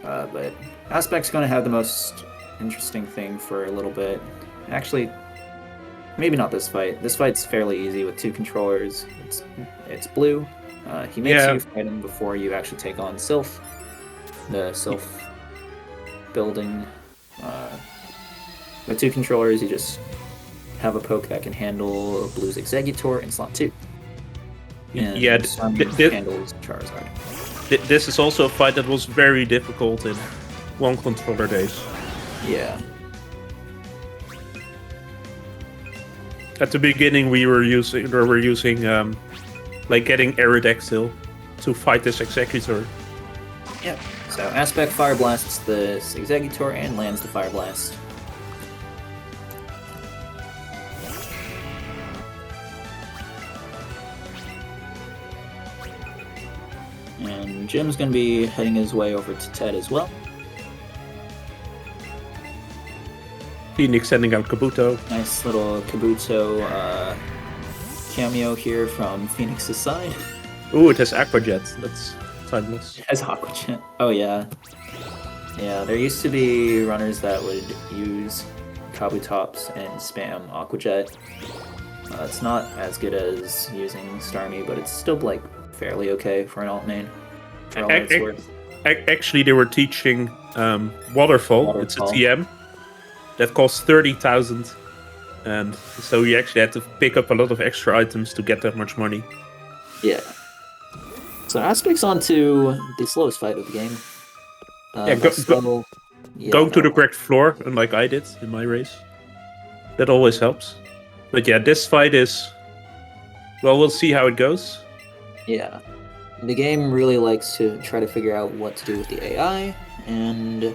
But Aspect's going to have the most interesting thing for a little bit. Actually, maybe not this fight. This fight's fairly easy with 2 controllers. It's blue. He makes you fight him before you actually take on Sylph. The Sylph building. With 2 controllers, you just have a poke that can handle Blue's Exeggutor in slot 2. And handles Charizard.
This is also a fight that was very difficult in 1 controller days.
Yeah.
At the beginning, we were using like getting Aerodactyl to fight this Exeggutor.
Yep. So Aspect Fire Blasts the Exeggutor and lands the Fire Blast. And JimB's going to be heading his way over to Ted as well.
Phoenix sending out Kabuto.
Nice little Kabuto cameo here from Phoenix's side.
Ooh, it has Aqua Jet. That's timeless.
It has Aqua Jet. Oh yeah. Yeah, there used to be runners that would use Kabutops and spam Aqua Jet. It's not as good as using Starmie, but it's still like fairly okay for an alt main. For all it's worth.
Actually, they were teaching Waterfall. It's a TM that costs 30,000, and so you actually had to pick up a lot of extra items to get that much money.
Yeah. So Aspect's on to the slowest fight of the game.
Going to the correct floor, unlike I did in my race. That always helps. But yeah, this fight is... Well, we'll see how it goes.
Yeah. The game really likes to try to figure out what to do with the AI, and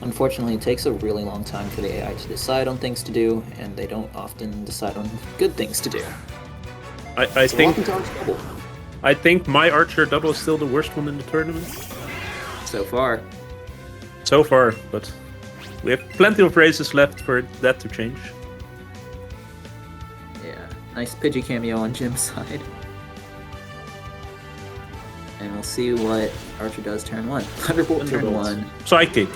unfortunately it takes a really long time for the AI to decide on things to do, and they don't often decide on good things to do.
I think my Archer double is still the worst one in the tournament.
So far.
So far, but we have plenty of races left for that to change.
Yeah, nice Pidgey cameo on JimB's side. And we'll see what Archer does turn 1. Thunderbolt turn 1.
Psychic.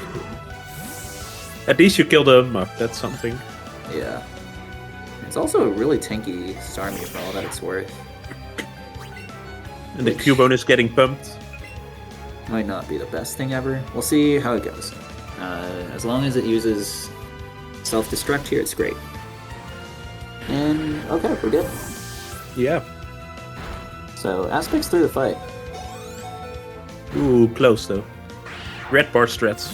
At least you killed a Muck, that's something.
Yeah. It's also a really tanky Starmie for all that it's worth.
And the Cubone is getting pumped.
Might not be the best thing ever. We'll see how it goes. As long as it uses self-destruct here, it's great. And okay, we're good.
Yeah.
So Aspect's through the fight.
Ooh, close though. Red bar strats.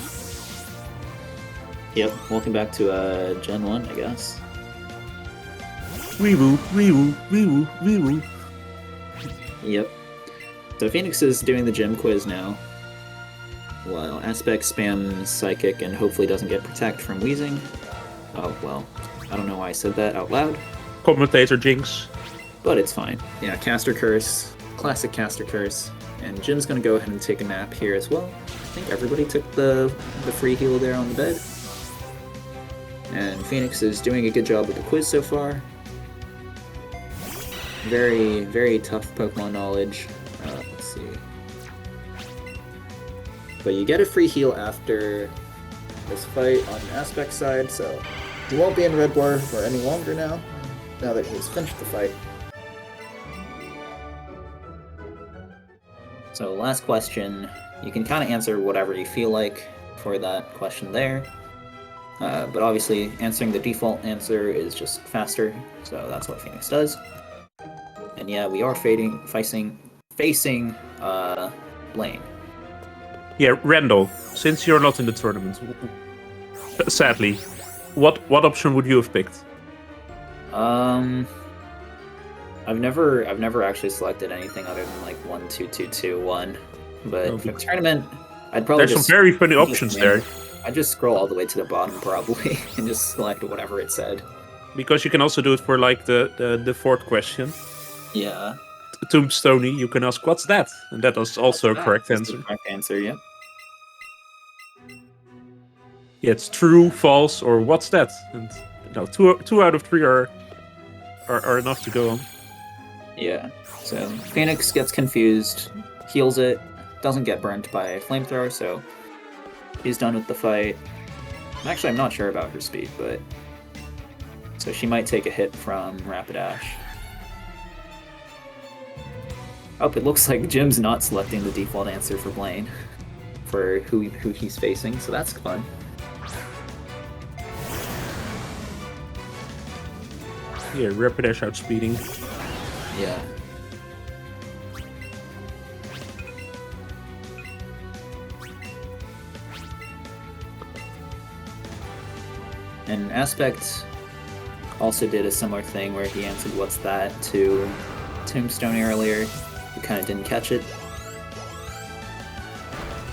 Yep, welcome back to Gen 1, I guess.
Wee woo, wee woo, wee woo, wee woo.
Yep. So Phoenix is doing the gym quiz now, while Aspect spams Psychic and hopefully doesn't get Protect from Wheezing. Oh, well, I don't know why I said that out loud.
Commentator Jinx.
But it's fine. Yeah, Caster Curse. Classic Caster Curse. And JimB's gonna go ahead and take a nap here as well. I think everybody took the free heal there on the bed. And Phoenix is doing a good job with the quiz so far. Very, very tough Pokemon knowledge. Let's see. But you get a free heal after this fight on the Aspect side, so he won't be in Red Bar for any longer now that he's finished the fight. So last question, you can kind of answer whatever you feel like for that question there. But obviously answering the default answer is just faster, so that's what Phoenix does. And yeah, we are facing Blaine.
Yeah, Randall, since you're not in the tournament, sadly, what option would you have picked?
I've never actually selected anything other than like 1, 2, 2, 2, 1. But for the tournament, I'd probably
There's some
just
very funny options there.
I'd just scroll all the way to the bottom probably and just select whatever it said.
Because you can also do it for like the fourth question.
Yeah.
Tombstoney, you can ask, what's that? And that was also a correct
That's
answer.
the correct answer, yep.
Yeah, it's true, false, or what's that? And no, two out of three are enough to go on.
Yeah. So Phoenix gets confused, heals it, doesn't get burnt by a flamethrower, so he's done with the fight. Actually, I'm not sure about her speed, but so she might take a hit from Rapidash. Oh, it looks like JimB's not selecting the default answer for Blaine for who he's facing, so that's fun.
Yeah, Rapidash outspeeding.
Yeah. And Aspect also did a similar thing where he answered "What's that?" to Tombstone earlier. Who kind of didn't catch it,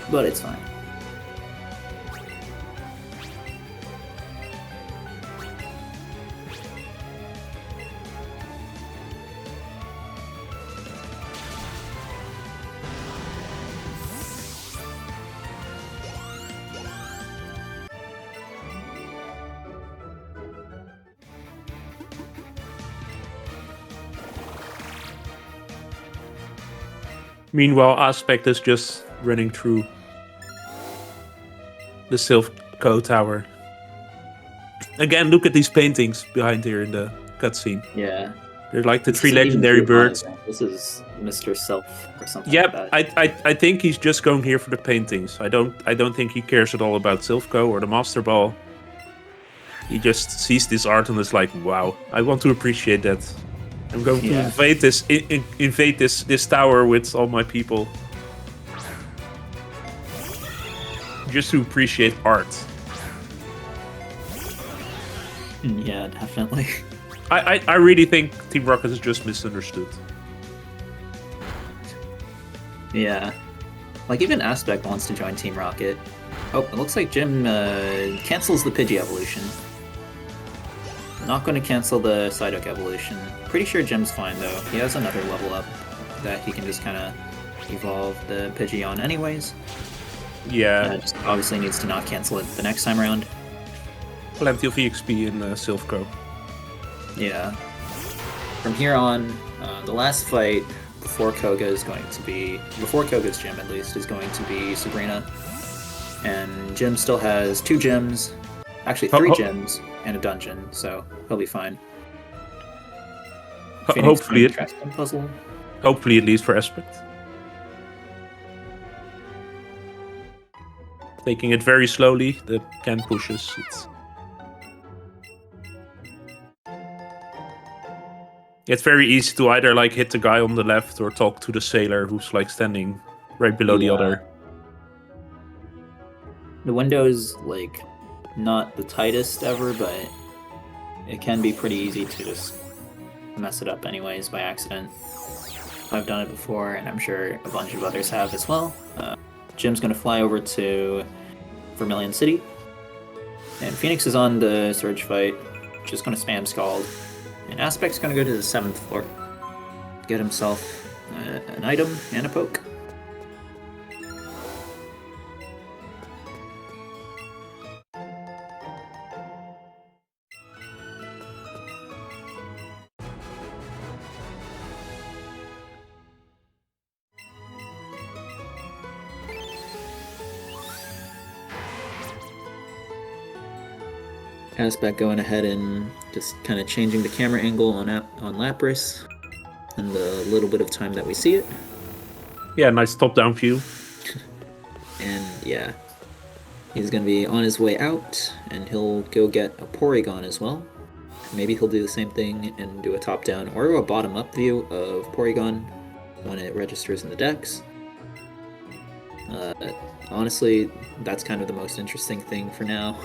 but it's fine.
Meanwhile, Aspect is just running through the Silph Tower. Again, look at these paintings behind here in the cutscene.
Yeah.
They're like the
This
three
isn't even
legendary
Blue
birds.
Mountain. This is Mr. Self or something
Yep,
like that.
I think he's just going here for the paintings. I don't think he cares at all about Silphco or the Master Ball. He just sees this art and is like, wow, I want to appreciate that. I'm going to invade this tower with all my people. Just to appreciate art.
Yeah, definitely.
I really think Team Rocket is just misunderstood.
Yeah. Like, even Aspect wants to join Team Rocket. Oh, it looks like JimB cancels the Pidgey evolution. Not going to cancel the Psyduck evolution. Pretty sure JimB's fine, though. He has another level up that he can just kind of evolve the Pidgey on anyways.
Yeah.
Just obviously needs to not cancel it the next time around.
Plenty of EXP in Silphco.
Yeah. From here on, the last fight before Koga's gym at least, is going to be Sabrina. And JimB still has 2 gyms, actually 3 gyms, and a dungeon, so he'll be fine.
Hopefully,
puzzle.
Hopefully, at least for Aspect. Taking it very slowly, the can pushes. It's very easy to either like hit the guy on the left or talk to the sailor who's like standing right below the other.
The window's like not the tightest ever, but it can be pretty easy to just mess it up anyways by accident. I've done it before, and I'm sure a bunch of others have as well. JimB's going to fly over to Vermilion City, and Phoenix is on the Surge fight, just going to spam Scald. And Aspect's going to go to the 7th floor, get himself an item and a poke. Aspect going ahead and just kind of changing the camera angle on Lapras in the little bit of time that we see it.
Yeah, nice top-down view.
And yeah, he's going to be on his way out, and he'll go get a Porygon as well. Maybe he'll do the same thing and do a top-down or a bottom-up view of Porygon when it registers in the Dex. Honestly, that's kind of the most interesting thing for now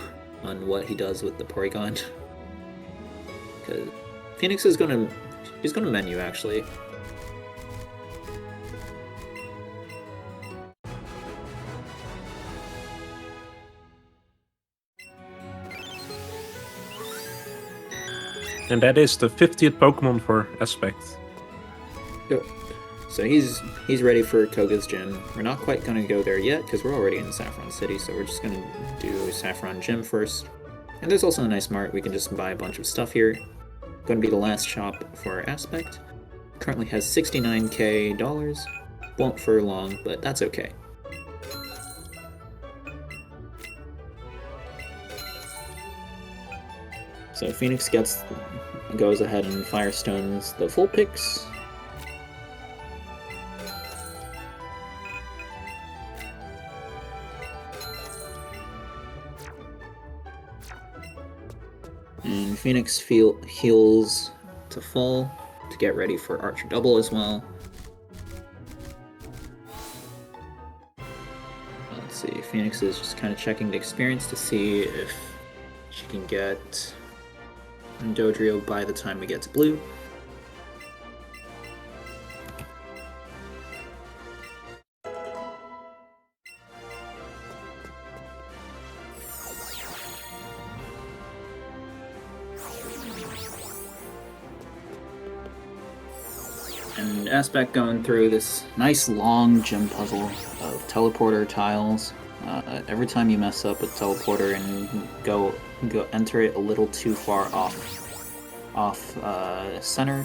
on what he does with the Porygon. Because Phoenix is gonna menu actually.
And that is the 50th Pokemon for Aspect.
So he's ready for Koga's gym. We're not quite going to go there yet because we're already in Saffron City, so we're just going to do Saffron Gym first. And there's also a nice mart. We can just buy a bunch of stuff here. Going to be the last shop for Aspect. Currently has $69k. Won't for long, but that's okay. So Phoenix goes ahead and Firestones the full picks. And Phoenix heals to full to get ready for Archer Double as well. Let's see, Phoenix is just kind of checking the experience to see if she can get Dodrio by the time we get to blue. And Aspect going through this nice long gym puzzle of teleporter tiles. Every time you mess up with teleporter and go enter it a little too far off center,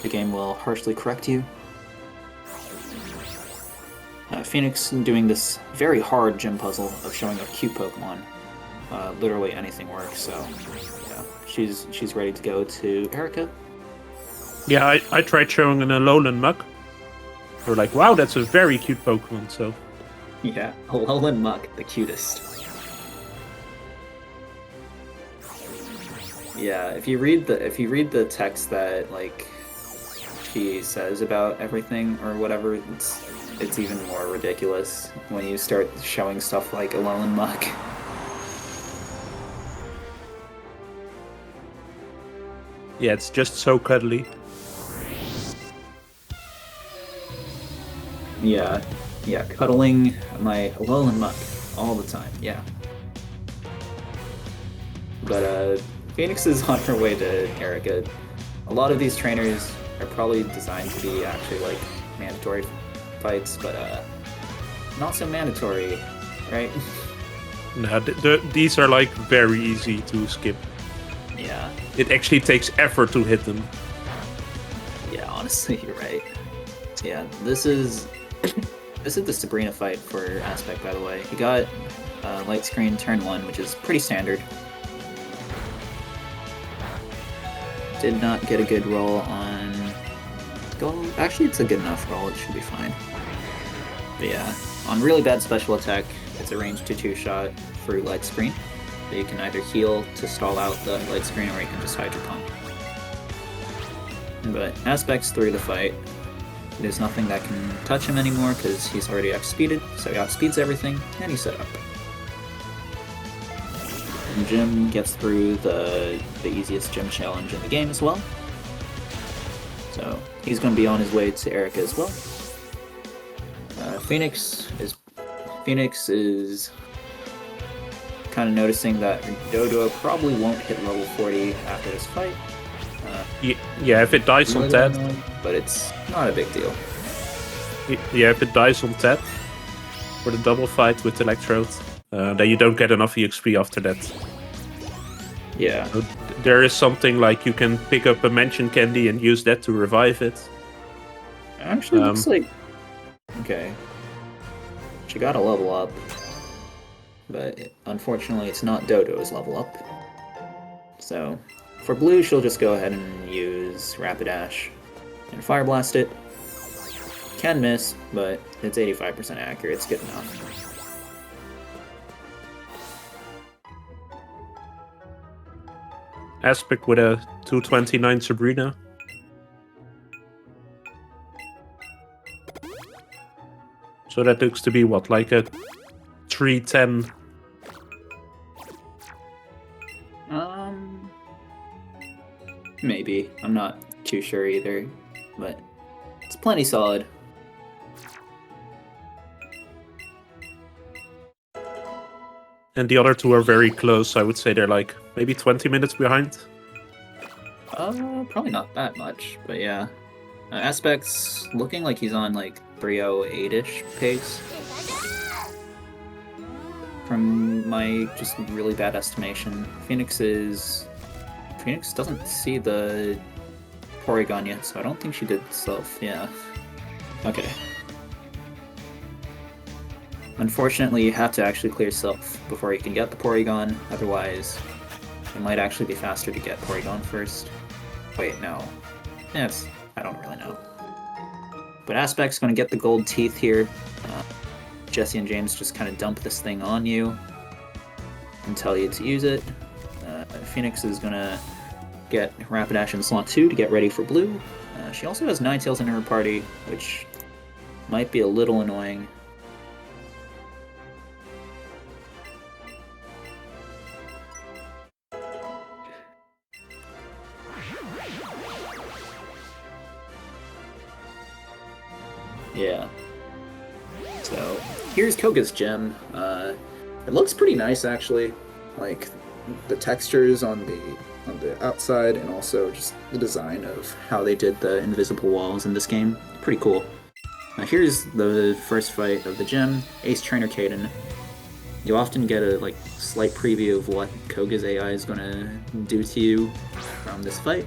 the game will harshly correct you. Phoenix doing this very hard gym puzzle of showing a cute Pokemon. Literally anything works. So yeah, she's ready to go to Erica.
Yeah, I tried showing an Alolan Muk. They were like, wow, that's a very cute Pokemon, so...
Yeah, Alolan Muk, the cutest. Yeah, if you read the text that like she says about everything or whatever, it's even more ridiculous when you start showing stuff like Alolan Muk.
Yeah, it's just so cuddly.
Yeah, cuddling my Alolan Muk all the time, yeah. But Phoenix is on her way to Erica. A lot of these trainers are probably designed to be actually like mandatory fights, but not so mandatory, right?
No, these are like very easy to skip.
Yeah.
It actually takes effort to hit them.
Yeah, honestly, you're right. Yeah, this is the Sabrina fight for Aspect, by the way. He got light screen turn 1, which is pretty standard. Did not get a good roll on gold. Actually, it's a good enough roll. It should be fine. But yeah, on really bad special attack, it's a range to 2-shot through light screen. So you can either heal to stall out the light screen, or you can just Hydro Pump. But Aspect's through the fight. There's nothing that can touch him anymore because he's already outspeeded, so he outspeeds everything, and he's set up. And Jim gets through the easiest gym challenge in the game as well. So he's going to be on his way to Erica as well. Phoenix is kind of noticing that Dodo probably won't hit level 40 after this fight.
Yeah, if it dies on that...
But it's not a big deal.
Yeah, if it dies on that, for the double fight with Electrode, then you don't get enough EXP after that.
Yeah.
So there is something like you can pick up a Mansion Candy and use that to revive it.
Actually, looks like... Okay. She got a level up. But unfortunately, it's not Dodo's level up. So, for blue, she'll just go ahead and use Rapidash and Fire Blast it. Can miss, but it's 85% accurate. It's good enough.
Aspect with a 229 Sabrina. So that looks to be what, like a 310?
Maybe. I'm not too sure either, but it's plenty solid.
And the other two are very close. I would say they're like maybe 20 minutes behind.
Probably not that much, but yeah. Aspect's looking like he's on like 308-ish pace. From my just really bad estimation. Phoenix doesn't see the Porygon yet, so I don't think she did self, yeah. Okay. Unfortunately, you have to actually clear self before you can get the Porygon, otherwise it might actually be faster to get Porygon first. Wait, no. Yes, I don't really know. But Aspect's going to get the gold teeth here. Jesse and James just kind of dump this thing on you and tell you to use it. Phoenix is going to get Rapidash in slot 2 to get ready for blue. She also has Ninetales in her party, which might be a little annoying. Yeah. So here's Koga's gem. It looks pretty nice actually, like the textures on the outside and also just the design of how they did the invisible walls in this game. Pretty cool. Here's the first fight of the gym. Ace Trainer Kaden. You often get a like slight preview of what Koga's AI is gonna do to you from this fight.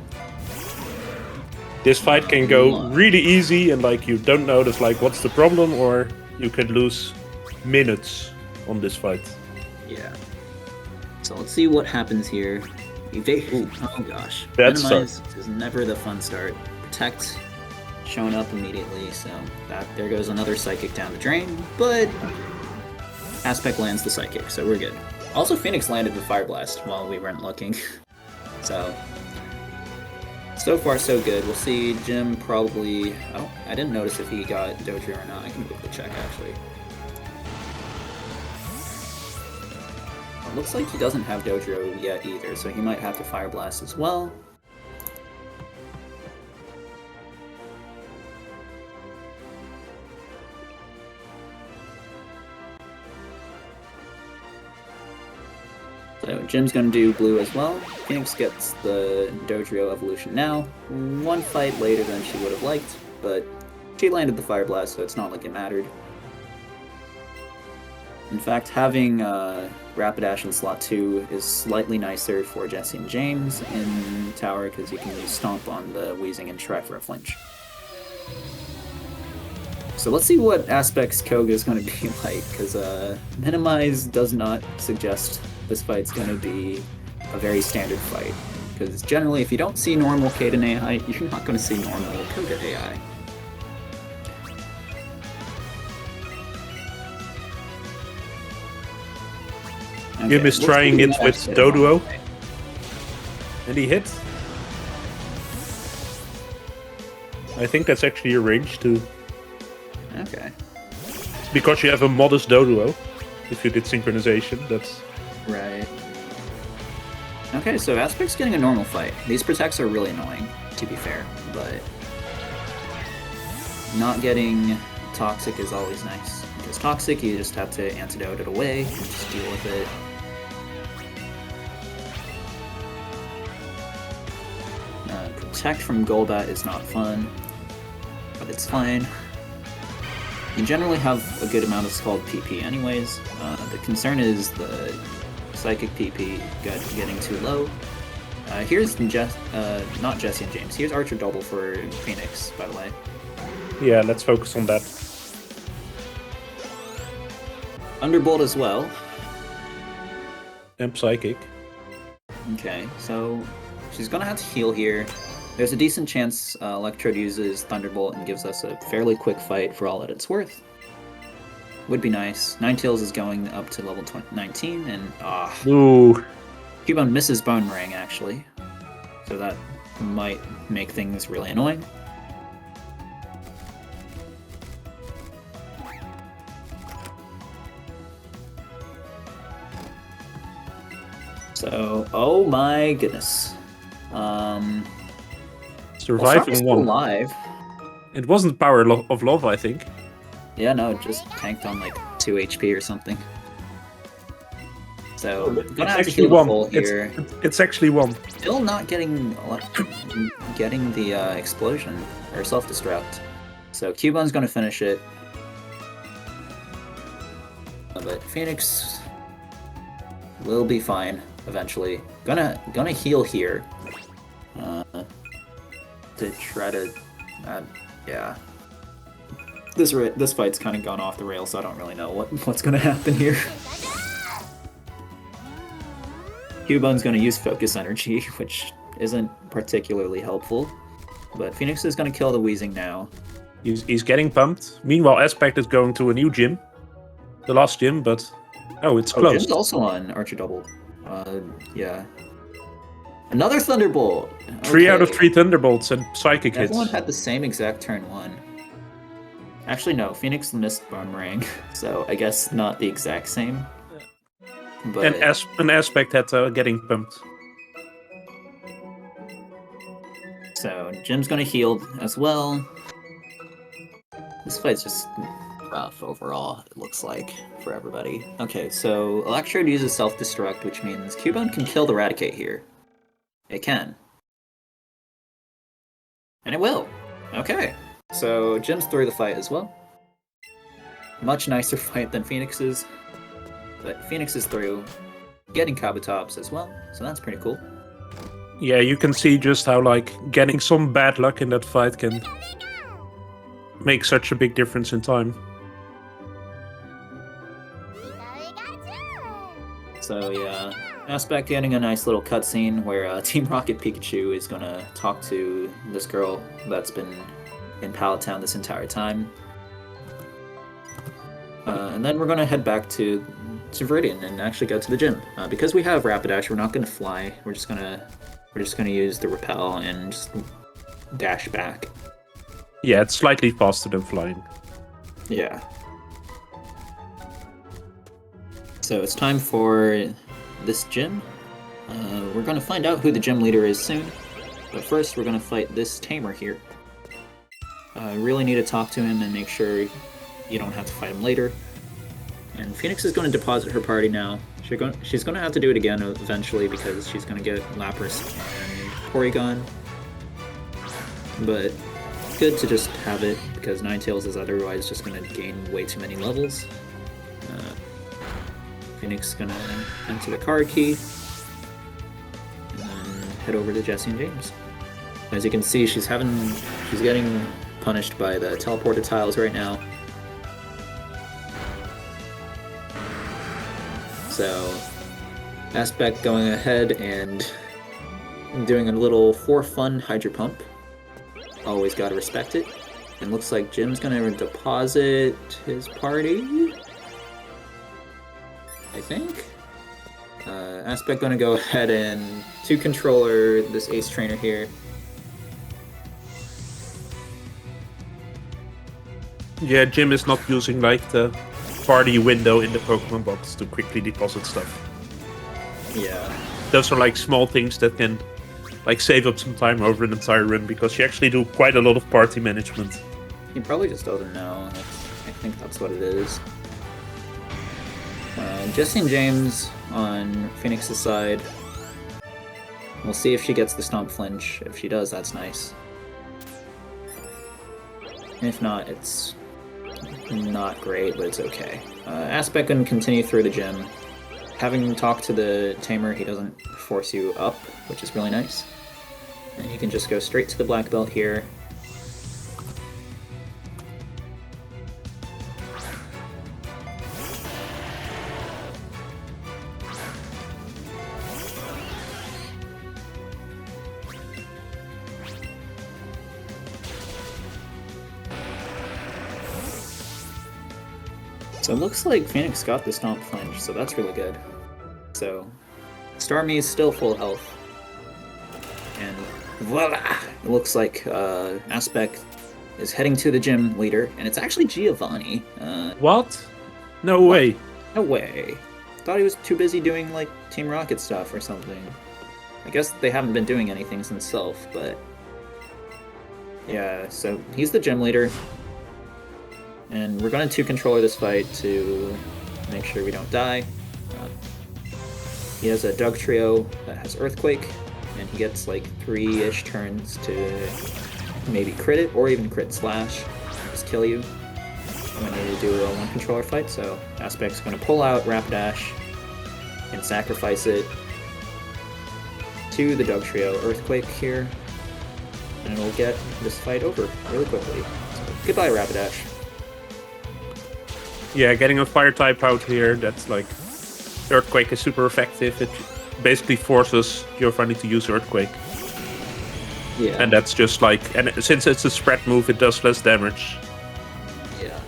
This fight can go really easy and like you don't notice like what's the problem, or you could lose minutes on this fight.
Yeah. So let's see what happens here. Oh gosh.
That's
Minimize is never the fun start. Protect showing up immediately, so there goes another Psychic down the drain, but Aspect lands the Psychic, so we're good. Also, Phoenix landed the Fire Blast while we weren't looking. So far so good. We'll see Jim probably... I didn't notice if he got Dojo or not. I can quickly check, actually. It looks like he doesn't have Dojo yet either, so he might have to Fire Blast as well. So Jim's gonna do blue as well. Phoenix gets the Dojo evolution now. One fight later than she would have liked, but she landed the Fire Blast, so it's not like it mattered. In fact, having Rapidash in slot 2 is slightly nicer for Jesse and James in Tower, because you can use Stomp on the Weezing and try for a flinch. So let's see what Aspect's Koga is going to be like, because Minimize does not suggest this fight's going to be a very standard fight. Because generally, if you don't see normal Kaden AI, you're not going to see normal Koga AI. Okay,
Jim is trying it with Doduo. And he hit. I think that's actually a range too.
Okay.
It's because you have a modest Doduo. If you did synchronization, that's...
Right. Okay, so Aspect's getting a normal fight. These protects are really annoying, to be fair, but not getting Toxic is always nice. Because Toxic, you just have to antidote it away and just deal with it. Protect from Golbat is not fun, but it's fine. You generally have a good amount of Scald PP anyways. The concern is the Psychic PP getting too low. Here's not Jesse and James. Here's Archer Double for Phoenix, by the way.
Yeah, let's focus on that.
Underbolt as well.
And Psychic.
Okay, so she's gonna have to heal here. There's a decent chance Electrode uses Thunderbolt and gives us a fairly quick fight for all that it's worth. Would be nice. Ninetales is going up to level 19, and
Ooh.
Cubone misses Bone Ring, actually. So that might make things really annoying. So, oh my goodness.
Surviving one.
Alive.
It wasn't Power of Love, I think.
Yeah, no, it just tanked on like 2 HP or something.
So
It's
gonna have to
actually
heal the
one.
full here.
It's actually one.
Still not getting the explosion or self-destruct. So Cubone's gonna finish it. But Phoenix will be fine eventually. Gonna heal here. To try to yeah. This fight's kind of gone off the rails, so I don't really know what's gonna happen here. Cubone's gonna use focus energy, which isn't particularly helpful. But Phoenix is gonna kill the Weezing now.
He's getting pumped. Meanwhile, Aspect is going to a new gym. The last gym, but... Oh, it's
Oh,
closed.
Jim's also on Archer Double. Yeah. Another Thunderbolt!
3 out of
Okay.
3 Thunderbolts and Psychic hits.
Everyone had the same exact turn 1. Actually, no. Phoenix missed Boomerang, so I guess not the exact same. But
An Aspect had getting pumped.
so Jim's gonna heal as well. This fight's just rough overall, it looks like, for everybody. Okay, so Electrode uses self-destruct, which means Cubone can kill the Raticate here. It can. And it will. Okay. So Jim's through the fight as well. Much nicer fight than Phoenix's. But Phoenix is through, getting Kabutops as well, so that's pretty cool.
Yeah, you can see just how, like, getting some bad luck in that fight can make such a big difference in time.
So yeah, Aspect getting a nice little cutscene where Team Rocket Pikachu is gonna talk to this girl that's been in Pallet Town this entire time. And then we're gonna head back to Viridian and actually go to the gym. Because we have Rapidash, we're not gonna fly. We're just gonna use the repel and just dash back.
Yeah, it's slightly faster than flying.
Yeah. So it's time for this gym. We're gonna find out who the gym leader is soon. But first, we're gonna fight this tamer here. I really need to talk to him and make sure you don't have to fight him later. And Phoenix is going to deposit her party now. She's going to have to do it again eventually because she's going to get Lapras and Porygon. But good to just have it because Ninetales is otherwise just going to gain way too many levels. Phoenix is going to enter the card key and then head over to Jessie and James. As you can see, she's getting punished by the teleporter tiles right now. So, Aspect going ahead and doing a little for fun Hydro Pump. Always gotta respect it. And looks like Jim's gonna deposit his party, I think. Aspect gonna go ahead and 2-controller this Ace Trainer here.
Yeah, Jim is not using, like, the party window in the Pokemon box to quickly deposit stuff.
Yeah.
Those are, like, small things that can, like, save up some time over an entire run, because you actually do quite a lot of party management.
He probably just doesn't know. I think that's what it is. Jessie and James on Phoenix's side. We'll see if she gets the Stomp Flinch. If she does, that's nice. If not, it's not great, but it's okay. Aspect can continue through the gym. Having talked to the tamer, he doesn't force you up, which is really nice. And you can just go straight to the black belt here. So it looks like Phoenix got the Stomp Flinch, so that's really good. So, Starmie is still full health. And voila! It looks like Aspect is heading to the gym leader, and it's actually Giovanni.
What? No way.
No way. Thought he was too busy doing, like, Team Rocket stuff or something. I guess they haven't been doing anything since Self, but... yeah, so he's the gym leader. And we're going to 2-controller this fight to make sure we don't die.
He has a Dug Trio that has Earthquake, and he gets like 3-ish turns to maybe crit it, or even crit slash, just kill you when you do a one controller fight. So Aspect's going to pull out Rapidash and sacrifice it to the Dug Trio Earthquake here, and it'll get this fight over really quickly. So goodbye, Rapidash.
Yeah, getting a fire type out here, that's like... Earthquake is super effective. It basically forces Giovanni to use Earthquake.
Yeah.
And that's just like... And since it's a spread move, it does less damage.
Yeah.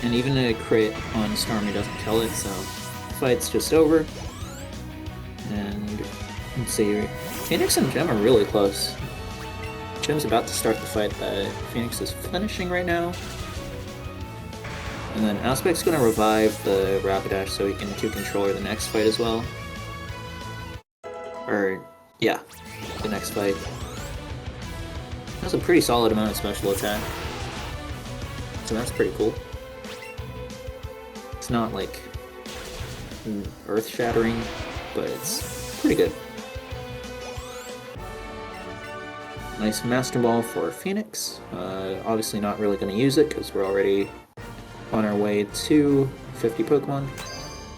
And even a crit on Stormy doesn't kill it, so the fight's just over. And let's see, Phoenix and Jim are really close. Jim's about to start the fight that Phoenix is finishing right now. And then Aspect's going to revive the Rapidash so he can 2-controller the next fight as well. Or, yeah, the next fight. That's a pretty solid amount of special attack. So that's pretty cool. It's not like earth-shattering, but it's pretty good. Nice Master Ball for Phoenix. Obviously not really going to use it because we're already on our way to 50 Pokemon.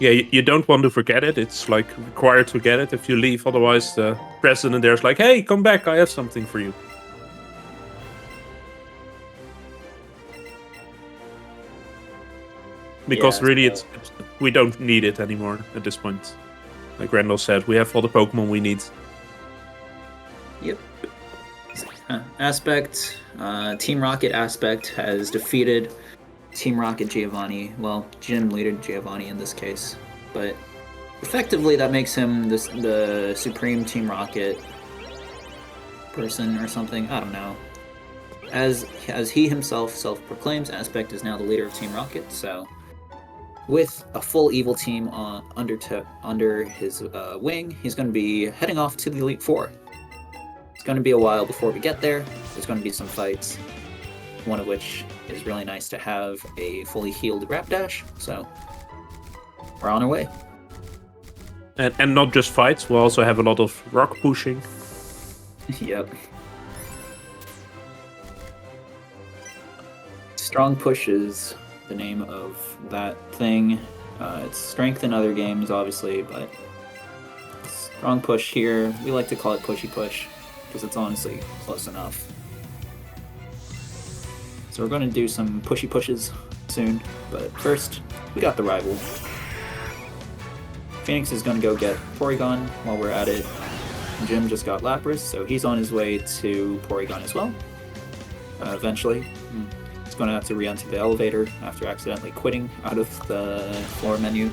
Yeah, you don't want to forget it. It's like required to get it if you leave. Otherwise, the president there's like, hey, come back, I have something for you. Because
Yeah,
really,
so-
we don't need it anymore at this point. Like Randall said, we have all the Pokemon we need.
Yep. Aspect, Team Rocket Aspect has defeated Team Rocket Giovanni. Well, Jim leader Giovanni in this case. But effectively that makes him the supreme Team Rocket person or something. I don't know. As he himself self-proclaims, Aspect is now the leader of Team Rocket, so with a full evil team under his wing, he's going to be heading off to the Elite Four. It's going to be a while before we get there. There's going to be some fights, one of which is really nice to have a fully healed Rapidash, so we're on our way.
And not just fights, we'll also have a lot of rock pushing.
Yep. Strong Push is the name of that thing. It's strength in other games, obviously, but Strong Push here, we like to call it Pushy Push, because it's honestly close enough. So we're going to do some pushy pushes soon, but first, we got the rival. Phoenix is going to go get Porygon while we're at it. Jim just got Lapras, so he's on his way to Porygon as well. Eventually. He's going to have to re-enter the elevator after accidentally quitting out of the floor menu.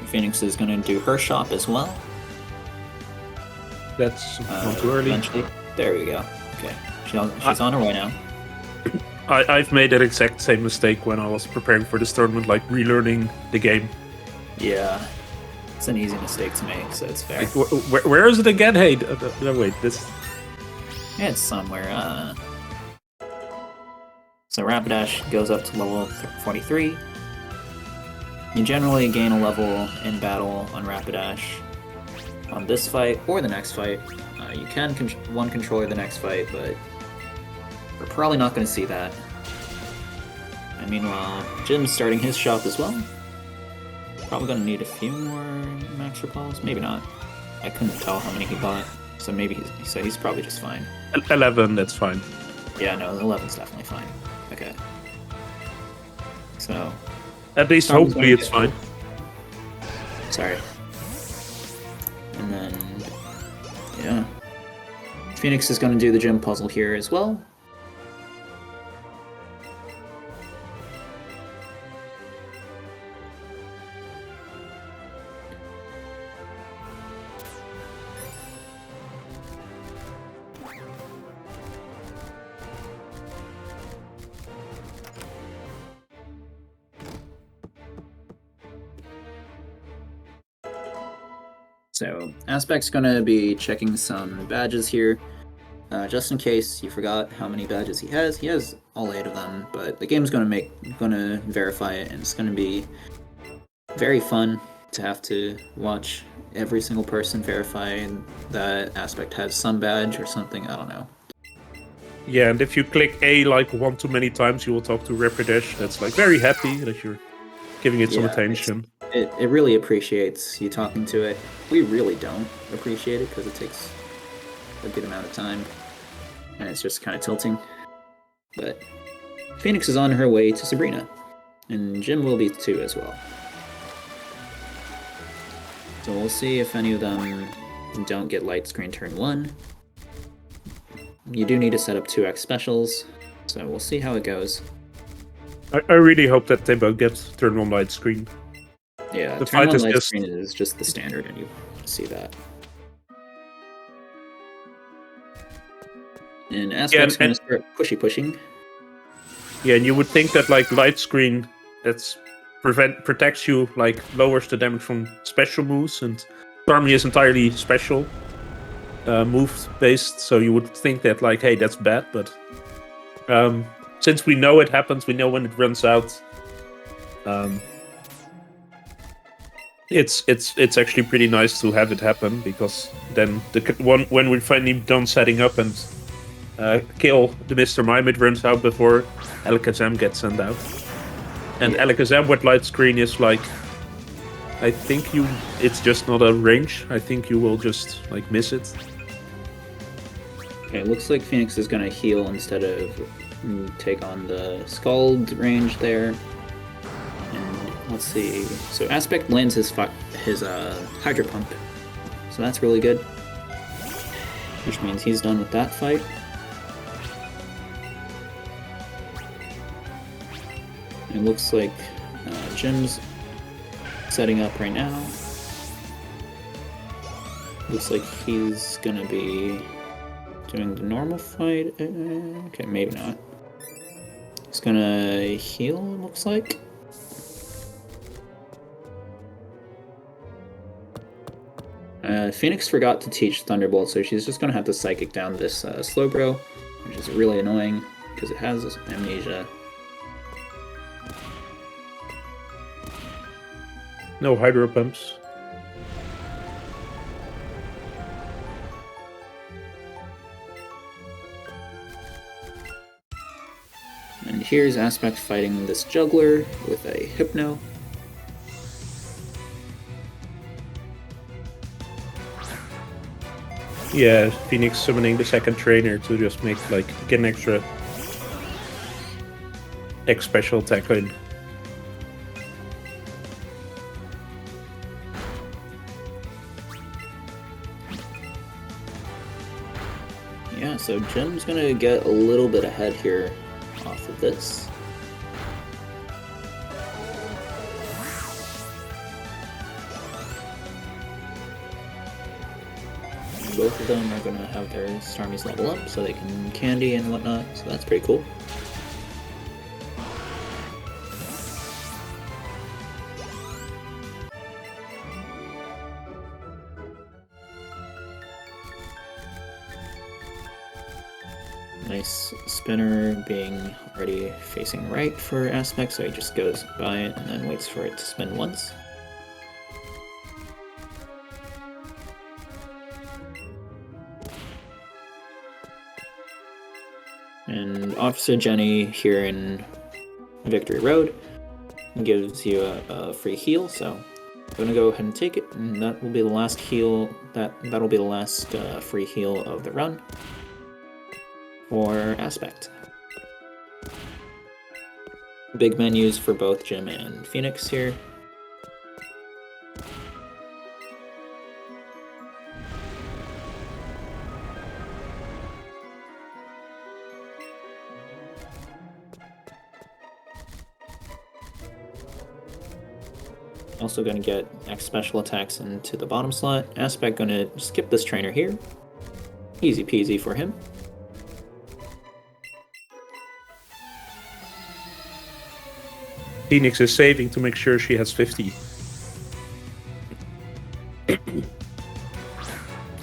Phoenix is going to do her shop as well.
That's not too early.
Eventually. There we go. Okay. She's on her way now.
I've made that exact same mistake when I was preparing for this tournament, like relearning the game.
Yeah. It's an easy mistake to make, so it's fair.
Like, where is it again? Hey, no, wait, this...
Yeah, it's somewhere. So Rapidash goes up to level 43. You generally gain a level in battle on Rapidash on this fight or the next fight. You can one controller the next fight, but we're probably not going to see that. And meanwhile, Jim's starting his shop as well. Probably going to need a few more max repels. Maybe not. I couldn't tell how many he bought, so maybe he's probably just fine.
11, that's fine.
Yeah, no, 11's definitely fine. Okay. So...
At least hopefully it's fine.
Sorry. And then... yeah. Phoenix is going to do the gym puzzle here as well. So, Aspect's gonna be checking some badges here, just in case you forgot how many badges he has. He has all 8 of them, but the game's gonna verify it, and it's gonna be very fun to have to watch every single person verify that Aspect has some badge or something. I don't know.
Yeah, and if you click A like one too many times, you will talk to Rapidash. That's like very happy that you're giving it some
Yeah,
attention.
It really appreciates you talking to it. We really don't appreciate it because it takes a good amount of time, and it's just kind of tilting. But Phoenix is on her way to Sabrina, and Jim will be too as well. So we'll see if any of them don't get light screen turn 1. You do need to set up 2x specials, so we'll see how it goes.
I really hope that they both get turn 1 light screen.
Yeah,
The
turn
fight
1
is
light
just-
screen is just the standard, and you see that. And Aspect's going to start pushing.
Yeah, and you would think that like light screen that's protects you, like lowers the damage from special moves, and Starmie is entirely special move based, so you would think that like, hey, that's bad, but since we know it happens, we know when it runs out. It's actually pretty nice to have it happen, because then when we're finally done setting up and kill the Mr. Mime, it runs out before Alakazam gets sent out. And
Yeah.
Alakazam with light screen is like, I think it's just not a range. I think you will just like miss it.
Okay, looks like Phoenix is going to heal instead of take on the Scald range there. And let's see. So Aspect lands his Hydro Pump. So that's really good. Which means he's done with that fight. It looks like Jim's setting up right now. Looks like he's gonna be doing the normal fight. Okay, maybe not. He's gonna heal, it looks like. Phoenix forgot to teach Thunderbolt, so she's just gonna have to Psychic down this Slowbro, which is really annoying because it has Amnesia.
No Hydro Pumps.
And here's Aspect fighting this Juggler with a Hypno.
Yeah, Phoenix summoning the second trainer to just make like get an extra X special attack in.
Yeah, so Jim's gonna get a little bit ahead here off of this. And both of them are gonna have their Starmies level up so they can candy and whatnot, so that's pretty cool. Nice spinner being already facing right for Aspect, so he just goes by it and then waits for it to spin once. And Officer Jenny here in Victory Road gives you a free heal, so I'm gonna go ahead and take it, and that will be the last heal. That'll be the last free heal of the run for Aspect. Big menus for both Jim and Phoenix here. Also going to get X special attacks into the bottom slot. Aspect going to skip this trainer here. Easy peasy for him.
Phoenix is saving to make sure she has 50.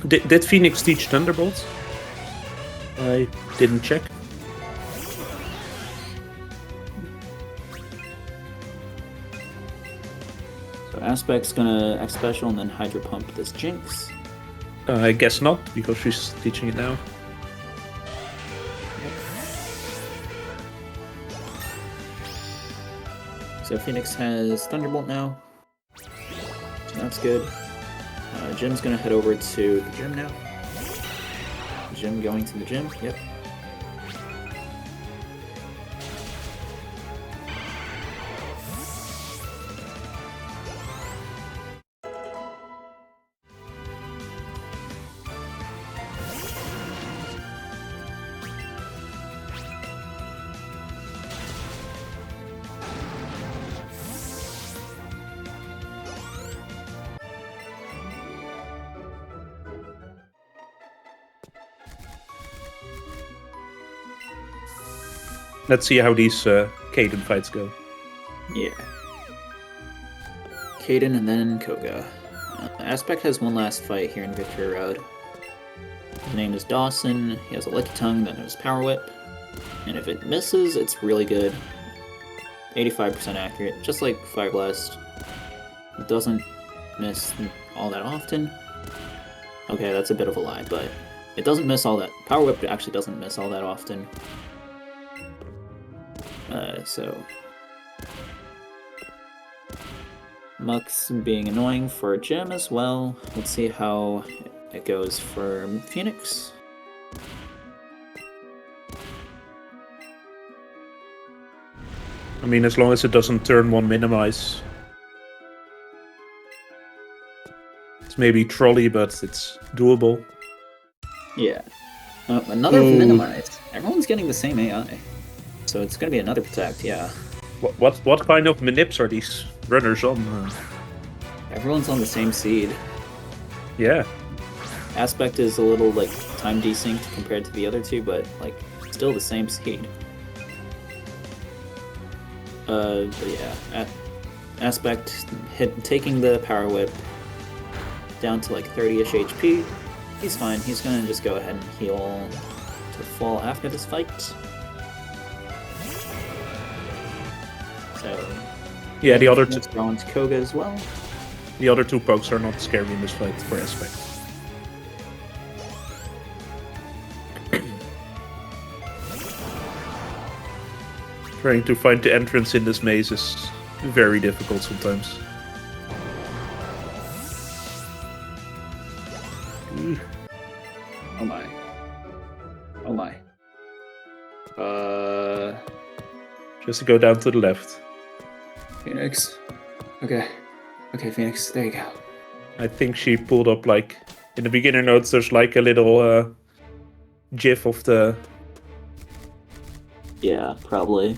Did Phoenix teach Thunderbolt? I didn't check.
Aspect's gonna X Special and then Hydro Pump this Jinx.
I guess not, because she's teaching it now.
So Phoenix has Thunderbolt now. So that's good. JimB's gonna head over to the gym now. JimB going to the gym, yep.
Let's see how these Caden fights go.
Yeah. Caden and then Koga. Aspect has one last fight here in Victory Road. His name is Dawson. He has a Licky Tongue, then his Power Whip. And if it misses, it's really good. 85% accurate, just like Fire Blast. It doesn't miss all that often. Okay, that's a bit of a lie, but it doesn't miss all that. Power Whip actually doesn't miss all that often. So Muck's being annoying for JimB as well. Let's see how it goes for Phoenix.
I mean, as long as it doesn't turn 1 minimize. It's maybe trolley, but it's doable.
Yeah. Another minimize. Everyone's getting the same AI. So it's gonna be another protect, yeah.
What kind of manips are these runners on?
Everyone's on the same seed.
Yeah.
Aspect is a little like time desynced compared to the other two, but like still the same seed. But yeah, Aspect taking the Power Whip down to like 30-ish HP. He's fine. He's gonna just go ahead and heal to fall after this fight. So
yeah, the other two
going to Koga as well.
The other two pokes are not scary in this fight for Aspect. Trying to find the entrance in this maze is very difficult sometimes.
Oh my. Oh my.
Just to go down to the left.
Phoenix. Okay. Okay, Phoenix. There you go.
I think she pulled up, like, in the beginner notes, there's like a little gif of the...
Yeah, probably.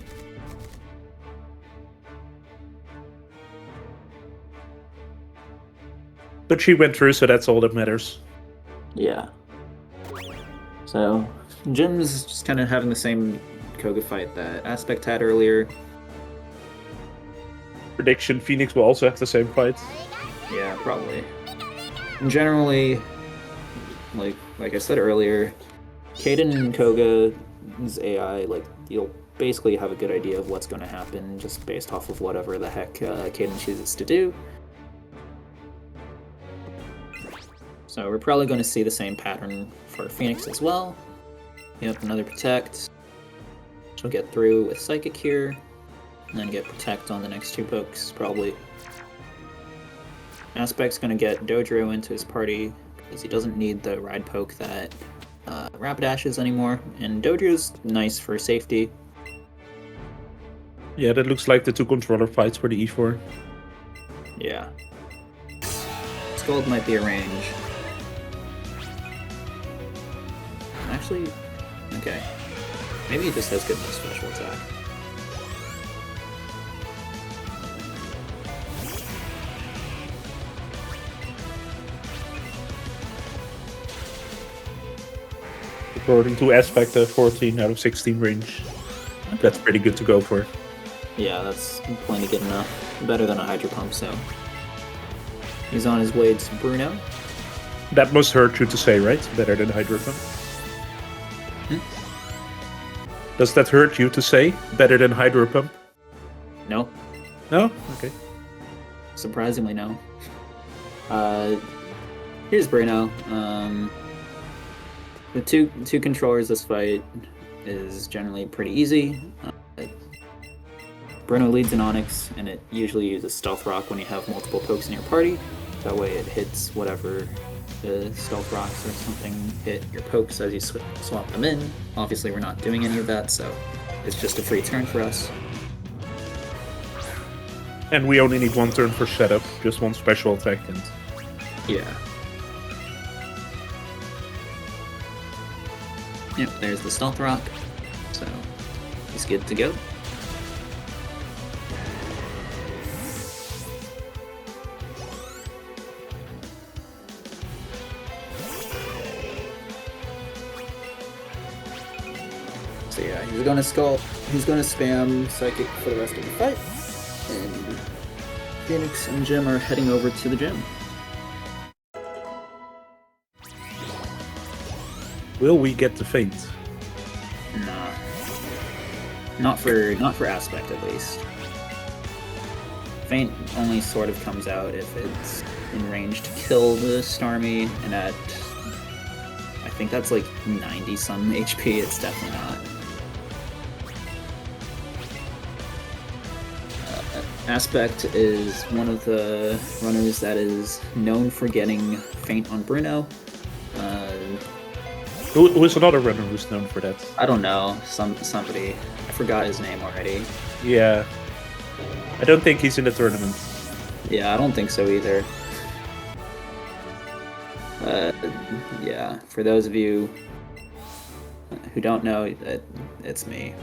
But she went through, so that's all that matters.
Yeah. So, JimB's just kind of having the same Koga fight that Aspect had earlier.
Prediction, Phoenix will also have the same fight.
Yeah, probably. And generally, like I said earlier, Caden and Koga's AI, like, you'll basically have a good idea of what's going to happen just based off of whatever the heck Caden chooses to do. So we're probably going to see the same pattern for Phoenix as well. Yep, another Protect. She'll get through with Psychic here, and then get Protect on the next two pokes, probably. Aspect's going to get Dodrio into his party, because he doesn't need the Ride Poke that Rapidashes anymore, and Dodrio's nice for safety.
Yeah, that looks like the two controller fights for the E4.
Yeah. Scald might be a range. Actually, okay. Maybe he just has good special attack.
According to Aspect, 14 out of 16 range. That's pretty good to go for.
Yeah, that's plenty good enough. Better than a Hydro Pump, so. He's on his way to Bruno.
That must hurt you to say, right? Better than Hydro Pump. Does that hurt you to say? Better than Hydro Pump?
No.
No? Okay.
Surprisingly, no. Here's Bruno. With two controllers, this fight is generally pretty easy. Bruno leads in Onyx, and it usually uses Stealth Rock when you have multiple pokes in your party. That way it hits whatever the Stealth Rocks or something hit your pokes as you swap them in. Obviously we're not doing any of that, so it's just a free turn for us.
And we only need one turn for setup, just one special attack. And
Yeah. Yep, there's the Stealth Rock, so he's good to go. So yeah, he's gonna spam Psychic for the rest of the fight, and Phoenix and Jim are heading over to the gym.
will we get the feint?
Nah. Not for Aspect, at least. Feint only sort of comes out if it's in range to kill the Starmie, and at I think that's like 90 some HP, it's definitely not. Aspect is one of the runners that is known for getting Feint on Bruno.
Who is another runner who's known for that?
I don't know, somebody. I forgot his name already.
Yeah. I don't think he's in the tournament.
Yeah, I don't think so either. Yeah, for those of you who don't know, it's me.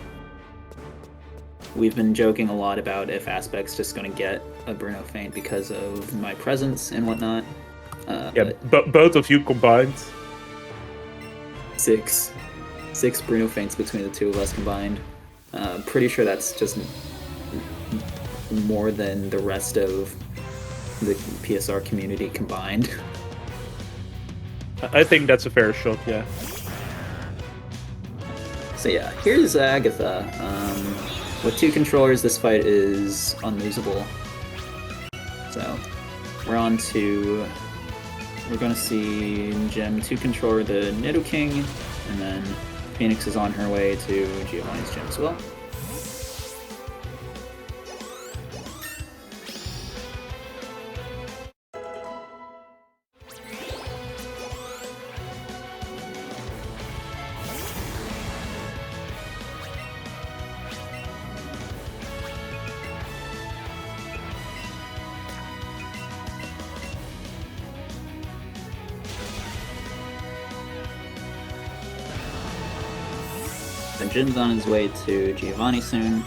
We've been joking a lot about if Aspect's just going to get a Bruno feint because of my presence and whatnot.
Yeah, but both of you combined.
Six Bruno feints between the two of us combined. Pretty sure that's just more than the rest of the PSR community combined.
I think that's a fair shot, yeah.
So yeah, here's Agatha. With two controllers, this fight is unlosable. So we're gonna see Jim two controller the Nidoking, and then Phoenix is on her way to Giovanni's gym as well. And Jim's on his way to Giovanni soon.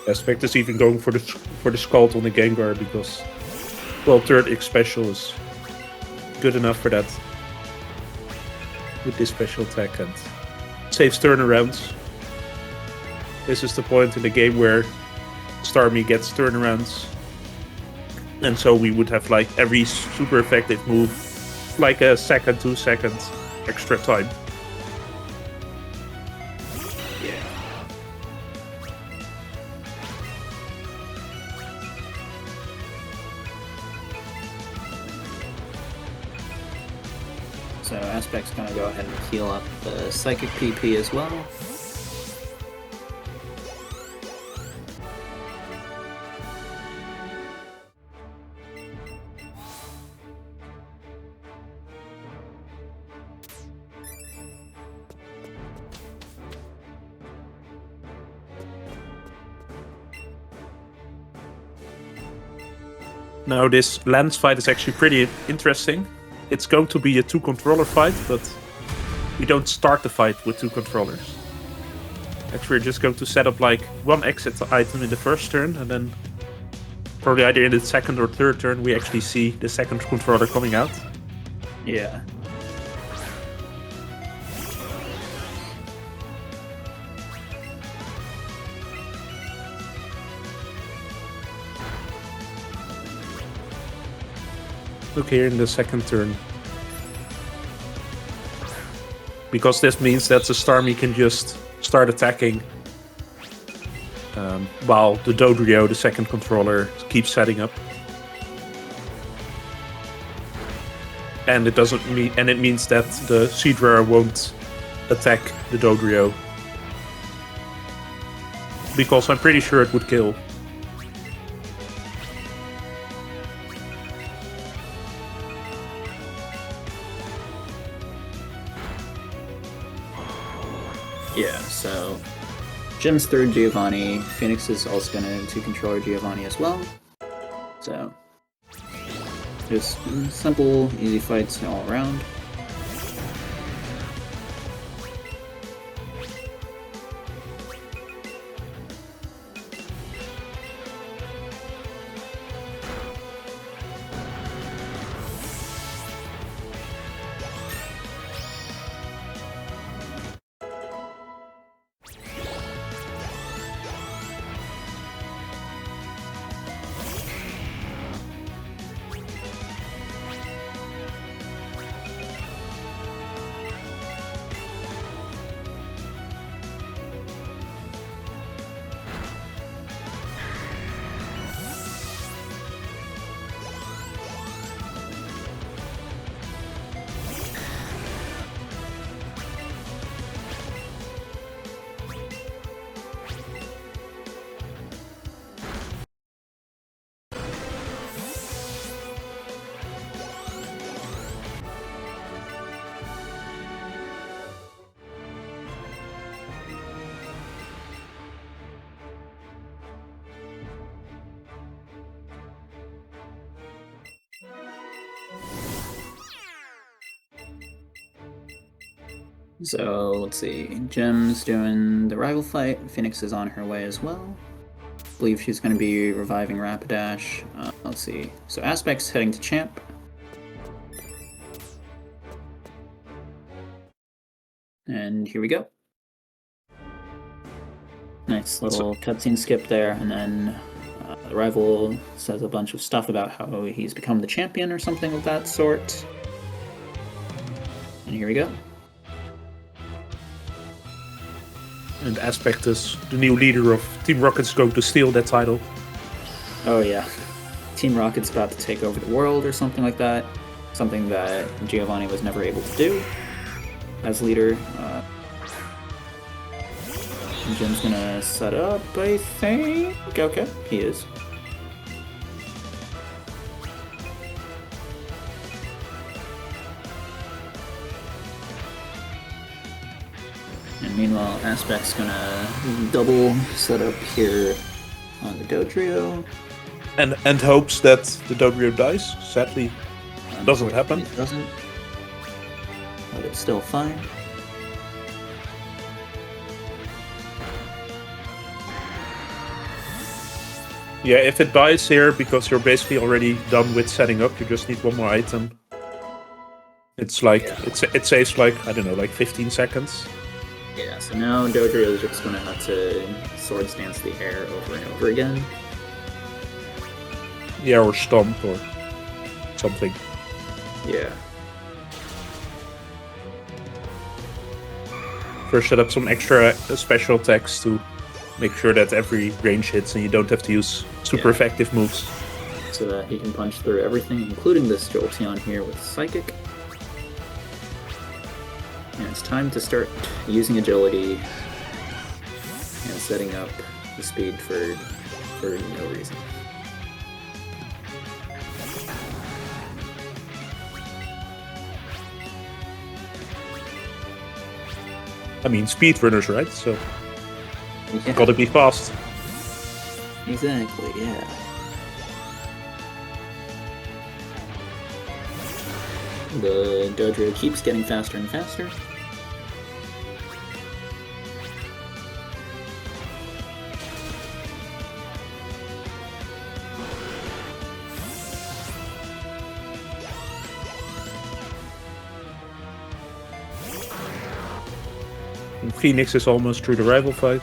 Aspect is even going for the Scald on the Gengar because, well, third X special is good enough for that. With this special attack and saves turnarounds. This is the point in the game where Starmie gets turnarounds, and so we would have like every super effective move like a second, 2 seconds extra time.
Yeah. So Aspect's gonna go ahead and heal up the Psychic PP as well.
Now this Lance fight is actually pretty interesting. It's going to be a 2-controller fight, but we don't start the fight with 2 controllers. Actually, we're just going to set up like one exit item in the first turn, and then probably either in the second or third turn we actually see the second controller coming out.
Yeah.
look here in the second turn. Because this means that the Starmie can just start attacking while the Dodrio, the second controller, keeps setting up. And it means that the Seadra won't attack the Dodrio. Because I'm pretty sure it would kill.
Yeah, so JimB's third Giovanni. Phoenix is also going to two-controller Giovanni as well. So just simple, easy fights all around. So let's see, JimB's doing the rival fight. Phoenix is on her way as well. I believe she's going to be reviving Rapidash. Let's see. So Aspect's heading to Champ. And here we go. Nice little cutscene skip there, and then the rival says a bunch of stuff about how he's become the champion or something of that sort. And here we go.
And Aspect is the new leader of Team Rocket's going to steal that title.
Oh yeah. Team Rocket's about to take over the world or something like that. Something that Giovanni was never able to do as leader. JimB's gonna set up, I think. Okay, he is. And meanwhile, Aspect's gonna double set up here on the Dodrio.
And hopes that the Dodrio dies. Sadly, doesn't happen.
It doesn't. But it's still fine.
Yeah, if it dies here, because you're basically already done with setting up, you just need one more item. It's like, it saves like, I don't know, like 15 seconds.
Yeah, so now Dodrio is just gonna have to Swords Dance the air over and over again.
Yeah, or Stomp or something.
Yeah.
First set up some extra special attacks to make sure that every range hits and you don't have to use super effective moves.
So that he can punch through everything, including this Jolteon here with Psychic. And it's time to start using agility and setting up the speed for no reason.
I mean, speedrunners, right? So,
Yeah.
gotta be fast.
Exactly, yeah. The Dodrio keeps getting faster and faster.
And Phoenix is almost through the rival fight.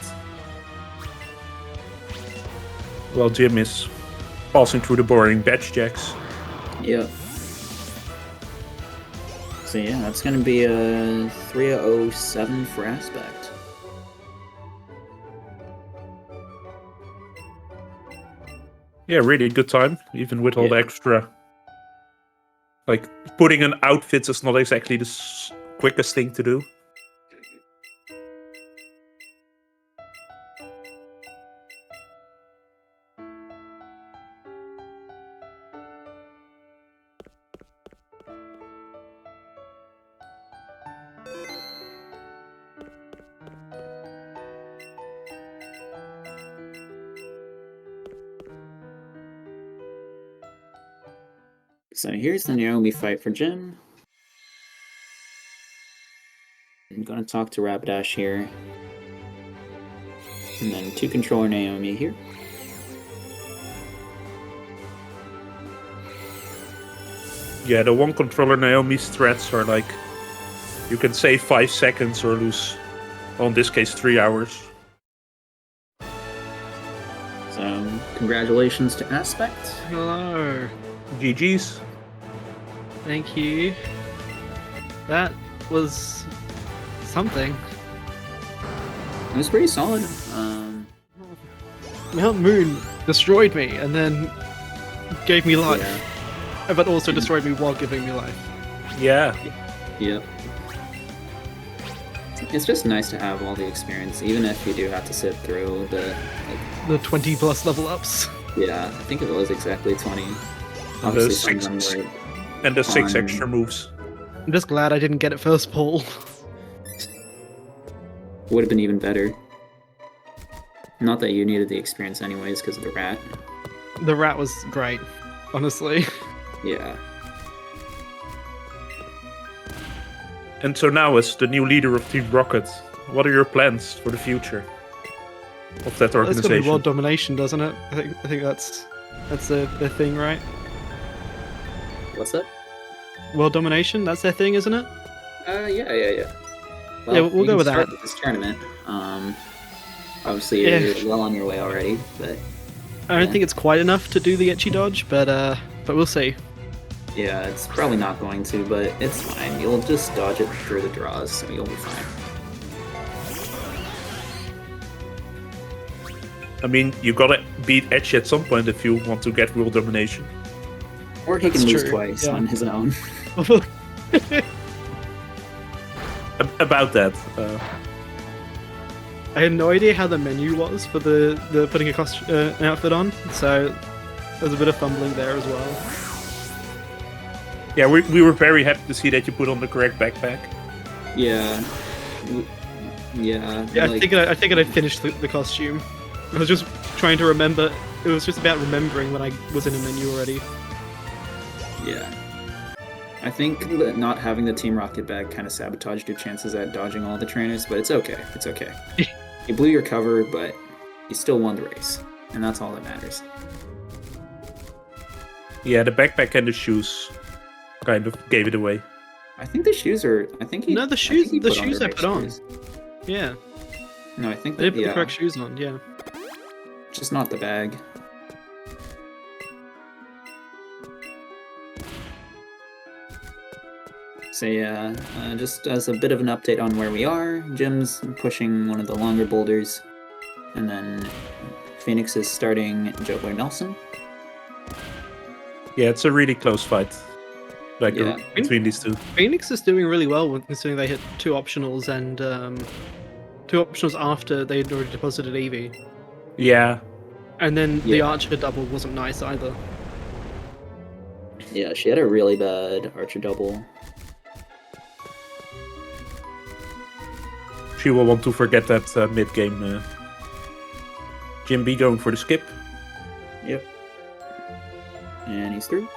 While JimB is passing through the boring badge jacks.
Yep.
So yeah, that's going to be a 307 for Aspect.
Yeah, really good time, even with all the
Yeah.
extra. Like, putting an outfit is not exactly the quickest thing to do.
So here's the Naomi fight for JimB. I'm going to talk to Rapidash here. And then 2-controller Naomi here.
Yeah, the one controller Naomi's threats are like, you can save 5 seconds or lose, well, in this case, 3 hours.
So congratulations to Aspect.
Hello.
GG's.
Thank you. That was something.
It was pretty solid.
Mount Moon destroyed me and then gave me life.
Yeah.
But also destroyed me while giving me life.
Yeah.
Yep. It's just nice to have all the experience, even if you do have to sit through
The 20 plus level ups.
Yeah, I think it was exactly 20.
And the
some of them
6
were
and the 6
on-
extra moves.
I'm just glad I didn't get it first pull.
would have been even better. Not that you needed the experience anyways because of the rat.
The rat was great, honestly.
Yeah.
And so now, as the new leader of Team Rocket, what are your plans for the future of that
It's got to be
organization?
world domination, doesn't it? I think that's the thing, right?
What's that?
World domination, that's their thing, isn't it?
Yeah.
Yeah, we'll
you
go
can
with
start
that.
with this tournament. Obviously
Yeah.
you're well on your way already, but
I don't
Yeah.
think it's quite enough to do the itchy dodge, but we'll see.
yeah, it's probably not going to, but it's fine. You'll just dodge it through the draws, so you'll be fine.
I mean, you gotta beat Edge at some point if you want to get world domination.
Or he can
That's
lose
true,
twice
yeah.
on his own.
About that,
I had no idea how the menu was for the putting an outfit on, so there's a bit of fumbling there as well.
yeah, we were very happy to see that you put on the correct backpack.
Yeah. Yeah.
Yeah,
like-
I figured I'd finished the costume. I was just trying to remember. It was just about remembering when I was in a menu already.
Yeah. I think that not having the Team Rocket bag kind of sabotaged your chances at dodging all the trainers, but it's okay. It's okay. You blew your cover, but you still won the race, and that's all that matters.
Yeah, the backpack and the shoes kind of gave it away.
I think the shoes are. I think he.
No, the
I think
shoes-
he
the
put on
shoes
the
I
race
put on.
shoes.
Yeah,
No, I think
I did put
yeah,
the correct shoes on. Yeah.
just not the bag. So yeah, just as a bit of an update on where we are, JimB's pushing one of the longer boulders, and then Phoenix is starting Juggler Nelson.
Yeah, it's a really close fight, like
Yeah.
between these two.
Phoenix is doing really well considering they hit 2 optionals and 2 optionals after they had already deposited Eevee,
Yeah,
and then the
Yeah.
Archer double wasn't nice either.
Yeah, she had a really bad Archer double.
she will want to forget that mid-game. JimB going for the skip.
Yep. And he's through.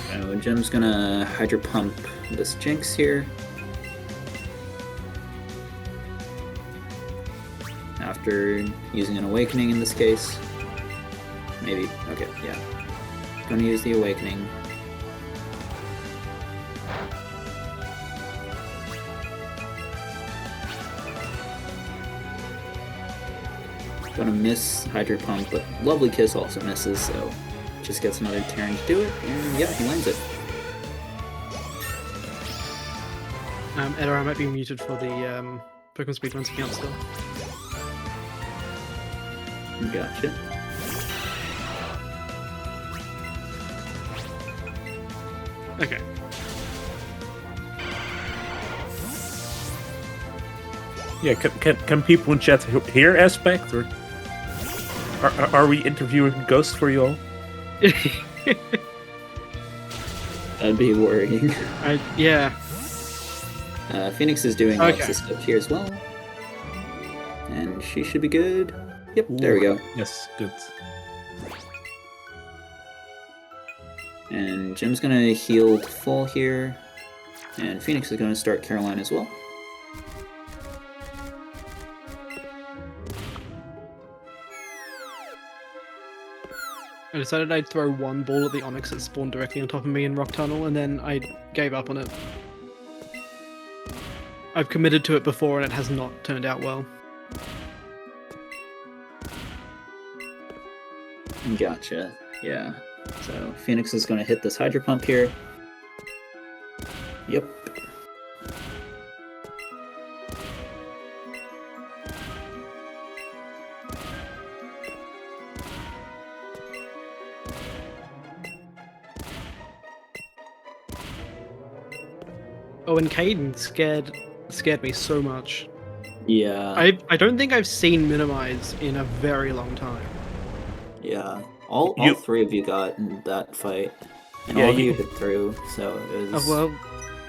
So JimB's gonna Hydro Pump this Jinx here. after using an awakening in this case. Maybe. Okay, yeah. Gonna use the awakening. Gonna miss Hydro Pump, but Lovely Kiss also misses, so just gets another turn to do it, and yeah, he lands it.
Edda, I might be muted for the Pokemon Speedruns account still.
Gotcha.
Okay.
Yeah, can people in chat hear Aspect, or are we interviewing Ghost for you all?
That'd be worrying.
Yeah.
Phoenix is doing
Okay.
Alexis up here as well. And she should be good. Yep, there we go.
Yes, good.
And Jim's gonna heal to full here. And Phoenix is gonna start Caroline as well.
I decided I'd throw one ball at the Onyx that spawned directly on top of me in Rock Tunnel, and then I gave up on it. I've committed to it before, and it has not turned out well.
Gotcha. Yeah. So Phoenix is gonna hit this Hydro Pump here. Yep.
Oh, and Caden scared me so much.
Yeah.
I don't think I've seen Minimize in a very long time.
Yeah. All
You-
three of you got in that fight. And
Yeah,
all of
you-
you hit through, so it was...
Oh, well,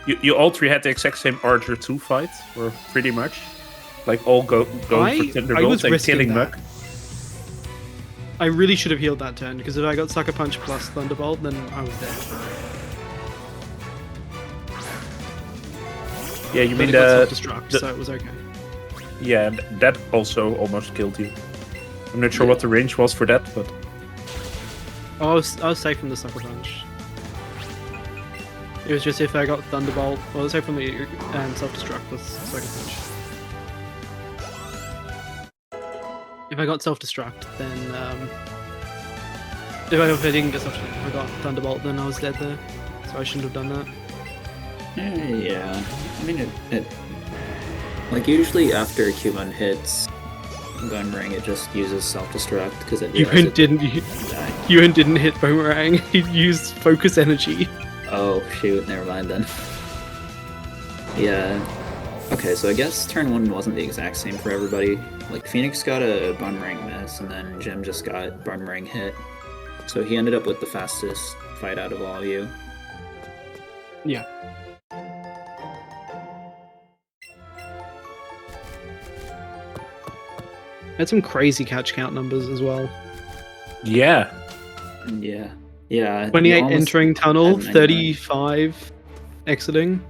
You all three had the exact same Archer 2 fight, or pretty much. Like all going for
I
Thunderbolt
was
and
risking
killing
that.
Muk.
I really should have healed that turn, because if I got Sucker Punch plus Thunderbolt, then I was dead.
Yeah, you
But
mean
it got
the...
self-destruct,
the-
so it was okay.
Yeah, that also almost killed you. I'm not sure
Yeah.
what the range was for that, but...
Oh, I was safe from the Sucker Punch. It was just if I got Thunderbolt, well, I was safe from the self-destruct plus Sucker Punch. If I got self-destruct, then if I didn't get self-destruct, if I got Thunderbolt, then I was dead there. So I shouldn't have done that.
Yeah. I mean, it like, usually after Q1 hits Gunring, it just uses self-destruct, because it
Yuan didn't hit Boomerang. He used Focus Energy.
Oh, shoot, never mind then. Yeah. Okay, so I guess turn 1 wasn't the exact same for everybody. Like, Phoenix got a Boomerang miss, and then Jim just got Boomerang hit. So he ended up with the fastest fight out of all of you.
Yeah. Had some crazy catch count numbers as well.
Yeah.
Yeah. Yeah.
28
you almost
entering tunnel,
had 99.
35 exiting.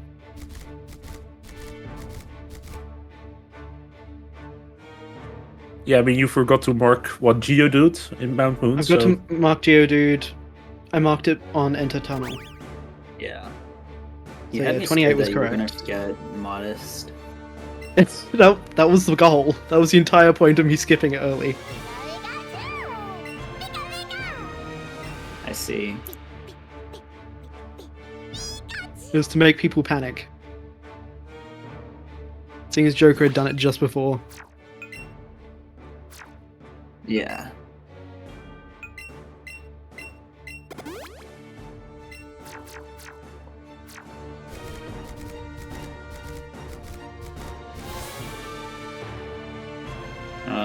Yeah, I mean, you forgot to mark what Geodude in Mount Moon,
I've got
so...
to mark Geodude. I marked it on enter tunnel.
Yeah.
So
You
yeah,
had me
28
scared
was
that you were gonna
correct.
get Modest.
that was the goal. That was the entire point of me skipping it early.
I see.
It was to make people panic. Seeing as Joker had done it just before.
Yeah.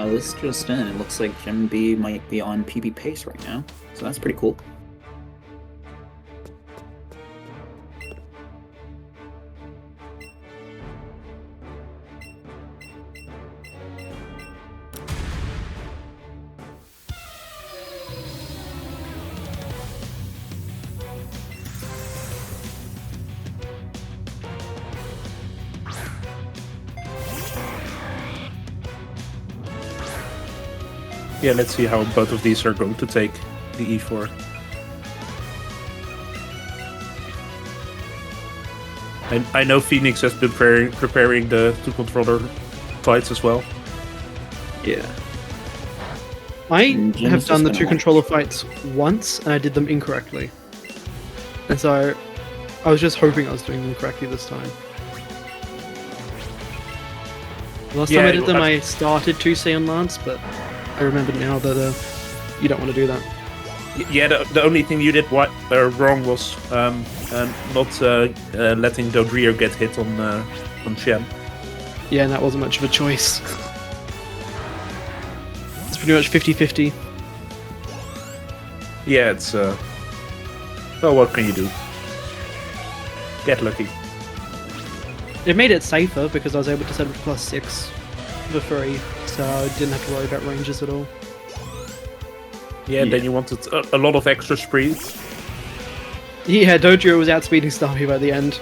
This just in. It looks like JimB might be on PB pace right now, so that's pretty cool.
Yeah, let's see how both of these are going to take the E4. I know Phoenix has been preparing the two-controller fights as well.
Yeah.
I
And Jim's
have
just
done the
gonna
two
watch.
controller fights once, and I did them incorrectly. And so I was just hoping I was doing them correctly this time. Last time
Yeah,
I did them,
I-
I started 2C on Lance, but I remember now that you don't want to do that.
Yeah, the only thing you did wrong was not letting Dodrio get hit on Shen.
Yeah, and that wasn't much of a choice. It's pretty much 50-50.
Yeah, it's well, what can you do? Get lucky.
It made it safer because I was able to set it to +6 for free, so I didn't have to worry about ranges at all.
Yeah, then you wanted a lot of extra speed.
Yeah, Dodrio was outspeeding Starmie by the end.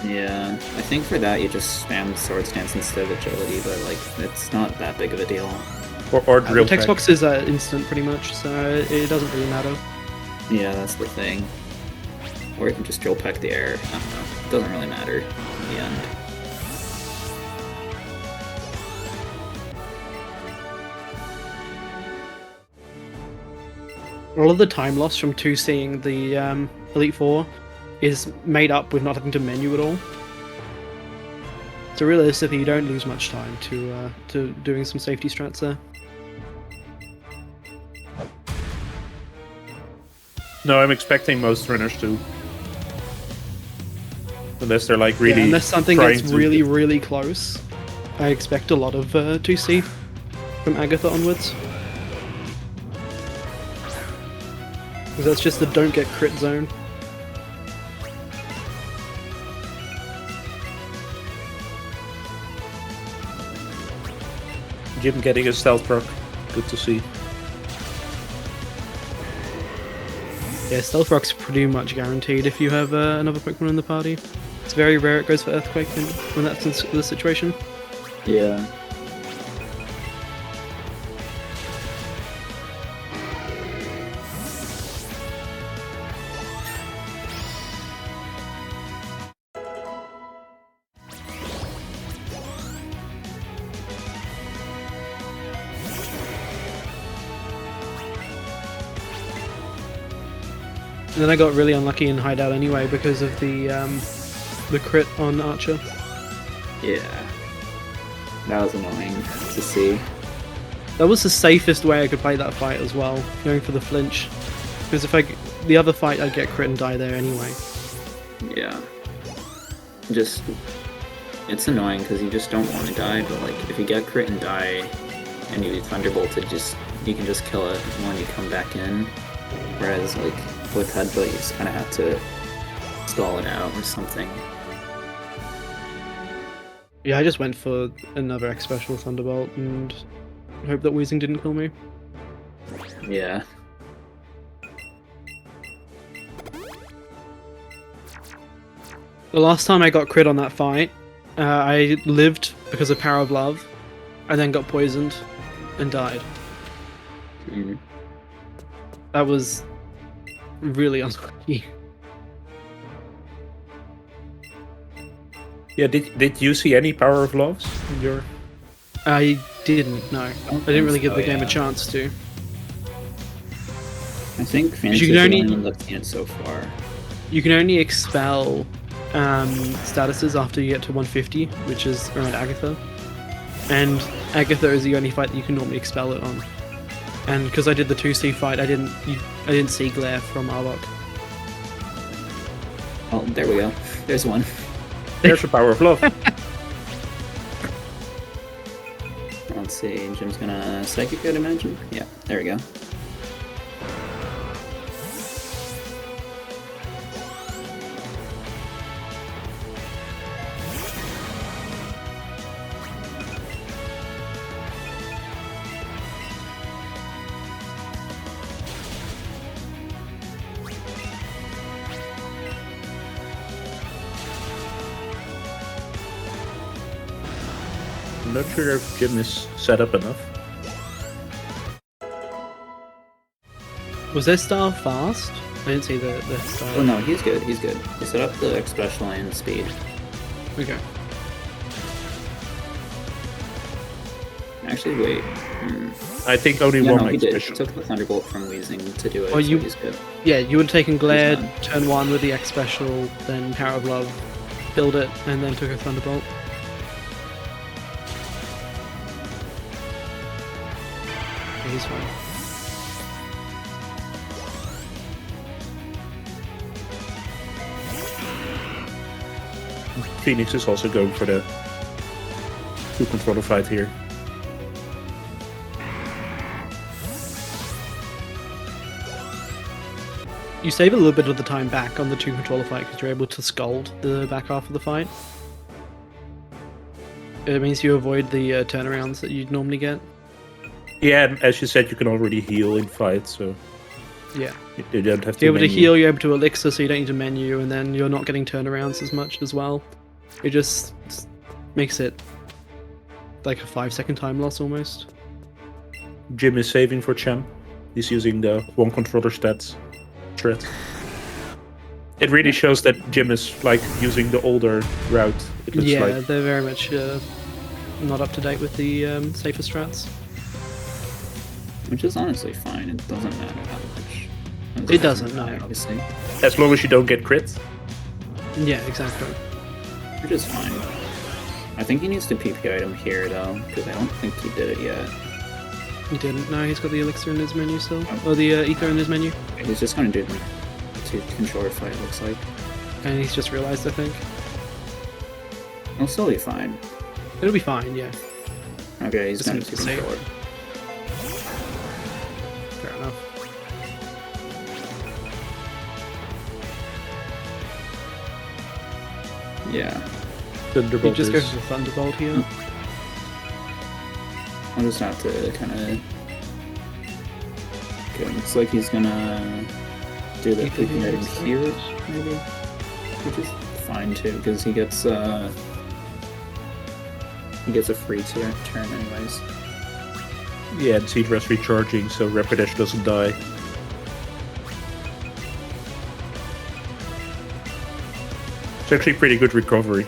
Yeah, I think for that you just spam Sword Stance instead of Agility, but like it's not that big of a deal.
Or
The
drill
text
tech.
box is instant pretty much, so it doesn't really matter.
Yeah, that's the thing. Or you can just drill peck the air. I don't know. It doesn't really matter in the end.
A lot of the time loss from 2C'ing the Elite Four is made up with not having to menu at all. So realistically, you don't lose much time to doing some safety strats there.
No, I'm expecting most runners to. Unless they're like really.
Yeah, unless something
trying
gets
to-
really, really close, I expect a lot of 2C from Agatha onwards. Because that's just the don't get crit zone.
Jim getting a stealth proc. Good to see.
Yeah, Stealth Rock's pretty much guaranteed if you have another Pokemon in the party. It's very rare it goes for Earthquake when that's in the situation.
Yeah.
And then I got really unlucky in Hideout anyway because of the crit on Archer.
Yeah. That was annoying to see.
That was the safest way I could play that fight as well, going for the flinch. Because if the other fight I'd get crit and die there anyway.
Yeah. Just, it's annoying because you just don't want to die, but like if you get crit and die and you Thunderbolt, you can just kill it when you come back in. Whereas like with Headbutt, you just kind of have to stall it out or something.
Yeah, I just went for another X Special Thunderbolt and hope that Weezing didn't kill me.
Yeah.
The last time I got crit on that fight, I lived because of Power of Love, and then got poisoned and died.
Mm.
That was really unlucky.
Yeah, did you see any Power of Loves in your?
I didn't, no. I didn't really give the game a chance to.
I think Phoenix
you
is
can
the
only-
only one looking at so far.
You can only expel statuses after you get to 150, which is around Agatha. And Agatha is the only fight that you can normally expel it on. And because I did the 2C fight, I didn't see glare from Arbok.
Oh, there we go. There's one.
There's a Power of Love.
Let's see. Jim's gonna Psychic, I'd imagine. Yeah, there we go.
I'm not sure if Jim is set up enough.
Was their star fast? I didn't see the star.
Oh no, he's good. He's good. He set up the X special and speed.
Okay.
Actually, wait.
I think only
Yeah,
one
no, he
X
did. He
special.
took the Thunderbolt from Weezing to do it.
Oh,
so
you-
he's good.
Yeah, you would have taken Glare,
done.
turn 1 with the X special, then Power of Love, build it, and then took a Thunderbolt. Yeah, he's fine.
Phoenix is also going for the 2-controller fight here.
You save a little bit of the time back on the 2-controller fight because you're able to scold the back half of the fight. It means you avoid the turnarounds that you'd normally get.
Yeah, and as you said, you can already heal in fight, so
Yeah.
you don't have to
You're able to
menu.
heal, you're able to elixir, so you don't need to menu, and then you're not getting turnarounds as much as well. It just makes it like a 5-second time loss almost.
Jim is saving for Champ. He's using the 1-controller stats threat. It really shows that Jim is like using the older route. It looks
Yeah,
like.
they're very much not up to date with the safer strats.
Which is honestly fine. It doesn't matter how much.
It doesn't, no.
Obviously.
As long as you don't get crit.
Yeah, exactly.
Which is fine. I think he needs to PP item here, though, because I don't think he did it yet.
He didn't. No, he's got the elixir in his menu still. Or the ether in his menu.
He's just gonna do the 2-controller fight, it looks like.
And he's just realised, I think.
He'll still be fine.
It'll be fine, yeah.
Okay, he's
Just
gonna
need to save.
2-controller.
Fair enough.
Yeah.
He
Thunderbolt
just
is-
goes for Thunderbolt here.
I'll just have to kind of... Okay, looks like he's gonna do the
PP
PP item
item
here, maybe? Which is fine, too, because he gets a free turn anyways.
Yeah, and Seed Rest recharging, so Rapidash doesn't die. It's actually pretty good recovery.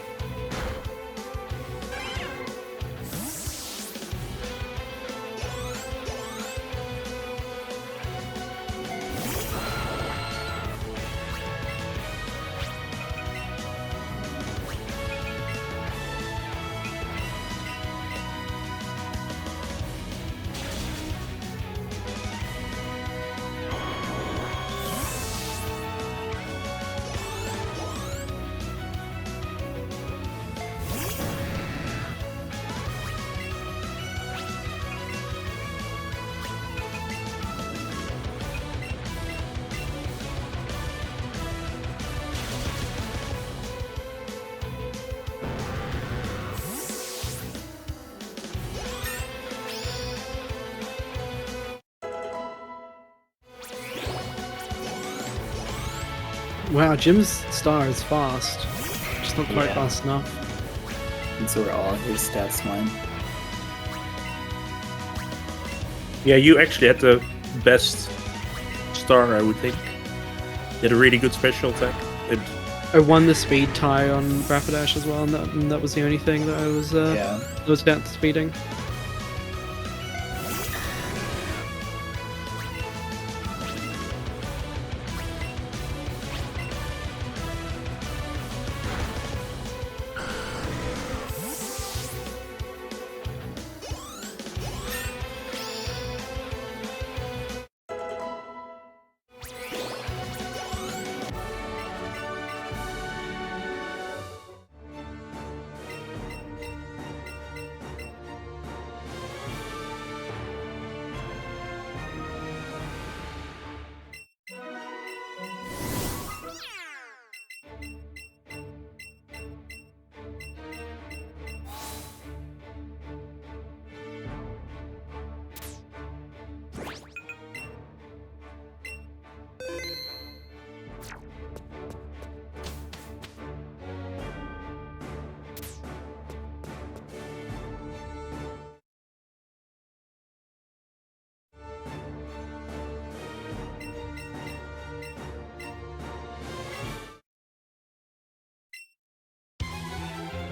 Wow, Jim's star is fast. Just not quite
Yeah.
fast enough.
And so are all his stats mine.
Yeah, you actually had the best star, I would think. You had a really good special attack. It,
I won the speed tie on Rapidash as well, and that was the only thing that I was
Yeah.
down to speeding.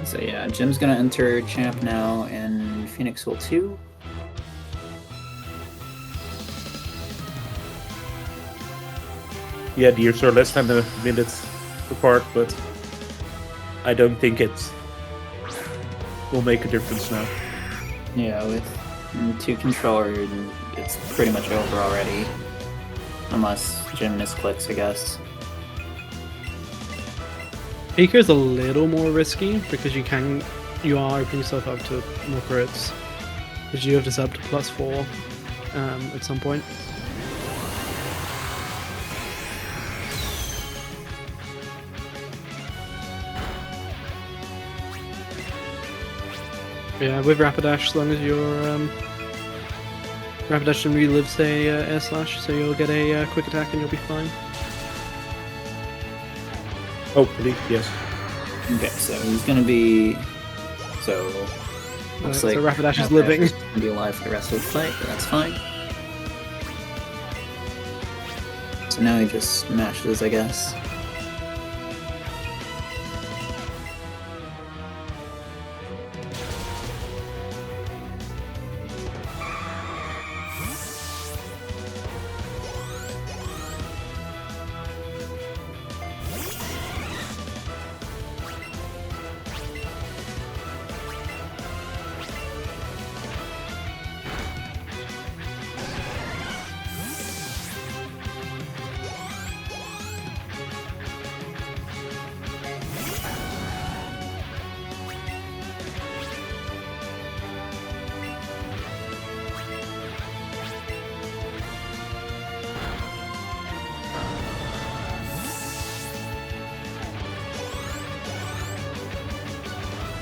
So yeah, Jim's gonna enter champ now, and Phoenix will too.
Yeah, the years are less than a minute apart, but I don't think it will make a difference now.
Yeah, with 2 controllers, it's pretty much over already. Unless Jim misclicks, I guess.
Eco is a little more risky because you are opening yourself up to more crits. Because you have this up to +4 at some point. Yeah, with Rapidash, as long as your Rapidash relives a air slash, so you'll get a quick attack and you'll be fine.
Hopefully, yes.
Okay, so he's gonna be. So. Looks
So
like
Rapidash is living.
Is gonna be alive for the rest of the fight, but that's fine. So now he just smashes, I guess.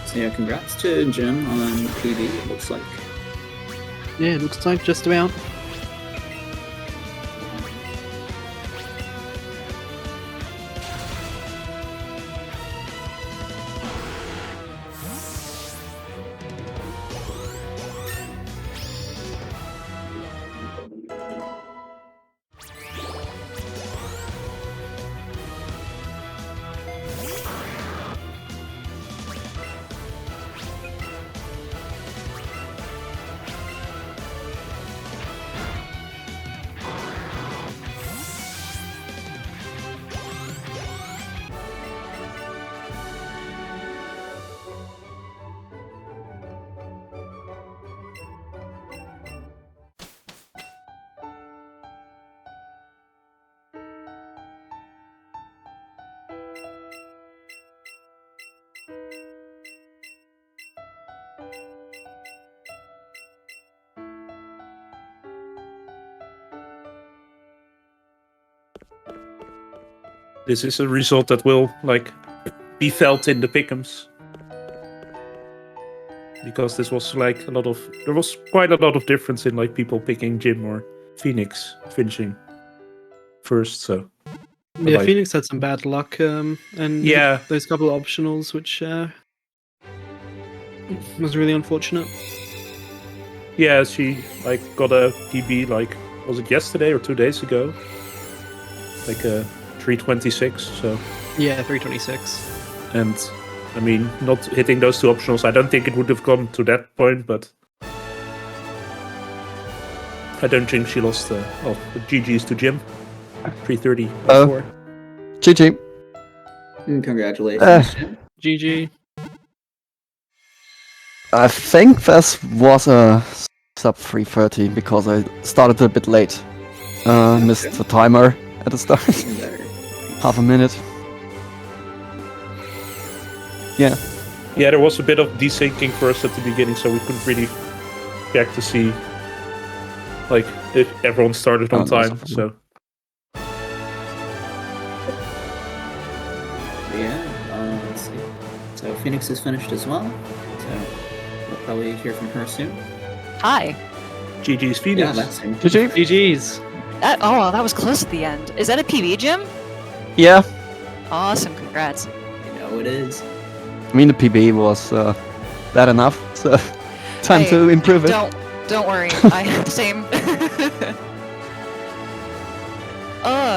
So yeah, congrats to Jim on PB, it looks like.
Yeah, it looks like just about.
This is a result that will be felt in the pick'ems. Because this was there was quite a lot of difference in people picking Jim or Phoenix finishing first, so.
Yeah,
Like-
Phoenix had some bad luck, and
Yeah.
those couple of optionals, which was really unfortunate.
Yeah, she got a PB was it yesterday or 2 days ago? A 326, so.
Yeah, 326.
And I mean, not hitting those 2 optionals, I don't think it would have come to that point, but I don't think she lost. GG's to Jim. 330.
GG.
Congratulations, Jim.
GG.
I think this was a sub 330 because I started a bit late. Missed the timer at the start. Half a minute. Yeah.
Yeah, there was a bit of desyncing first at the beginning, so we couldn't really check to see if everyone started on time. So
Yeah, let's see. So Phoenix is finished as well. So we'll probably hear from her soon.
Hi.
GG's Phoenix.
Yeah, that's him.
GG.
GG's.
That was close at the end. Is that a PB, Jim?
Yeah.
Awesome. Congrats.
You know it is.
I mean, the PB was bad enough, so time
Hey,
to improve it.
Don't worry. I have the same.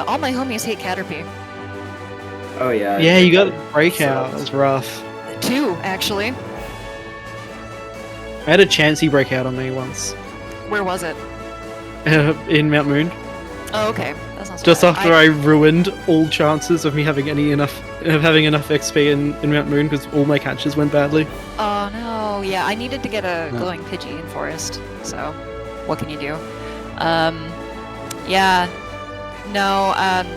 All my homies hate Caterpie.
Oh yeah.
Yeah, you got breakout. That was rough.
2, actually.
I had a Chansey break out on me once
Where was it?
in Mount Moon.
Oh, okay. That's not so
Just
bad.
after I ruined all chances of me having enough XP in Mount Moon because all my catches went badly.
Oh no, yeah, I needed to get a glowing Pidgey in Forest, so what can you do? Yeah, no,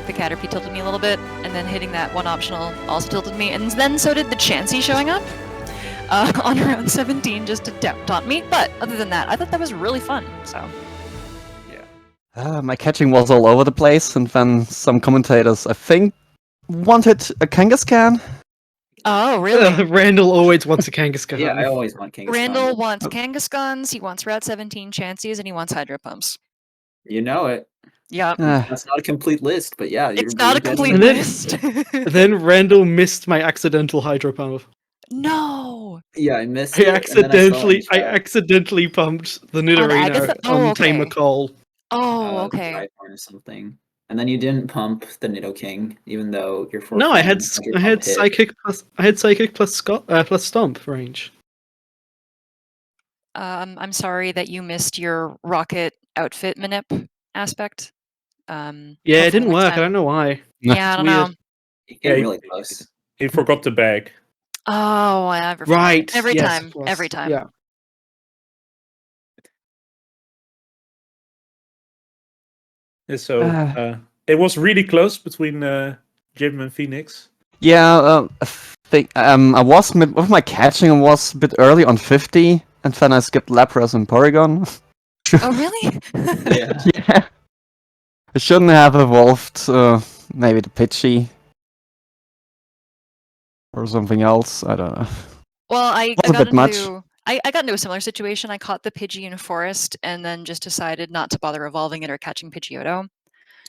the Caterpie tilted me a little bit, and then hitting that one optional also tilted me, and then so did the Chansey showing up on round 17 just to taunt me, but other than that, I thought that was really fun, so.
My catching was all over the place, and then some commentators, I think, wanted a Kangaskhan.
Oh, really?
Randall always wants a Kangaskhan.
Yeah, I always want Kangaskhan.
Randall wants Kangaskhan's, he wants Route 17 Chanseys, and he wants Hydro Pumps.
You know it.
Yep.
That's not a complete list, but yeah.
It's not a complete
And then-
list.
Then Randall missed my accidental Hydro Pump.
No!
Yeah, I missed
I
it.
accidentally accidentally pumped the Nidorino
Agatha? Oh,
on
okay.
Tamer Cole.
Oh, okay.
Or something. And then you didn't pump the Nidoking, even though your
No, I had psychic plus plus stomp range.
I'm sorry that you missed your rocket outfit manip aspect.
Yeah, it
Hopefully
didn't
next
work.
time.
I don't know why.
Yeah, I don't know.
You
Yeah,
came really close.
He forgot the bag.
Oh, I forget.
Right.
Every
yes,
time.
of course.
Every time.
Yeah.
And so it was really close between Jim and Phoenix.
Yeah, I think I was with my catching. I was a bit early on 50, and then I skipped Lapras and Porygon.
Oh, really?
Yeah.
Yeah, I shouldn't have evolved. Maybe the Pidgey or something else. I don't know.
Well, I
Was a
got
bit much.
into I got into a similar situation. I caught the Pidgey in a forest and then just decided not to bother evolving it or catching Pidgeotto.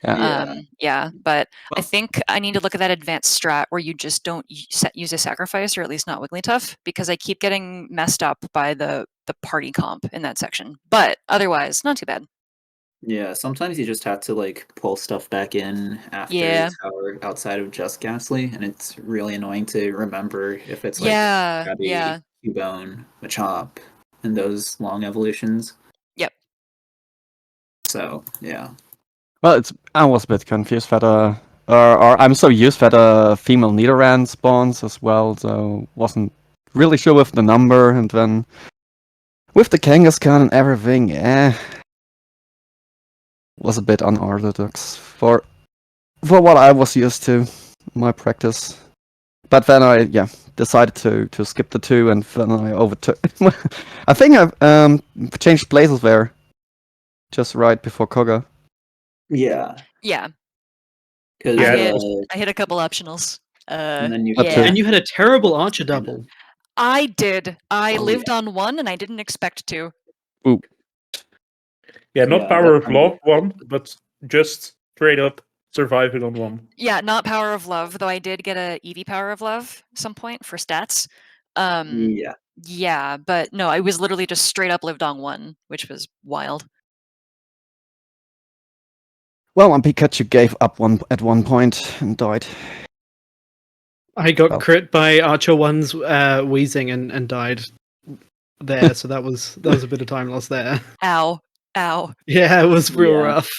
Yeah.
But I think I need to look at that advanced strat where you just don't use a sacrifice, or at least not Wigglytuff, because I keep getting messed up by the party comp in that section. But otherwise, not too bad.
Yeah, sometimes you just have to like pull stuff back in after
Yeah.
tower outside of just Ghastly, and it's really annoying to remember if it's like
Yeah,
Krabby,
yeah.
Cubone, Machop, and those long evolutions.
Yep.
So yeah.
Well, I was a bit confused that or I'm so used that female Nidoran spawns as well, so wasn't really sure with the number, and then with the Kangaskhan and everything, was a bit unorthodox for what I was used to in my practice. But then I decided to skip the 2, and then I overtook. I think I've changed places there just right before Koga.
Yeah.
Yeah.
Because
Yeah.
I hit a couple optionals.
and then you
yeah.
And you had a terrible Archer double.
I did. I
Oh,
lived on 1 and I didn't expect to.
Yeah, not
Yeah,
power of
that's
love 1, but just straight up surviving on 1.
Yeah, not Power of Love, though I did get a Eevee Power of Love some point for stats.
Yeah.
Yeah, but no, I was literally just straight up lived on 1, which was wild.
Well, my Pikachu gave up at one point and died.
I got
Oh.
crit by Archer 1's wheezing and died there, so that was a bit of time lost there.
Ow. Ow.
Yeah, it was real
Yeah.
rough.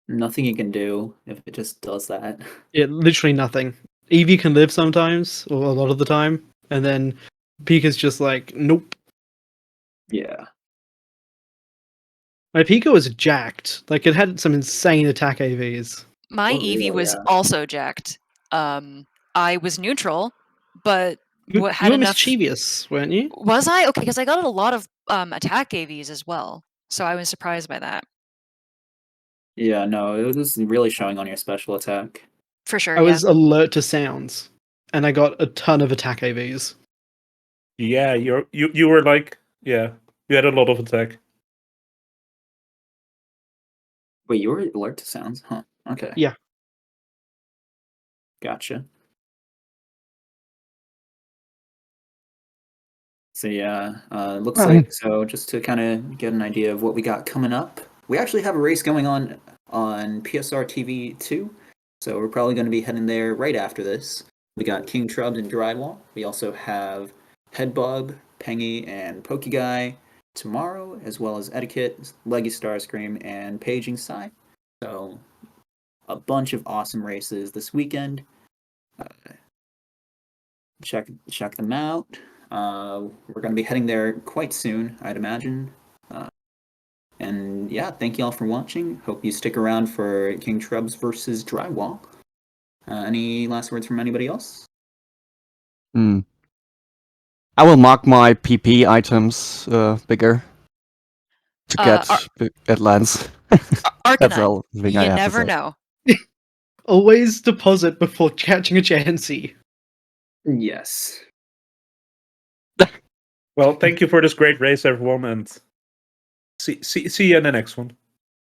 Nothing you can do if it just does that.
Yeah, literally nothing. Eevee can live sometimes, or a lot of the time, and then Pika's just like, nope.
Yeah.
My Pika was jacked. Like, it had some insane attack AVs.
My
Oh,
Eevee
really?
was
Yeah.
also jacked. I was neutral, but
You
had
were
enough.
mischievous, weren't you?
Was I? Okay, because I got a lot of attack AVs as well, so I was surprised by that.
Yeah, no, it was really showing on your special attack.
For sure,
I
yeah.
was alert to sounds, and I got a ton of attack AVs.
Yeah, you were like, yeah, you had a lot of attack.
Wait, you were alert to sounds? Huh. Okay.
Yeah.
Gotcha. So yeah, looks like, so just to kind of get an idea of what we got coming up, we actually have a race going on PSR TV 2, so we're probably going to be heading there right after this.
We got King Trubs and Drywall. We also have Headbug, Pengy, and Pokeguy tomorrow, as well as Etiquette, Leggy Starscream, and Paging Sai. So, a bunch of awesome races this weekend. Check them out. We're going to be heading there quite soon, I'd imagine. And yeah, thank you all for watching. Hope you stick around for King Trubs versus Drywall. Any last words from anybody else?
I will mark my PP items bigger to get lands. That's
Arcanine,
all the thing
you
I have
never
to say.
know.
Always deposit before catching a Chansey.
Yes.
Well, thank you for this great race, everyone, and see you in the next one.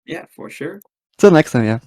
Yeah, for sure.
Till next time, yeah.